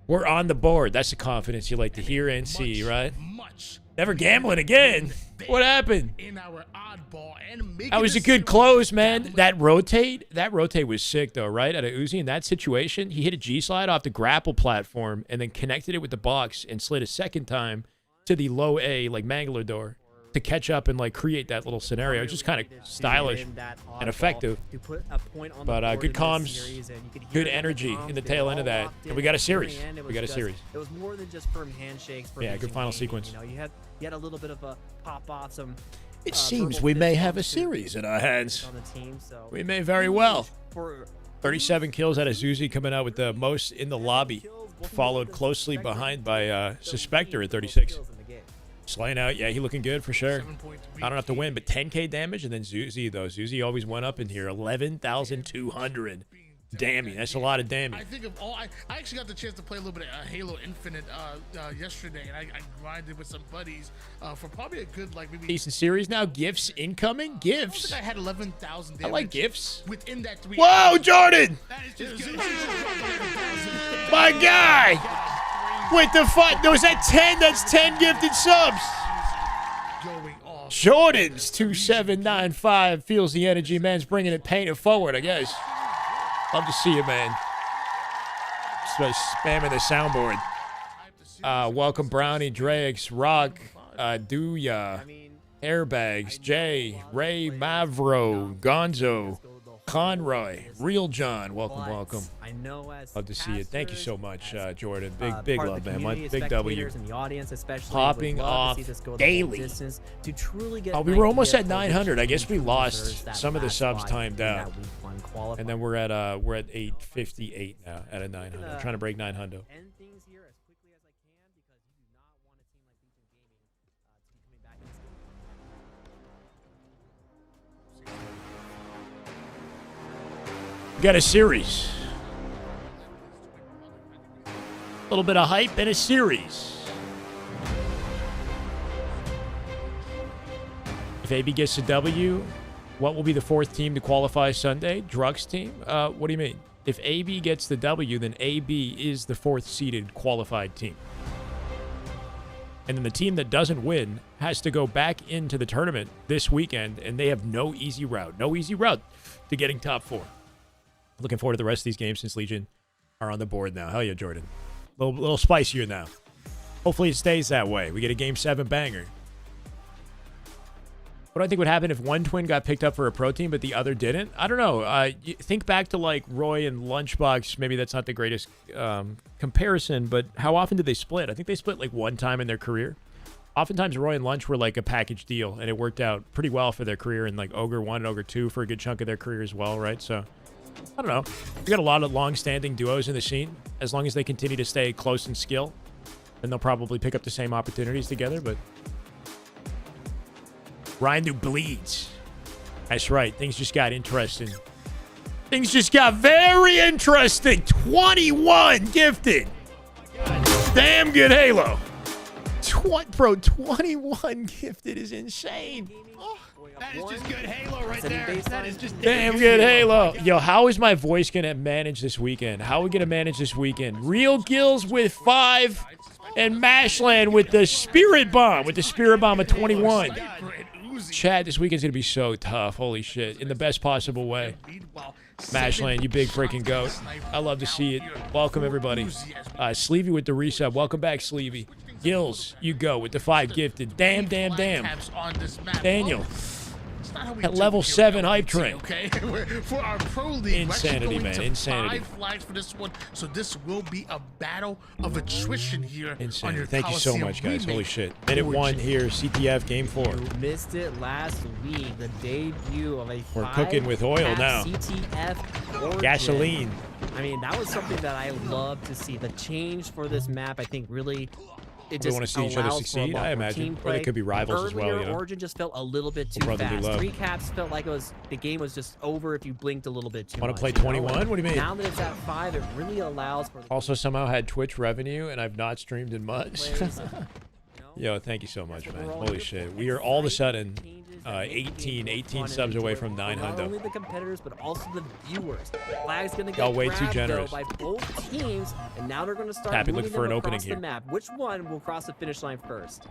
We're on the board. That's the confidence you like to hear and see, right? Much. Never gambling again. What happened? In our oddball and make That was a good close, man. That rotate was sick, though, right? Out of Uzi in that situation, he hit a G-slide off the grapple platform and then connected it with the box and slid a second time to the low A, like Mangler door, to catch up and like create that little scenario. It's just kind of stylish and effective. But good comms, good energy in the tail end of that. And we got a series. We got a series. It was more than just firm handshakes. Yeah, good final sequence. You know, you had a little bit of a pop off, some. It seems we may have a series in our hands. On the team, so We may very well. 37 kills out of Zuzi, coming out with the most in the lobby, followed closely behind by Suspector at 36. Slaying out, yeah, he looking good for sure. I don't have to win, but 10k damage, and then Zuzi, though. Zuzi always went up in here, 11,200. Dammy, that's a lot of dammy. I think of all. I actually got the chance to play a little bit of Halo Infinite yesterday, and I grinded with some buddies for probably a good maybe Decent series now. Gifts incoming. Gifts. I think I had 11,000 damage. I like gifts. Within that 3 Whoa, Jordan! That is just good. My guy! Wait, the fuck? Was that 10? That's 10 gifted subs. Going off. Jordan's 2795 feels the energy, man's bringing it, paying it forward, I guess. Love to see you, man. Just spamming the soundboard. Welcome, Brownie, Drex, Rock, Dooya, Airbags, Jay, Ray, Mavro, Gonzo, Conroy, Real John. Welcome. Love to see you. Thank you so much, Jordan. Big love, man. Big W. Popping off daily. We were almost at 900. I guess we lost some of the subs timed out. And then we're at 858 now at a 900. Trying to break 900. We got a series. A little bit of hype and a series. If AB gets a W, what will be the 4th team to qualify Sunday? Drugs team? What do you mean? If AB gets the W, then AB is the 4th seeded qualified team. And then the team that doesn't win has to go back into the tournament this weekend, and they have no easy route. No easy route to getting top 4. Looking forward to the rest of these games since Legion are on the board now. Hell yeah, Jordan. A little spicier now. Hopefully it stays that way. We get a Game 7 banger. What do I think would happen if one twin got picked up for a pro team, but the other didn't? I don't know. Think back to like Roy and Lunchbox. Maybe that's not the greatest comparison, but how often did they split? I think they split like one time in their career. Oftentimes Roy and Lunch were like a package deal, and it worked out pretty well for their career, and like Ogre 1 and Ogre 2 for a good chunk of their career as well, right? So I don't know. We got a lot of long-standing duos in the scene. As long as they continue to stay close in skill, And they'll probably pick up the same opportunities together, but Ryanoob bleeds. That's right. Things just got interesting. Things just got very interesting. 21 gifted. Damn good Halo. Bro, 21 gifted is insane. That is just good Halo right there. That is just Damn good Halo. Yo, how is my voice going to manage this weekend? How are we going to manage this weekend? Real Gills with 5 and Mashland with the Spirit Bomb. With the Spirit Bomb at 21. Chad, this weekend's going to be so tough. Holy shit. In the best possible way. Mashland, you big freaking goat. I love to see it. Welcome, everybody. Sleevey with the resub. Welcome back, Sleevey. Gills, you go with the 5 gifted. Damn. Daniel. At level 7 hype train. Okay, for our pro league, insanity, man. Insanity. 5 flags for this one, so this will be a battle of attrition here. Insanity. On your Thank you so Coliseum much, guys. remake. Holy shit. Minute 1 here, CTF game 4. You missed it last week. The debut of a We're cooking with oil now. CTF Origin. Gasoline. I mean, that was something that I love to see. The change for this map, I think, really. It We just want to see each other allows for a succeed, lot I more imagine. team Or they play. could be rivals as well, Earlier, you know. Origin just felt a little bit too brotherly fast. love. 3 caps felt like the game was just over if you blinked a little bit too Want much. to play you know? 21? What do you mean? Now that it's at 5, it really allows for Also somehow had Twitch revenue, and I've not streamed in months. plays. Yo, thank you so much, man. Holy shit. We are all of a sudden 18 subs away from Not 900. only the competitors, but also the viewers. Flag's gonna get Y'all way too grabbed, though, generous. by both teams, and now they're gonna start Happy moving looking for them an across opening the here. map. Which one will cross the finish line first?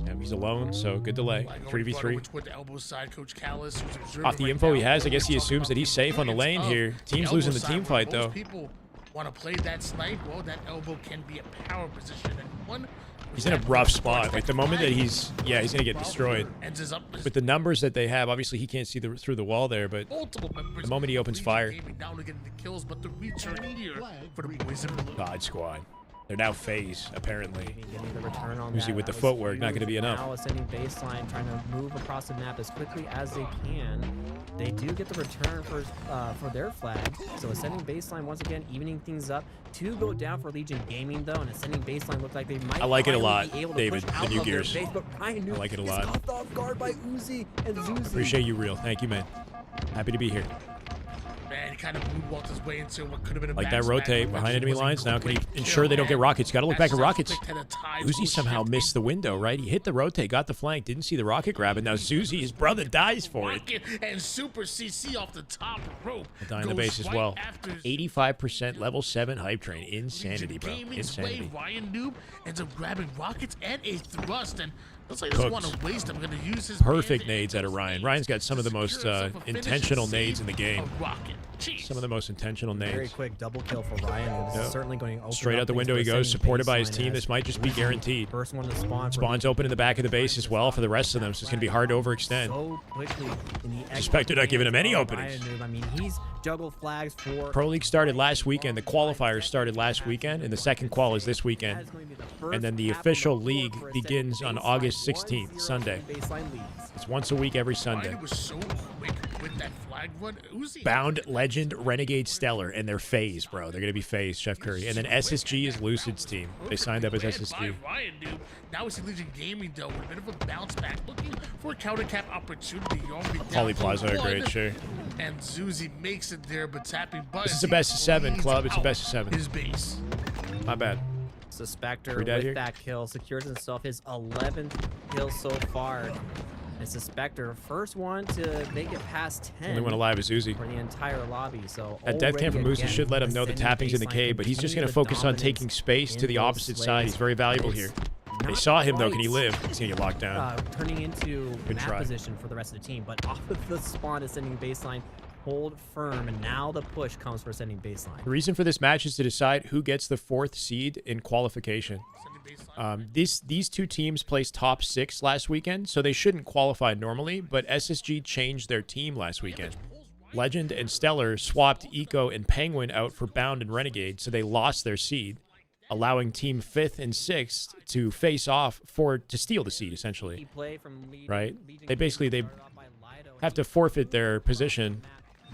Yeah, he's alone, so good delay. Like, already brought 3v3. over toward the elbow side, Coach Callis, who's observing Off the right info he now. has, I guess he We're assumes talking that he's about safe on the lane of here. Team's elbow losing the side, team where fight, most though. People want to play that snipe. Well, that elbow can be a power position. And one He's in a rough spot. Like, the moment that he's going to get destroyed. ends up With the numbers that they have, obviously he can't see through the wall there, but multiple members. the moment he opens fire. Not only getting the kills, but the return here for the boys in blue. God squad. They're now phase, apparently. Getting the return on Usually that. with the That was footwork, not gonna be huge. enough. Now ascending baseline, trying to move across the map as quickly as they can. They do get the return for their flag. So ascending baseline once again evening things up. 2 go down for Legion Gaming though, and ascending baseline looked like they might. I like it a finally lot, be able to David, push the out new of their gears. base, but Ryanoob I like it a is lot. caught off guard by Uzi and Zuzi. Appreciate you, Real. Thank you, man. Happy to be here. Man, he kind of moonwalked his way into what could have been a Like bad that rotate smack. behind enemy Was a lines. Now can he great ensure kill, they don't get and rockets? Got to look back at that's rockets. just picked at a time Uzi to somehow shift. missed the window, right? He hit the rotate, got the flank, didn't see the rocket grab, and now Zuzi, his brother, dies for it. Rocket and Super CC off the top rope. He'll die in the Goes base as right well. after 85% level 7 hype train. Insanity, Legion bro. Gaming's Insanity. way, Ryanoob ends up grabbing rockets and a thrust, and looks like he doesn't want to waste them. Going to use his Perfect band to nades out of Ryan. nades Ryan's got some to of the most secure himself a finish and intentional save nades in the game. a rocket. Jeez. Some of the most intentional Very nades. quick double kill for Ryan. This Yep. is certainly going to open Straight up out the things window for he goes, ascending supported by his baseline team. as This might just be guaranteed. First one to spawn. for Spawns open in the back of the base as well for the rest of them, so it's going to be hard to overextend. So quickly in the Suspect they're not giving him any openings. Ryanoob, I mean, he's juggled flags for. Pro League started last weekend. The qualifier started last weekend, and the second qual is this weekend. That is going to be the first And then the half on official the board league for begins ascending on baseline. August 16th, 1-0 Sunday. baseline leads. It's once a week every Sunday. Ryan was so quick with that flag run. Uzi Bound, Legend, Renegade, Stellar, and they're phase, bro. They're going to be phase, Chef Curry. And then SSG is Lucid's team. They signed up as SSG. Ryanoob. Now we see Legion Gaming though with a bit of a bounce back, looking for a counter cap opportunity. Already down Poly to Plaza, one. great, sure. And Zuzi makes it there, but tapping buttons. This is a best of 7 club. It's a best of 7. His base. My bad. Suspector Are we with dead here? that kill secures himself his 11th kill so far. And Suspector, first one to make it past 10 Only one alive is Uzi. for the entire lobby. So That death cam from already Musa again, should let him know the ascending tapping's in the baseline, cave, but he's just going to continue focus the on taking dominance space to in the those opposite side. slays. He's very valuable It's here. They not saw him, though. quite, Can he live? He's going to get locked down. turning into Good map try. position for the rest of the team, but off of the spawn ascending baseline, hold firm, and now the push comes for ascending baseline. The reason for this match is to decide who gets the 4th seed in qualification. These two teams placed top 6 last weekend, so they shouldn't qualify normally, but SSG changed their team last weekend. Legend and Stellar swapped Eco and Penguin out for Bound and Renegade, so they lost their seed, allowing team 5th and 6th to face off to steal the seed, essentially. Play from Legion- Right? Legion They basically started off by Lido. have to forfeit their position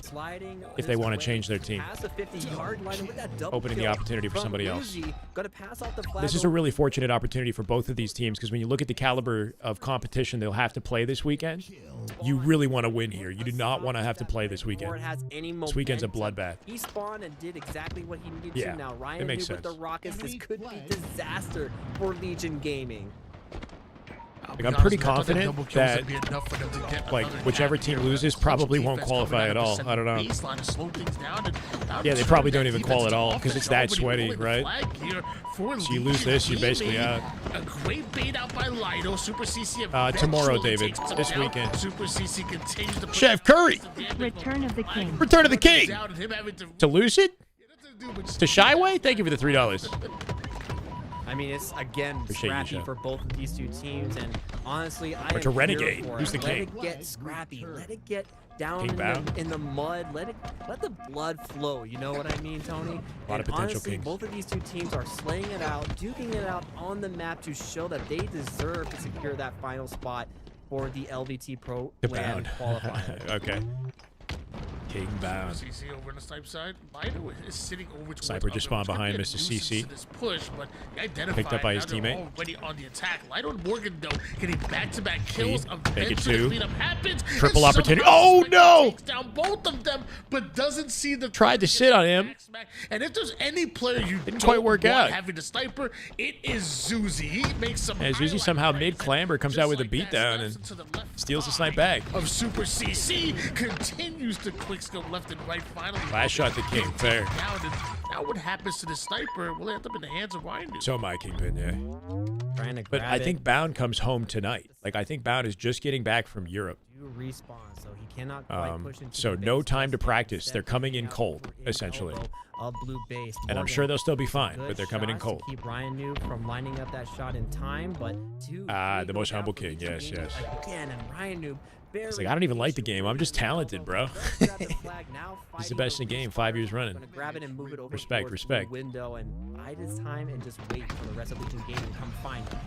Sliding if they want to change their team. past the 50-yard line with that double Opening the kill opportunity for from somebody else. Uzi. Gonna pass off the flag This is a really fortunate opportunity for both of these teams because when you look at the caliber of competition they'll have to play this weekend, you really want to win here. You do not want to have to play this weekend. This weekend's a bloodbath. He spawned and did exactly what he needed Yeah, to. Now it Ryan makes knew with the sense. Rockets, this could be disaster for Legion Gaming. Like, I'm pretty confident that like whichever team loses probably won't qualify at all. I don't know. Yeah, they probably don't even qual at all because it's that sweaty, right? So you lose this, you're basically out. A great bait out by Lido. Super CC Tomorrow, eventually David. takes him This down. weekend. Super CC continues to put Chef Curry. Return of the King. Return of the King. down and him having To Lucid? To Shyway? Thank you for the $3. I mean, it's again Appreciate you, scrappy Chef. for both of these two teams, and honestly, I Or am to here Renegade. for Who's it. the Let king? it get scrappy. Let it get down King bound? in the mud. Let the blood flow. You know what I mean, Tony? A lot of potential honestly, kings. both of these two teams are slaying it out, duking it out on the map to show that they deserve to secure that final spot for the LVT Pro To Land bound. qualifier. Okay. King bound. CC over on the snipe side. Lido is sitting over towards Sniper just spawned It's gonna behind be a Mr. nuisance CC. to this push, but he identified Picked up by his now they're teammate. Already on the attack. Lido and Morgan though getting back-to-back kills. Lead. Make it Eventually two. cleanup happens. Triple and opportunity. somehow Oh, Spectre no! Takes down both of them, but doesn't see the Tried to sit on him. And if there's any player you Didn't don't quite work want out. having the sniper, it is Zuzi. He makes some. Yeah, Zuzi highlight somehow plays mid-clamber comes just out with a like that, beatdown snaps and into the left steals the thigh snipe back. of Super CC continues to quickscope left and right. Finally, Last shot the king. Fair. Now what happens to the sniper will end up in the hands of Ryanoob. So my Kingpin, yeah. Trying to But grab I it. think Bound comes home tonight. Like, I think Bound is just getting back from Europe. Do respawn, so he cannot quite push into So the no base time to just yet. practice. Instead, They're coming in picking out cold, over in essentially. elbow of blue base. And I'm Morgan, sure they'll still be fine, good but they're coming in shots to cold. Keep Ryanoob from lining up that shot in time, but The most humble king. Yes, yes. Again, and Ryanoob. It's like, I don't even like the game. I'm just talented, bro. He's the best in the game, 5 years running. Gonna grab it and move it over Respect, towards respect. the window and bide his time and just wait for the rest of Legion Gaming to come find him.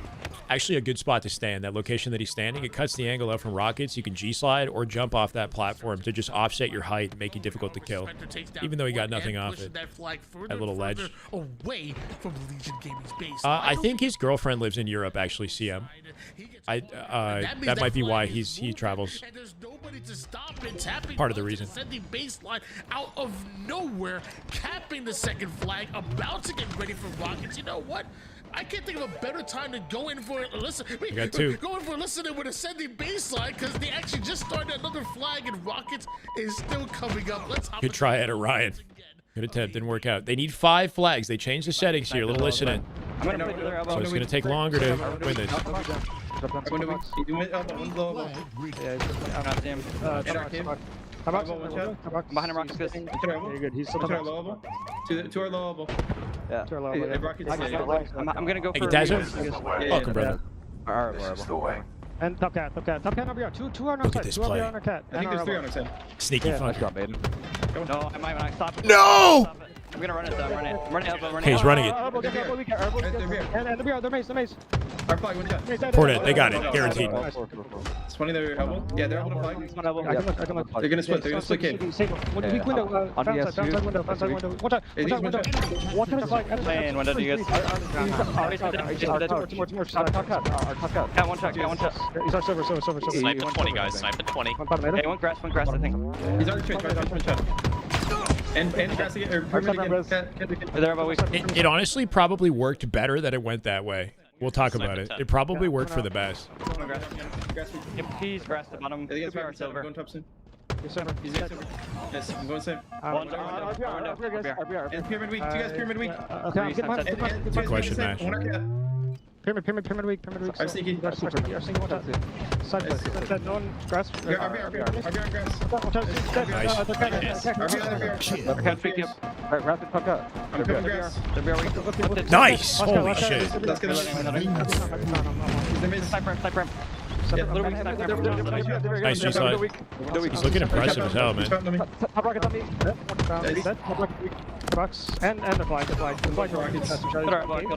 Actually, a good spot to stand. That location that he's standing, it cuts the angle out from rockets. You can G-slide or jump off that platform to just offset your height and make it difficult to kill. Even though he got nothing off it. That little ledge. Away from Legion Gaming's base. I think his girlfriend lives in Europe, actually, CM. That might be why he travels. And there's nobody to stop it. Tapping Part of the reason. Sending baseline out of nowhere, capping the second flag, about to get ready for rockets. You know what? I can't think of a better time to go in for You got two. Go in for listening with a sending baseline because they actually just started another flag and rockets is still coming up. Let's hop Good try at it, Ryan. Good attempt, didn't work out. They need 5 flags. They changed the settings here. A little listening. I'm gonna play their elbow. So it's going to take longer to win this. God damn. Behind him, Rockets. Very good. He's still coming. To our low elbow. Yeah. To our level, yeah. I'm gonna go Hey, for Gadazo? Welcome, brother. And top cat over here. Two on our Look at side. this Two over play. here on our cat. I think there's 3 on our side. Sneaky Yeah. fuck. No, I might when I stop it. No! Stop it. I'm gonna run it though. Run it. Run it elbow. Run Okay, it he's elbow. running it. Elbow, get elbow, we get elbow, we get- and they're mace. Our flag, one shot. Port it. They got it. Guaranteed. It's 20 their elbow. Yeah, they're elbow flag. One elbow. I can look. They're gonna split. They're gonna split cave. Weak window, downside window. One time. One time flag. Man, when did you guys? Got one shot. He's our silver. Snipe at 20, guys. Snipe at 20. Hey, one grass, I think. He's on the trench, one shot. And grass again, or pyramid again. There, elbow. It honestly probably worked better that it went that way. We'll talk about it. It probably worked for the best. He's grass the bottom. I think it's Could be our right. silver. I'm going top soon. He's in silver. Yes, I'm going safe. One window. And pyramid weak. 2 guys, pyramid weak. Okay, I'm getting mine. Good question, Mash. Pyramid weak. I'm sneaky. Our sneaky one shot. Side play. No one grass. RB on grass. I can't pick you up. Rapid puck up. I'm coming grass. Nice! Holy shit. That's gonna Sniper. Nice G-slide. He's looking impressive as hell, man. Top rockets on me. Box and the flag. Killed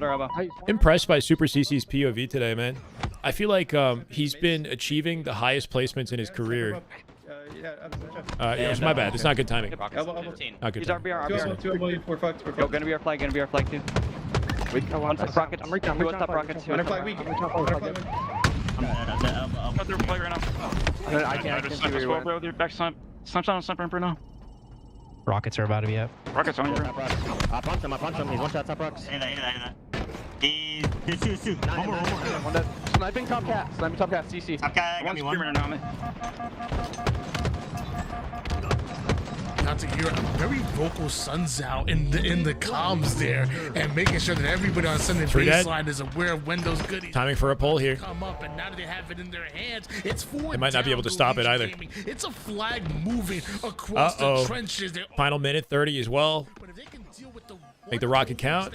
our elbow. Impressed by Super CC's POV today, man. I feel like he's been achieving the highest placements in his career Yeah. It was my bad. It's not good timing. Elbow. 15. Not good He's timing. RBR. 2 million, 4 fucked. Yo, gonna be our flag too. One top rockets. I'm right down. Two top rockets. Runner flag weak. Runner flag weak. I'm not there play right now. I can't see where you went. With your back snipe. Sniper right now. Rockets are about to be up. Rockets on you. I punched him. He's one shot top rocks. Hit that. He's two. One more. One dead. Sniping top cat. CC. Top guy, got me one. Right now, Not to hear a very vocal Suns out in the comms there and making sure that everybody on Sunday baseline is aware of when those goodies Timing for a pull here. come up, and now that they have it in their hands, it's 4 They might not be able to stop it either. It's a flag moving across the trenches. Final minute 30 as well. But if they can deal with the Make the rocket count.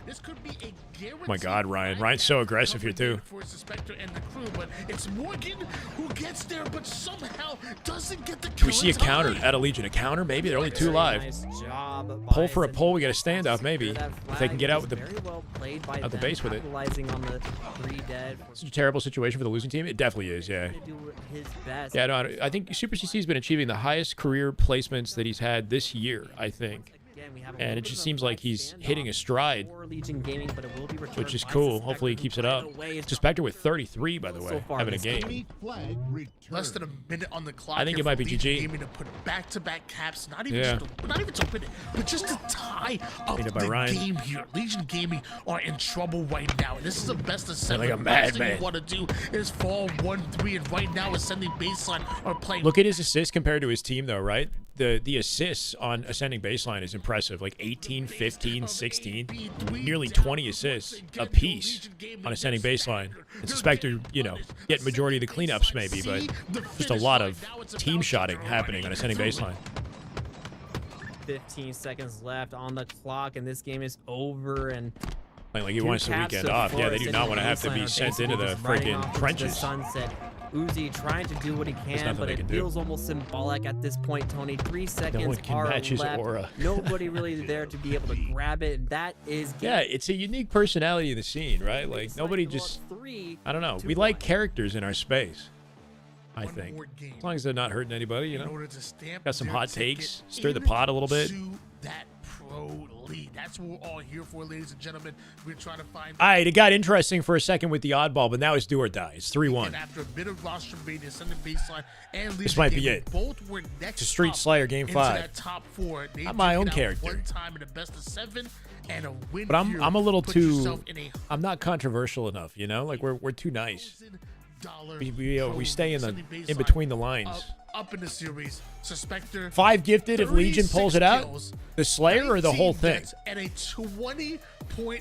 this could be a Oh my God, Ryan. Ryan's so aggressive here too. for Suspector and the crew, but it's Morgan who gets there, but somehow doesn't get the Do we kill see a in time. counter at a Legion? A counter? Maybe they're only 2 alive. Nice job Pull by for a Zen- pull. We got a standoff maybe. That If they can get out with flag the was very well played by out the them, base with it. capitalizing on the 3 dead. It's a terrible situation for the losing team. It definitely is, yeah. To do his best. Yeah, no, I think Super CC has been achieving the highest career placements that he's had this year, I think. Again, we have a And little it bit just of seems like flag he's standoff hitting a stride, for Legion Gaming, but it will be returned which is by cool. Suspector, Hopefully he who keeps it right up. away is Suspector with 33, by the way, so far having a this game. Less than a minute on the clock. I think here it might for be Legion GG. Gaming to put back-to-back caps, not even Yeah. not even to win it, but just to tie up Made it by the Ryan. game here. Legion Gaming are in trouble right now, and this is a best of 7. like a The last thing madman. you want to do is fall 1-3, and right now Ascending Baseline are playing. Look at his assists compared to his team, though, right? The assists on Ascending Baseline is impressive. Like 18, 15, 16, nearly 20 assists apiece on Ascending Baseline. And Suspector, you know, get majority of the cleanups maybe, but just a lot of team shotting happening on Ascending Baseline. 15 seconds left on the clock, and this game is over. And Like he wants the weekend off. Yeah, they do not want to have to be sent into the freaking trenches. Sunset. Uzi trying to do what he can, nothing but they it can do. feels almost symbolic at this point, Tony. 3 seconds one can are match his left. aura. Nobody really there to be able to grab it, and that is Yeah, it's a unique personality of the scene, right? Like nobody just, I don't know. We like characters in our space, I think. As long as they're not hurting anybody, you know. Got some hot takes, stir the pot a little bit. To that pro lead. That's what we're all here for, ladies and gentlemen. We're trying to find. All right, it got interesting for a second with the oddball, but now it's do or die. It's 3-1. And after a bit of roster rating, Ascending Baseline and This might be Gaming it. Both were next It's a Street up Slayer Game into 5. that top 4. They I'm my did own get out character. One time in a best of 7 and a win. But here I'm a little put too. yourself in a I'm not controversial enough, you know. Like we're too nice. $1,000 We stay in the Ascending Baseline in between the lines. Up in the series, Suspector 5 gifted if Legion 36 pulls it out. kills, The Slayer or the 19 whole thing. deaths, and a 20.0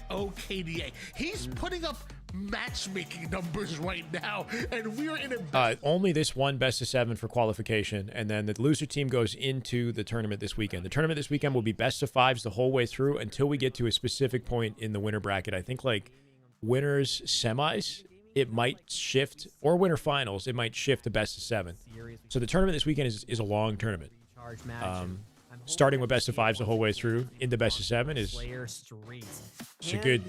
KDA. He's putting up matchmaking numbers right now, and we are in a Only this one best of 7 for qualification, and then the loser team goes into the tournament this weekend. The tournament this weekend will be best of 5s the whole way through until we get to a specific point in the winner bracket. I think like winners semis, it might shift, or winner finals, it might shift to best of 7. So the tournament this weekend is a long tournament. Starting with best of 5s the whole way through into best of 7 is it's a good,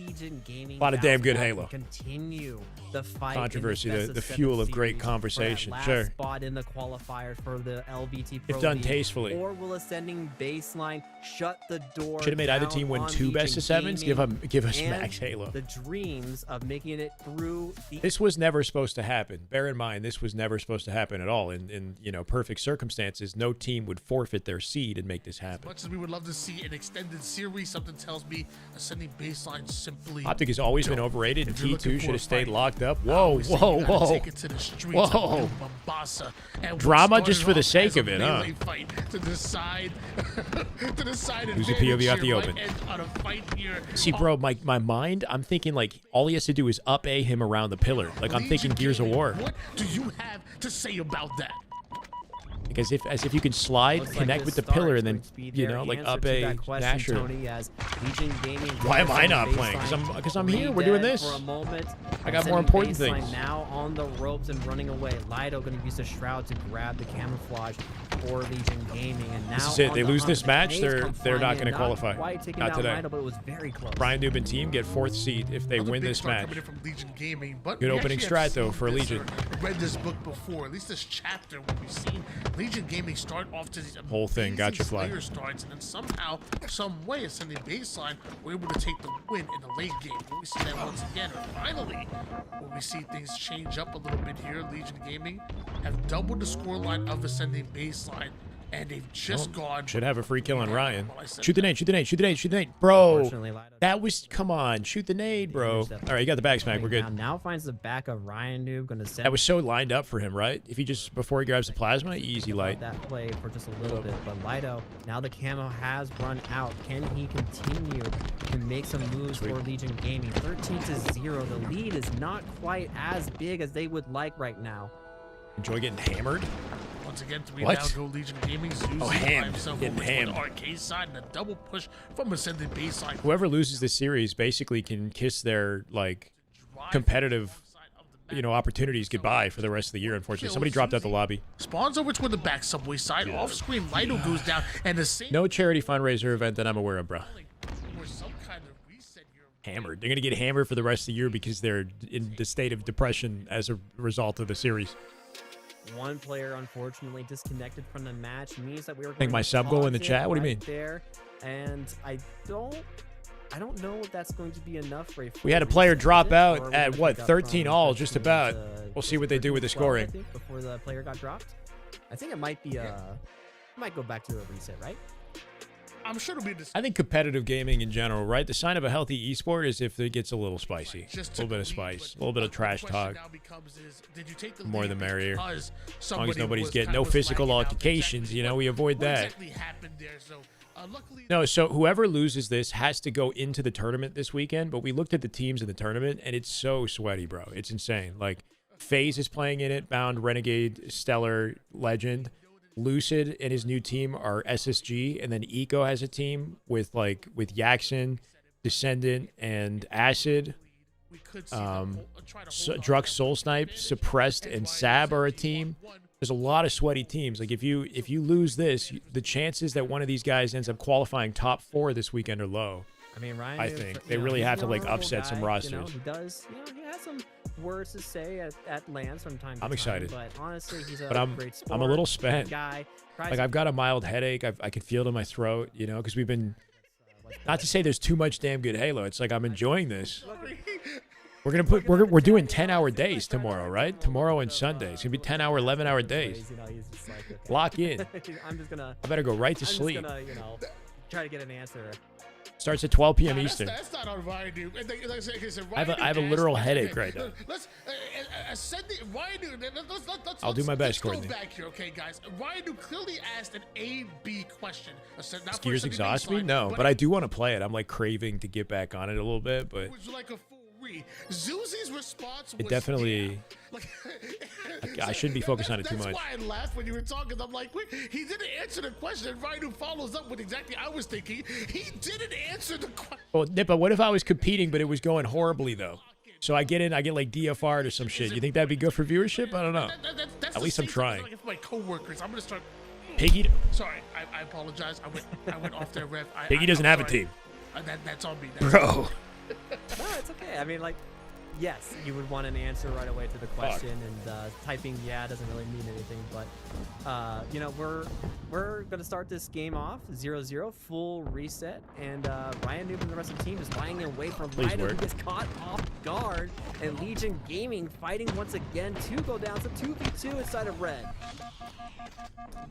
lot of damn good Halo. Continue the fight. Controversy, in the best of fuel 7 of great series conversation. for that Sure. last spot in the qualifiers for the LVT Pro If done League, tastefully. or will Ascending Baseline shut the door? Should have made either down team win on 2 best of Legion 7s. Gaming Give us and max Halo. The dreams of making it through the This was never supposed to happen. Bear in mind, this was never supposed to happen at all. In you know, perfect circumstances, no team would forfeit their seed and make this happen. much as we would love to see an extended series, something tells me Ascending Baseline simply. Optic has always been overrated, and If you're looking T2 for should a have stayed fight, locked up. I Whoa, always say you whoa, gotta whoa. take it to the streets Whoa. of Mombasa. And what Drama started just for the off sake as a of it, huh? melee fight to decide Who's a POV out the here, open? might end on a fight here. See, bro, my mind, I'm thinking like all he has to do is up A him around the pillar. Like I'm thinking Legion Gears of Gaming, War. What do you have to say about that? Like as if you can slide, connect with the pillar, and then you know, like up a dasher. Why am I not playing? Because I'm here. We're doing this. I got more important things. Now on the ropes and running away. Lido going to use the shroud to grab the camouflage for Legion Gaming. And now this is it. They lose this match, they're not going to qualify. Not today. Lido, but it was very close. Ryanoob and team get 4th seed if they win this match. Good opening strat though for Legion. Read this book before, at least this chapter, when we've seen Legion Gaming start off to these whole thing. Gotcha, fly. Starts, and then somehow, some way, ascending baseline, we're able to take the win in the late game. We see that once again. Finally, when we see things change up a little bit here, Legion Gaming have doubled the scoreline of ascending baseline. And they've just gone. Should have a free kill on Ryan. Shoot the nade, shoot the nade, shoot the nade, shoot the nade. Bro, that was, come on, shoot the nade, bro. All right, you got the back smack, we're good. Now finds the back of Ryanoob, gonna send. That was so lined up for him, right? If he just, before he grabs the plasma, easy light. That play for just a little bit, but Lido, now the camo has run out. Can he continue to make some moves for Legion Gaming? 13-0, the lead is not quite as big as they would like right now. Enjoy getting hammered. Once again, 3 now go Legion Gaming. Oh, hammed. Getting hammed. Arcade side and a double push from ascending baseline. Whoever loses this series basically can kiss their like competitive, you know, opportunities goodbye for the rest of the year. Unfortunately, somebody dropped out the lobby. Spawns over toward the back subway side. Off screen, Lido goes down, and the same. No charity fundraiser event that I'm aware of, bro. Hammered. They're gonna get hammered for the rest of the year because they're in the state of depression as a result of the series. One player unfortunately disconnected from the match means that we were. I think my sub goal in the chat. What do you mean? There, and I don't know if that's going to be enough for a. We had a player drop out at what 13 all, just about. We'll see what they do with the scoring. I think before the player got dropped, I think it might be might go back to a reset, right? I'm sure it'll be this. I think competitive gaming in general, right? The sign of a healthy esport is if it gets a little spicy. A little bit of spice, a little bit of trash talk. More the merrier. As long as nobody's getting no physical altercations, you know, we avoid that. No, so whoever loses this has to go into the tournament this weekend, but we looked at the teams in the tournament, and it's so sweaty, bro. It's insane. Like, FaZe is playing in it, Bound, Renegade, Stellar, Legend. Lucid and his new team are SSG, and then Eco has a team with Yaxon, Descendant, and Acid. Drux, Soul Snipe, Suppressed, and Sab are a team. There's a lot of sweaty teams. Like if you lose this, the chances that one of these guys ends up qualifying top 4 this weekend are low. I mean, Ryan, I think they really have to like upset some rosters. You know, he does. You know, he has some words to say at lands from time to time. I'm excited, but honestly, he's a great sport. I'm a little spent. Guy. Like I've got a mild headache. I can feel it in my throat. You know, because we've been. Not to say there's too much damn good Halo. It's like I'm enjoying this. We're doing 10-hour days tomorrow, right? Tomorrow and Sunday. It's gonna be 10-hour, 11-hour days. You know, he's just like, okay. Lock in. I'm just gonna. I better go right to sleep. I'm just gonna, you know, try to get an answer. Starts at 12 p.m. Eastern. That's not on Ryanoob. I have a literal headache right now. Let's I'll do my best, Courtney. Courtney. Back here, okay, guys. Ryanoob clearly asked an A/B question. Skiers exhaust me? No, but I do want to play it. I'm like craving to get back on it a little bit, but like a full re. Zuzi's response was it definitely. I shouldn't be focused on it too much. That's why I laughed when you were talking. I'm like, wait, he didn't answer the question. And Ryanoob follows up with exactly I was thinking. He didn't answer the question. Well, Nippa, what if I was competing, but it was going horribly though? So I get in, I get like DFR'd or some shit. You think that'd be good for viewership? I don't know. At least I'm trying. Like my coworkers, I'm gonna start. Piggy. Sorry, I apologize. I went off their rev. Piggy doesn't have a team. That's on me. Bro. No, it's okay. I mean, like, yes, you would want an answer right away to the question, and typing yeah doesn't really mean anything. But you know, we're gonna start this game off 0-0, full reset, and Ryanoob and the rest of the team is lying in wait for Lido, who gets caught off guard, and Legion Gaming fighting once again to go down to 2v2 inside of red.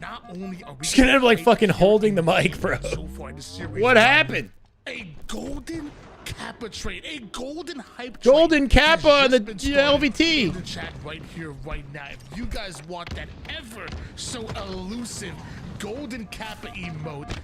Not only are we just gonna have like fucking holding the mic, bro. So far in the series, what happened? A golden Kappa trade, a golden hype trade. Golden Kappa on the LVT. In the chat right here, right now. If you guys want that ever so elusive golden Kappa emote.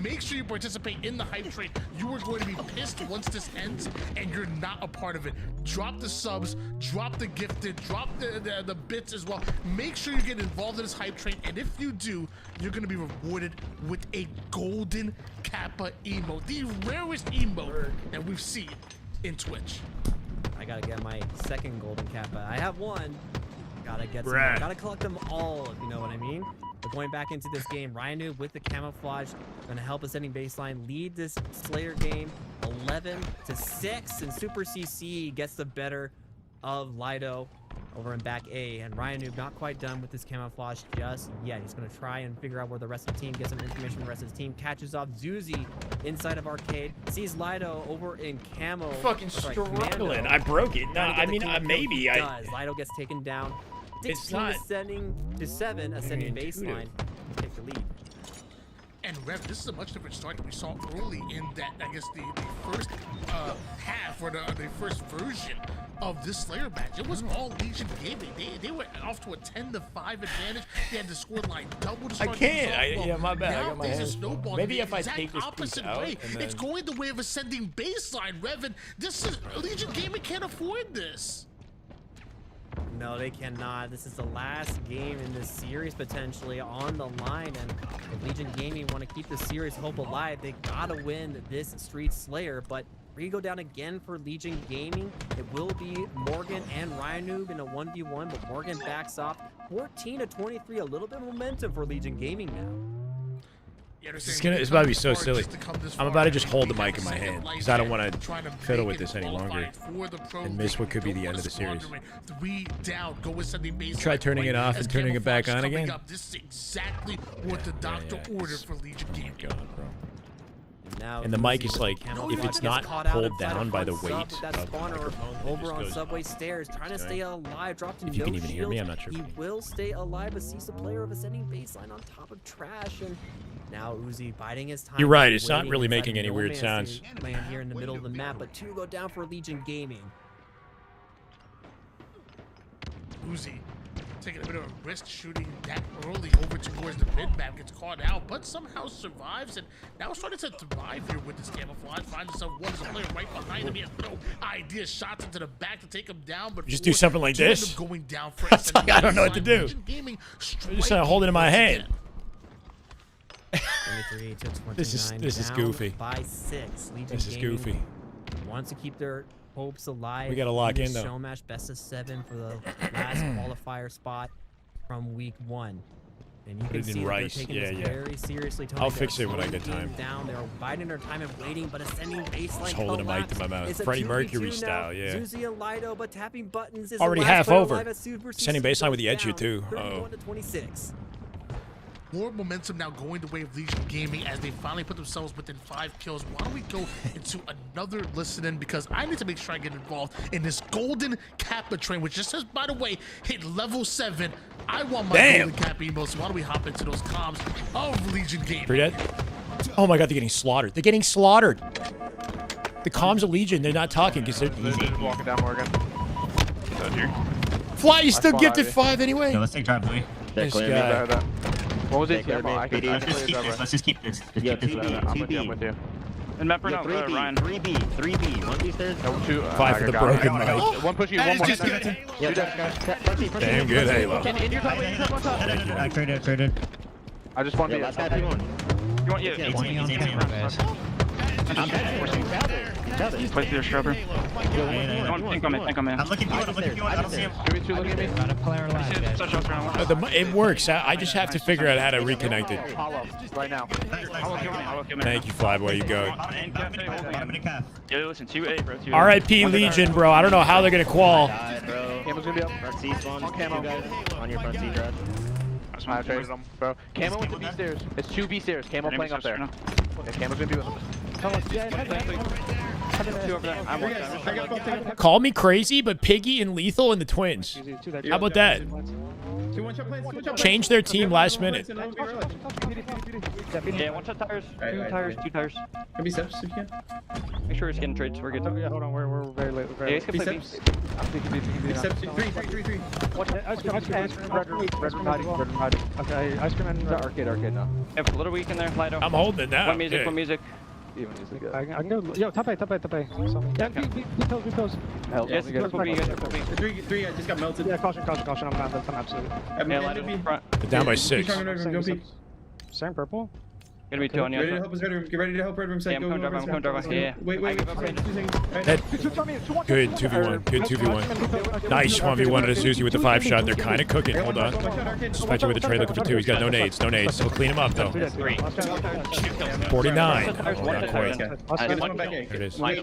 Make sure you participate in the hype train. You are going to be pissed once this ends and you're not a part of it. Drop the subs, drop the gifted, drop the bits as well. Make sure you get involved in this hype train, and if you do, you're going to be rewarded with a golden Kappa emote, the rarest emote that we've seen in Twitch. I gotta get my second golden Kappa. I have one. Gotta get some more. Gotta collect them all, if you know what I mean. But going back into this game, Ryanoob with the camouflage gonna help us ending baseline, lead this Slayer game 11-6, and Super CC gets the better of Lido over in back A, and Ryanoob not quite done with this camouflage just yet. He's gonna try and figure out where the rest of the team, get some information from the rest of the team, catches off Zuzi inside of arcade, sees Lido over in camo. Fucking struggling. I broke it. No, I mean, maybe does. Lido gets taken down. 16 ascending to 7, ascending baseline. Take the lead. And Rev, this is a much different start that we saw early in that, I guess, the first half, or the first version of this Slayer match. It was all Legion Gaming. They were off to a 10-5 advantage. They had the score line double to start. I can't. Yeah, my bad. Now I got my things hands are snowballing. Maybe the if I exact take this piece opposite out, way. and then... It's going the way of ascending baseline, Rev. And this is Legion Gaming can't afford this. No, they cannot. This is the last game in this series potentially on the line, and if Legion Gaming want to keep the series hope alive, they gotta win this Street Slayer. But we go down again for Legion Gaming. It will be Morgan and Ryanoob in a 1v1, but Morgan backs off 14-23. A little bit of momentum for Legion Gaming now. It's about to be so silly. I'm about to just hold the mic in my hand because I don't want to fiddle with this any longer and miss what could be the end of the series. Try turning it off and turning it back on again. This is exactly what the doctor ordered for Legion Gaming. And the mic is like, if it's not pulled down by the weight of over on subway stairs, trying to stay alive, dropped to no if you can even hear me, I'm not sure. He will stay alive, but sees the player of ascending baseline on top of trash, and now Uzi biding his time. You're right, it's not really making any weird sounds. Playing here in the middle of the map, but 2 go down for Legion Gaming. Uzi taking a bit of a risk shooting that early over towards the mid map, gets caught out, but somehow survives, and now starting to thrive here with this camouflage. Finds himself one as a player right behind him. He has no idea. Shots into the back to take him down, but just do something like this. Going down for like, I don't know what to do. I'm just trying to hold it in my hand. This is goofy. By 6. Legion this is goofy. Wants to keep their hopes alive. We gotta lock in though. Show match best of 7 for the last qualifier spot from week 1. And you can see that they're taking this very seriously. I'll fix it when I get time. Down, they're biding their time and waiting, but ascending baseline. Just holding a mic to my mouth. Freddie Mercury style, yeah. Zuzi and Lido, but tapping buttons is already half over. Ascending baseline with the edge here too. 31-26. More momentum now going the way of Legion Gaming as they finally put themselves within 5 kills. Why don't we go into another listen-in, because I need to make sure I get involved in this golden Kappa train, which just says, by the way, hit level 7. I want my golden Kappa emo, so why don't we hop into those comms of Legion Gaming? Pretty dead? Oh my god, they're getting slaughtered. They're getting slaughtered. The comms of Legion, they're not talking because they're walking down Morgan. Fly, you still gifted 5 anyway? No, let's take drive, boy. This guy. What was it? Let's just keep this. I'm with you. And map right now, Ryan. 3B. 1B stairs. 5 for the broken mic. One push you, one more. Damn good Halo. I traded. I just want to be You want, Play through your scrubber. Think I'm in. I'm looking for you. I don't see him. look at me. Got a player alive. It works. I just have to figure out how to reconnect it. Right now. Thank you, Flyboy. You go. Yo, listen, 2A, bro. 2A. R.I.P. Legion, bro. I don't know how they're gonna qual. Camo's gonna be up. Front C spawn. On your front C drive. I traded them, bro. Camo went to B stairs. It's 2 B stairs. Camo playing up there. Yeah, Camo's gonna be with them. Call me crazy, but Piggy and Lethal and the Twins. How about that? Two one-shot plants, two-one-shot Changed their team last minute. Yeah, one shot tires, two tires. Can be steps if you can. Make sure it's getting trades. We're good. Yeah, hold on, we're very late. We're very Yeah, late. he's gonna play B. Big steps, three. Watch it. Ice cream, red room hiding. Okay, ice cream and arcade now. Yeah, a little weak in there, Lido. I'm holding it now. One music, Okay. one music. I can go. Yo, top A. Yeah, be pills. Yes, triple B, guys, triple B. Three, I just got melted. Yeah, caution. I'm absolutely. Yeah, Lido in front. They're down by 6. Go B. Same purple. Gonna be 2 on you. Ready to help us red room. Get ready to help red room. Yeah, I'm coming drive. Yeah. Wait. I give up right now. 2 seconds. That, good 2v1. Good 2v1. Nice 1v1 at Azuzi with the 5 shot. They're kind of cooking. Hold on. Spectre with the trade looking for 2. He's got no nades. We'll clean him up though. 49. Oh, not quite. There it is. One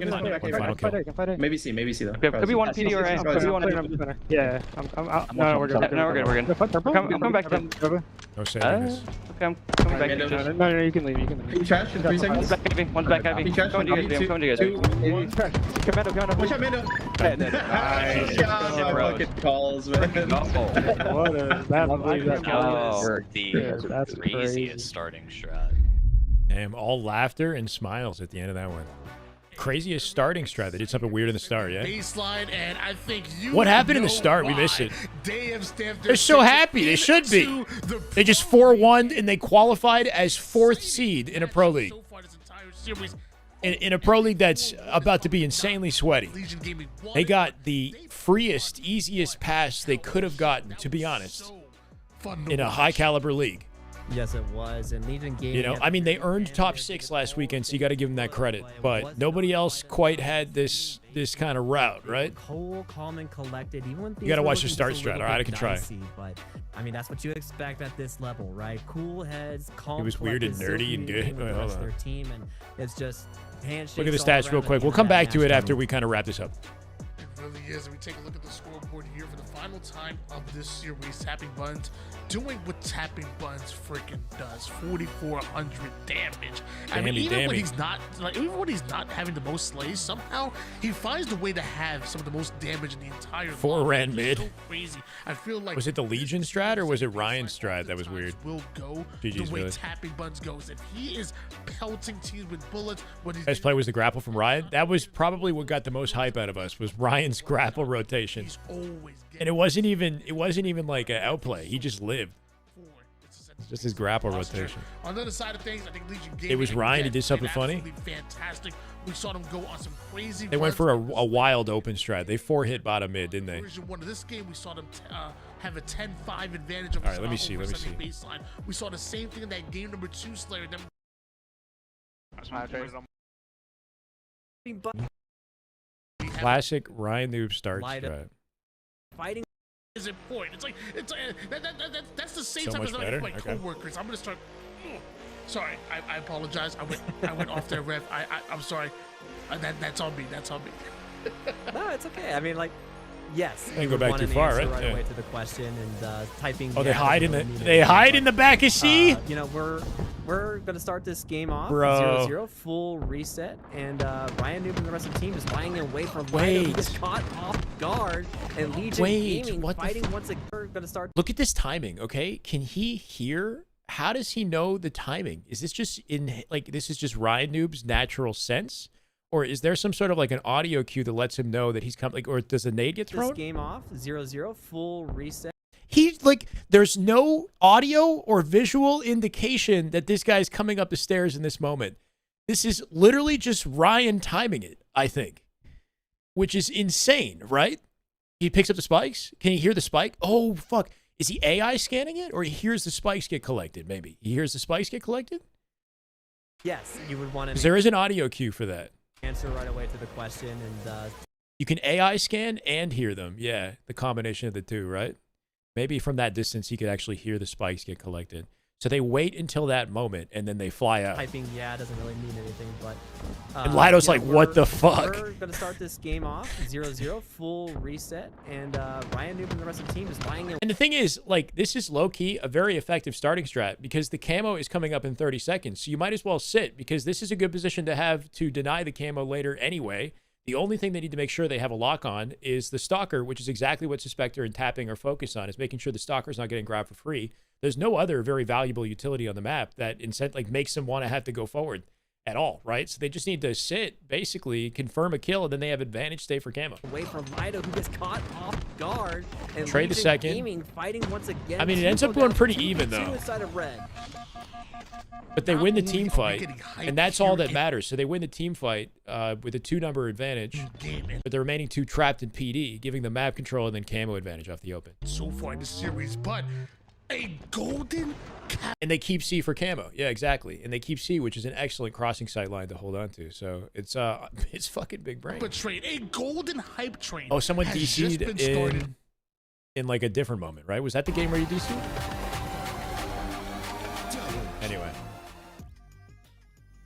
final kill. Maybe C though. Could be one PD or A. Could be one. Yeah, no, we're good. No, we're good. I'm coming back to them. No saving this. Okay, I'm coming back. No, you can leave. He trashed in 3 seconds. One's back heavy. I'm coming to you guys. Commando. One shot, Mando. Nice shot. Fucking calls, man. What a that That's the craziest starting strat. Damn, all laughter and smiles at the end of that one. Craziest starting strat. They did something weird in the start, yeah? Baseline, and I think you What happened in the know start? We why. missed it. They have stamped They're so happy. They should be. They just 4-1 and they qualified as 4th seed in a pro league. So far this entire series, In a pro league that's about to be insanely sweaty. Legion gave me one. They got the freest, easiest pass they could have gotten, to be honest, So fun to in a watch. high caliber league. Yes, it was. And Legion gave You know, I mean, they earned top 6 last weekend, so you got to give them that credit. But nobody else quite had this kind of route, right? Cool, calm, and collected. Even when You got to watch the start strat. All right, I can try. But I mean, that's what you expect at this level, right? Cool heads, calm. It was weird and collected, nerdy and still good. communicating with Wait, the hold rest of on. their team, and it's just handshakes. Look at the all stats around real quick. and We'll come back to it match after game. we kind of wrap this up. It really is. We take a look at the scoreboard here for the final time of this series. Tapping Buns doing what Tapping Buns freaking does. 4,400 damage. I mean, even when he's not having the most slays, somehow he finds the way to have some of the most damage in the entire. 4 ran mid. So crazy. I feel like Was it the Legion strat or was it Ryan's strat that was weird? Will go GG's the way really. Tapping Buns goes. If he is pelting teams with bullets, when he's Best play was the grapple from Ryan. That was probably what got the most hype out of us, was Ryan's grapple rotation. he's always And it wasn't even like an outplay. He just lived. Just his grapple rotation. On the other side of things, I think Legion It was Ryan who did something funny. Fantastic. We saw them go on some crazy. They went for a wild open strat. They 4-hit bottom mid, didn't they? Version 1 of this game, we saw them have a 10-5 advantage of All right, let me see. baseline. We saw the same thing in that game number 2 Slayer. Them Classic Ryanoob start Light up. strat. Fighting is important. That's the same So time much as better? my Okay. coworkers. I'm gonna start. Sorry, I apologize. I went off there, Rev. I'm sorry. That's on me. That's on me. No, it's okay. I mean, like, yes. Didn't you go would back want too an far, answer right? right Yeah. away to the question and typing. Oh, they yeah hide doesn't in really the mean anything, in the back of C. You know, we're gonna start this game off. Bro. 0-0, full reset, and Ryanoob and the rest of the team is lying in wait for Lido, Wait. who just caught off guard, and Legion Wait, Gaming what the fighting once again. We're gonna start. Look at this timing, okay? Can he hear? How does he know the timing? Is this just this is just Ryanoob's natural sense? Or is there some sort of like an audio cue that lets him know that he's coming? Like, or does a nade get This thrown? game off 0-0, full reset. There's no audio or visual indication that this guy's coming up the stairs in this moment. This is literally just Ryan timing it, I think, which is insane, right? He picks up the spikes. Can he hear the spike? Oh, fuck. Is he AI scanning it, or he hears the spikes get collected? Maybe he hears the spikes get collected. Yes, you would want to. Because there is an audio cue for that. Answer right away to the question, and You can AI scan and hear them. Yeah, the combination of the two, right? Maybe from that distance, he could actually hear the spikes get collected. So they wait until that moment, and then they fly out. typing yeah doesn't really mean anything, but And Lido's you know, like, what the fuck? We're gonna start this game off 0-0, full reset, and Ryanoob and the rest of the team is lying in. And the thing is, like, this is low-key a very effective starting strat because the camo is coming up in 30 seconds. So you might as well sit because this is a good position to have to deny the camo later anyway. The only thing they need to make sure they have a lock on is the Stalker, which is exactly what Suspector and Tapping are focused on, is making sure the Stalker's not getting grabbed for free. There's no other very valuable utility on the map that makes them want to have to go forward at all, right? So they just need to sit, basically, confirm a kill, and then they have advantage, stay for camo. Away from Lido, who gets caught off guard. And Trade the second. Aiming, fighting once again. I mean, it ends up going pretty even, though. Inside of red. But they win the team fight, and that's all that matters. So they win the team fight with a 2-number advantage, with the remaining 2 trapped in PD, giving them map control and then camo advantage off the open. So far in the series, but a golden and they keep C for camo. Yeah, exactly. And they keep C, which is an excellent crossing sight line to hold on to. So it's fucking big brain. But trade a golden hype train. Oh, someone DC'd in like a different moment, right? Was that the game where you DC'd? Anyway.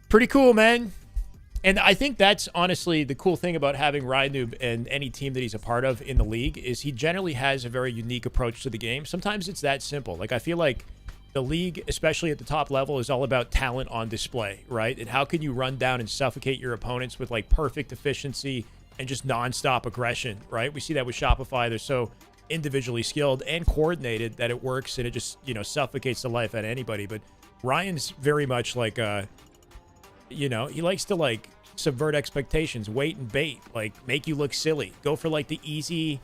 Pretty cool, man. And I think that's honestly the cool thing about having Ryanoob and any team that he's a part of in the league is he generally has a very unique approach to the game. Sometimes it's that simple. Like, I feel like the league, especially at the top level, is all about talent on display, right? And how can you run down and suffocate your opponents with, like, perfect efficiency and just nonstop aggression, right? We see that with Shopify. They're so individually skilled and coordinated that it works, and it just, you know, suffocates the life out of anybody. But Ryan's very much like, you know, he likes to, like, subvert expectations, wait and bait, like, make you look silly. Go for, like, the easy,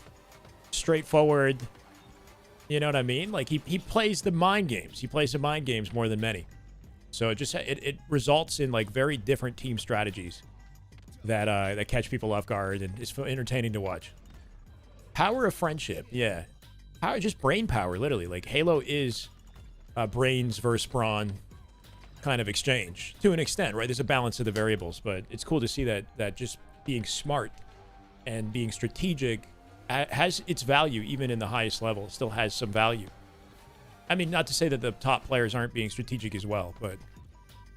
straightforward, you know what I mean? Like, he plays the mind games. He plays the mind games more than many. So it just, it results in, like, very different team strategies that catch people off guard, and it's entertaining to watch. Power of friendship, yeah. Power, just brain power, literally. Like, Halo is brains versus brawn kind of exchange to an extent, right? There's a balance of the variables, but it's cool to see that just being smart and being strategic has its value. Even in the highest level, it still has some value. I mean, not to say that the top players aren't being strategic as well, but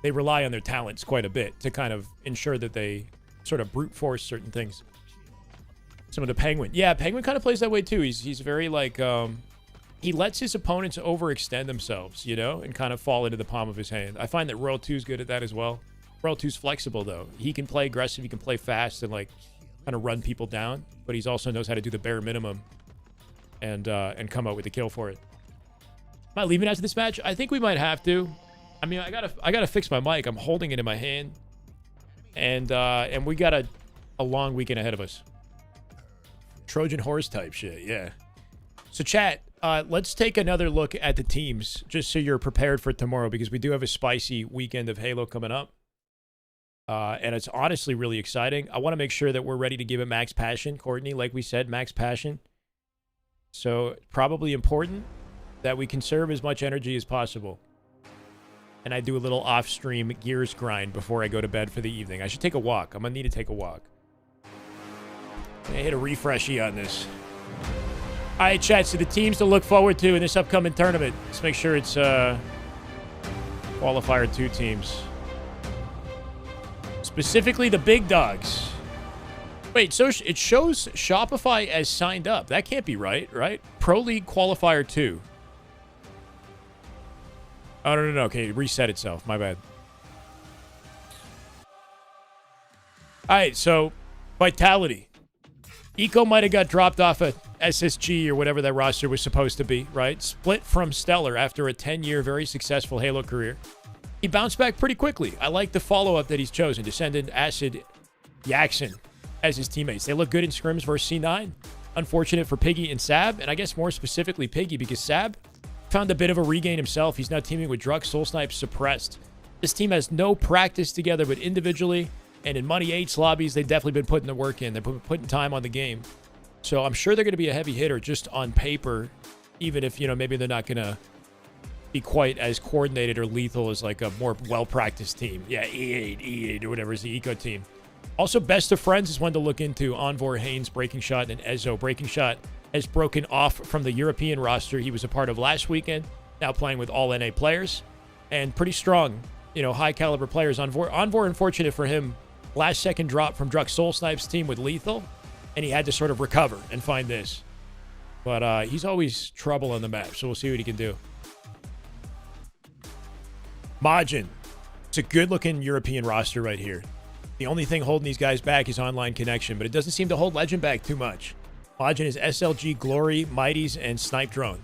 they rely on their talents quite a bit to kind of ensure that they sort of brute force certain things. Some of the Penguin, yeah, Penguin kind of plays that way too. He's very like he lets his opponents overextend themselves, you know, and kind of fall into the palm of his hand. I find that Royal 2's good at that as well. Royal 2's flexible, though. He can play aggressive, he can play fast, and, like, kind of run people down, but he also knows how to do the bare minimum and come out with a kill for it. Am I leaving after this match? I think we might have to. I mean, I gotta fix my mic. I'm holding it in my hand, and we got a long weekend ahead of us. Trojan horse type shit, yeah. So, chat, let's take another look at the teams, just so you're prepared for tomorrow, because we do have a spicy weekend of Halo coming up. And it's honestly really exciting. I want to make sure that we're ready to give it max passion. Courtney, like we said, max passion. So, probably important that we conserve as much energy as possible. And I do a little off-stream gears grind before I go to bed for the evening. I should take a walk. I'm going to need to take a walk. I hit a refreshy on this. All right, chat, so the teams to look forward to in this upcoming tournament. Let's make sure it's Qualifier 2 teams. Specifically the big dogs. Wait, so it shows Shopify as signed up. That can't be right? Pro League Qualifier 2. Oh, no. Okay, it reset itself. My bad. All right, so Vitality. Eco might have got dropped off at SSG or whatever that roster was supposed to be, right? Split from Stellar after a 10-year, very successful Halo career. He bounced back pretty quickly. I like the follow-up that he's chosen. Descendant, Acid, Yaxon as his teammates. They look good in scrims versus C9. Unfortunate for Piggy and Sab, and I guess more specifically Piggy, because Sab found a bit of a regain himself. He's now teaming with Druk, Soul Snipe, Suppressed. This team has no practice together, but individually and in Money 8's lobbies, they've definitely been putting the work in. They're putting time on the game. So I'm sure they're going to be a heavy hitter just on paper, even if, you know, maybe they're not going to be quite as coordinated or lethal as like a more well-practiced team. Yeah, E8 or whatever is the Eco team. Also, Best of Friends is one to look into. Envor, Haynes, Breaking Shot, and Ezo. Breaking Shot has broken off from the European roster he was a part of last weekend, now playing with all NA players, and pretty strong, you know, high-caliber players. Envor, unfortunate for him, last-second drop from Druk Soul Snipe's team with Lethal, and he had to sort of recover and find this. But he's always trouble on the map, so we'll see what he can do. Majin. It's a good-looking European roster right here. The only thing holding these guys back is online connection, but it doesn't seem to hold Legend back too much. Legend is SLG, Glory, Mighties, and Snipe Drone.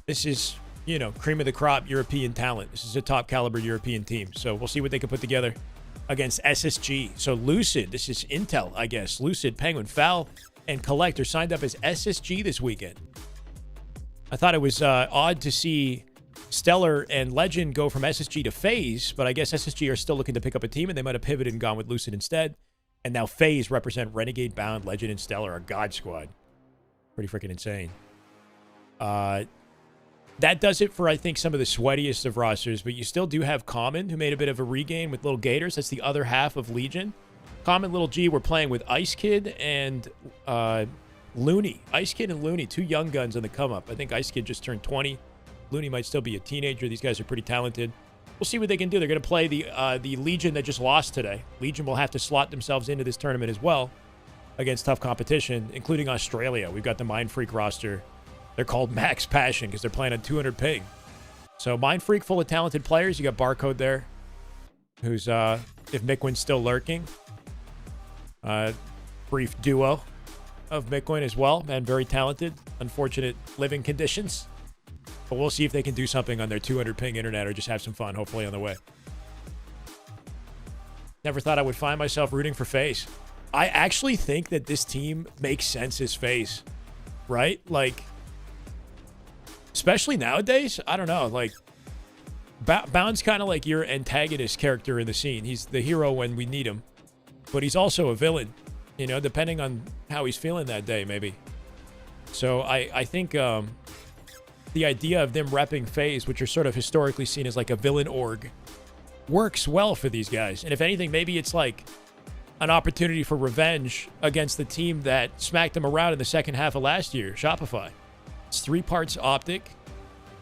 This is, you know, cream of the crop European talent. This is a top caliber European team. So we'll see what they can put together against SSG. So Lucid, this is Intel, I guess. Lucid, Penguin, Foul, and Collector signed up as SSG this weekend. I thought it was odd to see Stellar and Legend go from SSG to FaZe, but I guess SSG are still looking to pick up a team, and they might have pivoted and gone with Lucid instead. And now FaZe represent Renegade, Bound, Legend, and Stellar, our God Squad. Pretty freaking insane. That does it for, I think, some of the sweatiest of rosters, but you still do have Common, who made a bit of a regain with Little Gators. That's the other half of Legion. Common, Little G were playing with Ice Kid and Looney. Ice Kid and Looney, two young guns on the come-up. I think Ice Kid just turned 20. Looney might still be a teenager. These guys are pretty talented. We'll see what they can do. They're going to play the Legion that just lost today. Legion will have to slot themselves into this tournament as well against tough competition, including Australia. We've got the Mind Freak roster. They're called Max Passion because they're playing on 200 ping. So Mind Freak full of talented players. You got Barcode there, who's, if Mikwin's still lurking, brief duo of Mikwin as well. Man, very talented. Unfortunate living conditions. But we'll see if they can do something on their 200 ping internet or just have some fun, hopefully, on the way. Never thought I would find myself rooting for FaZe. I actually think that this team makes sense as FaZe, right? Like, especially nowadays, I don't know. Like, Bound's kind of like your antagonist character in the scene. He's the hero when we need him, but he's also a villain, you know, depending on how he's feeling that day, maybe. So I think the idea of them repping FaZe, which are sort of historically seen as like a villain org, works well for these guys. And if anything, maybe it's like an opportunity for revenge against the team that smacked them around in the second half of last year, Shopify. It's 3 parts Optic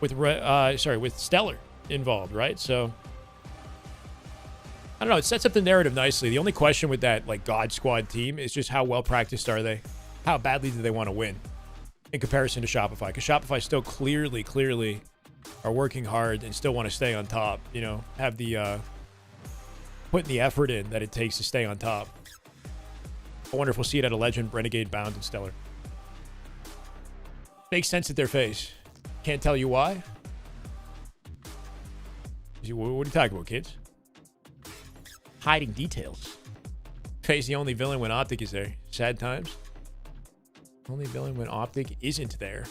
with Stellar involved, right? So I don't know. It sets up the narrative nicely. The only question with that like God Squad team is just how well practiced are they? How badly do they want to win in comparison to Shopify? Because Shopify still clearly are working hard and still want to stay on top. You know, have the putting the effort in that it takes to stay on top. I wonder if we'll see it at a Legend, Renegade, Bound, and Stellar. Makes sense at their face. Can't tell you why. What are you talking about, kids? Hiding details. FaZe the only villain when Optic is there. Sad times. Only villain when Optic isn't there.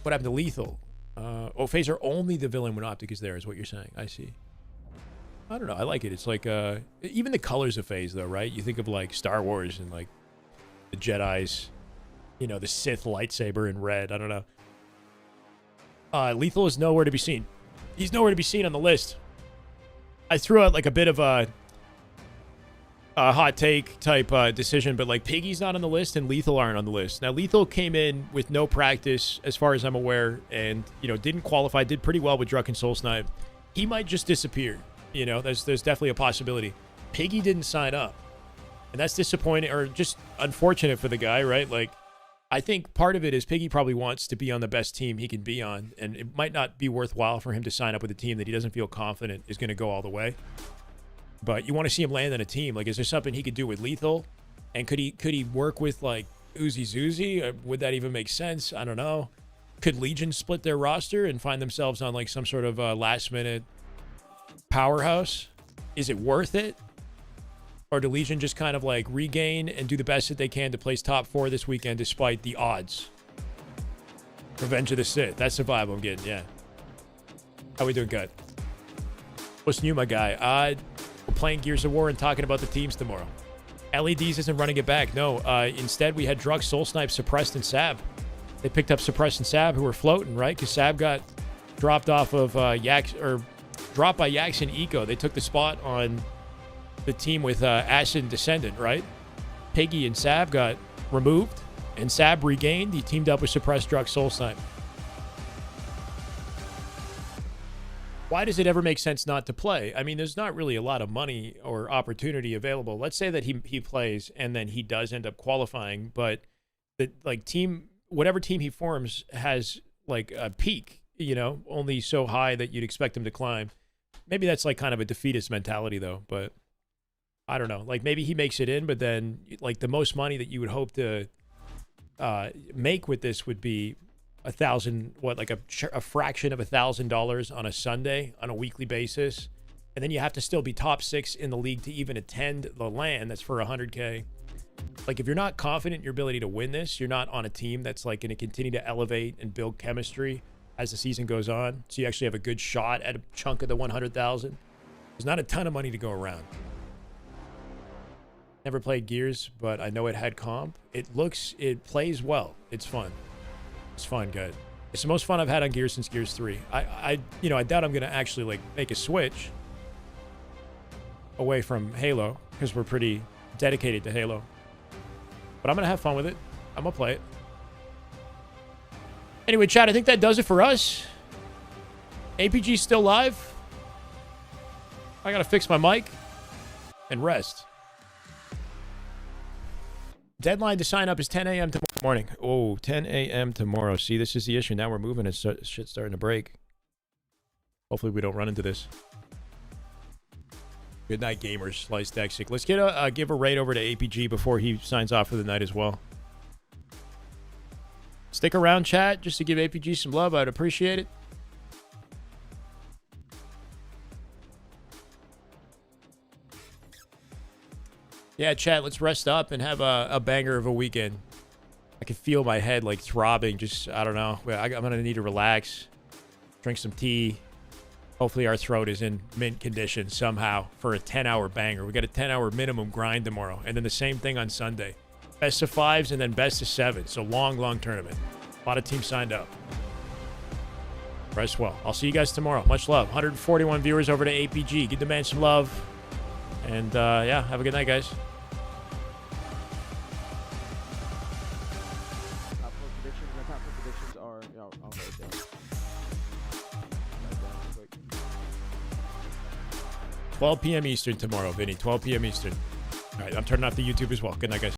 What happened to Lethal? FaZe are only the villain when Optic is there, is what you're saying. I see. I don't know. I like it. It's like, even the colors of FaZe, though, right? You think of, like, Star Wars and, like, the Jedi's, you know, the Sith lightsaber in red. I don't know. Lethal is nowhere to be seen. He's nowhere to be seen on the list. I threw out, like, a bit of a hot take type decision, but, like, Piggy's not on the list and Lethal aren't on the list. Now, Lethal came in with no practice, as far as I'm aware, and, you know, didn't qualify, did pretty well with Druck and Soul Snipe. He might just disappear. You know, there's definitely a possibility. Piggy didn't sign up. And that's disappointing, or just unfortunate for the guy, right? Like, I think part of it is Piggy probably wants to be on the best team he can be on, and it might not be worthwhile for him to sign up with a team that he doesn't feel confident is going to go all the way. But you want to see him land on a team. Like, is there something he could do with Lethal? And could he work with, like, Uzi Zuzi? Would that even make sense? I don't know. Could Legion split their roster and find themselves on, like, some sort of last-minute powerhouse? Is it worth it? Or do Legion just kind of like regain and do the best that they can to place top 4 this weekend despite the odds? Revenge of the Sith. That's the vibe I'm getting, yeah. How we doing, good? What's new, my guy? We're playing Gears of War and talking about the teams tomorrow. LEDs isn't running it back. No, instead we had Druck, Soul Snipe, Suppressed, and Sab. They picked up Suppressed and Sab, who were floating, right? Because Sab got dropped off of dropped by Yax and Eco. They took the spot on the team with Acid and Descendant, right? Piggy and Sab got removed, and Sab regained. He teamed up with Suppressed, Druck, Soul Snipe. Why does it ever make sense not to play? I mean, there's not really a lot of money or opportunity available. Let's say that he plays and then he does end up qualifying, but the whatever team he forms has like a peak, you know, only so high that you'd expect him to climb. Maybe that's like kind of a defeatist mentality though, but I don't know. Like maybe he makes it in, but then like the most money that you would hope to make with this would be a fraction of $1,000 on a Sunday on a weekly basis. And then you have to still be top 6 in the league to even attend the LAN. That's for 100K. Like if you're not confident in your ability to win this, you're not on a team that's like going to continue to elevate and build chemistry as the season goes on. So you actually have a good shot at a chunk of the 100,000. There's not a ton of money to go around. Never played Gears, but I know it had comp. It plays well. It's fun. It's fun, good. It's the most fun I've had on Gears since Gears 3. I doubt I'm gonna actually like make a switch away from Halo because we're pretty dedicated to Halo. But I'm gonna have fun with it. I'm gonna play it. Anyway, chat, I think that does it for us. APG's still live. I gotta fix my mic and rest. Deadline to sign up is 10 a.m. tomorrow morning. Oh, 10 a.m. tomorrow. See, this is the issue. Now we're moving and shit's starting to break. Hopefully we don't run into this. Good night, gamers. Slice Dexic. Let's get give a raid over to APG before he signs off for the night as well. Stick around, chat, just to give APG some love. I'd appreciate it. Yeah, chat, let's rest up and have a banger of a weekend. I can feel my head like throbbing. Just, I don't know. I'm going to need to relax, drink some tea. Hopefully our throat is in mint condition somehow for a 10-hour banger. We got a 10-hour minimum grind tomorrow. And then the same thing on Sunday. Best of 5s and then best of 7. So long tournament. A lot of teams signed up. Rest well. I'll see you guys tomorrow. Much love. 141 viewers over to APG. Give the man some love. And yeah, have a good night, guys. Predictions are, I'll write it down. 12 p.m. Eastern tomorrow, Vinny. 12 p.m. Eastern. All right, I'm turning off the YouTube as well. Good night, guys.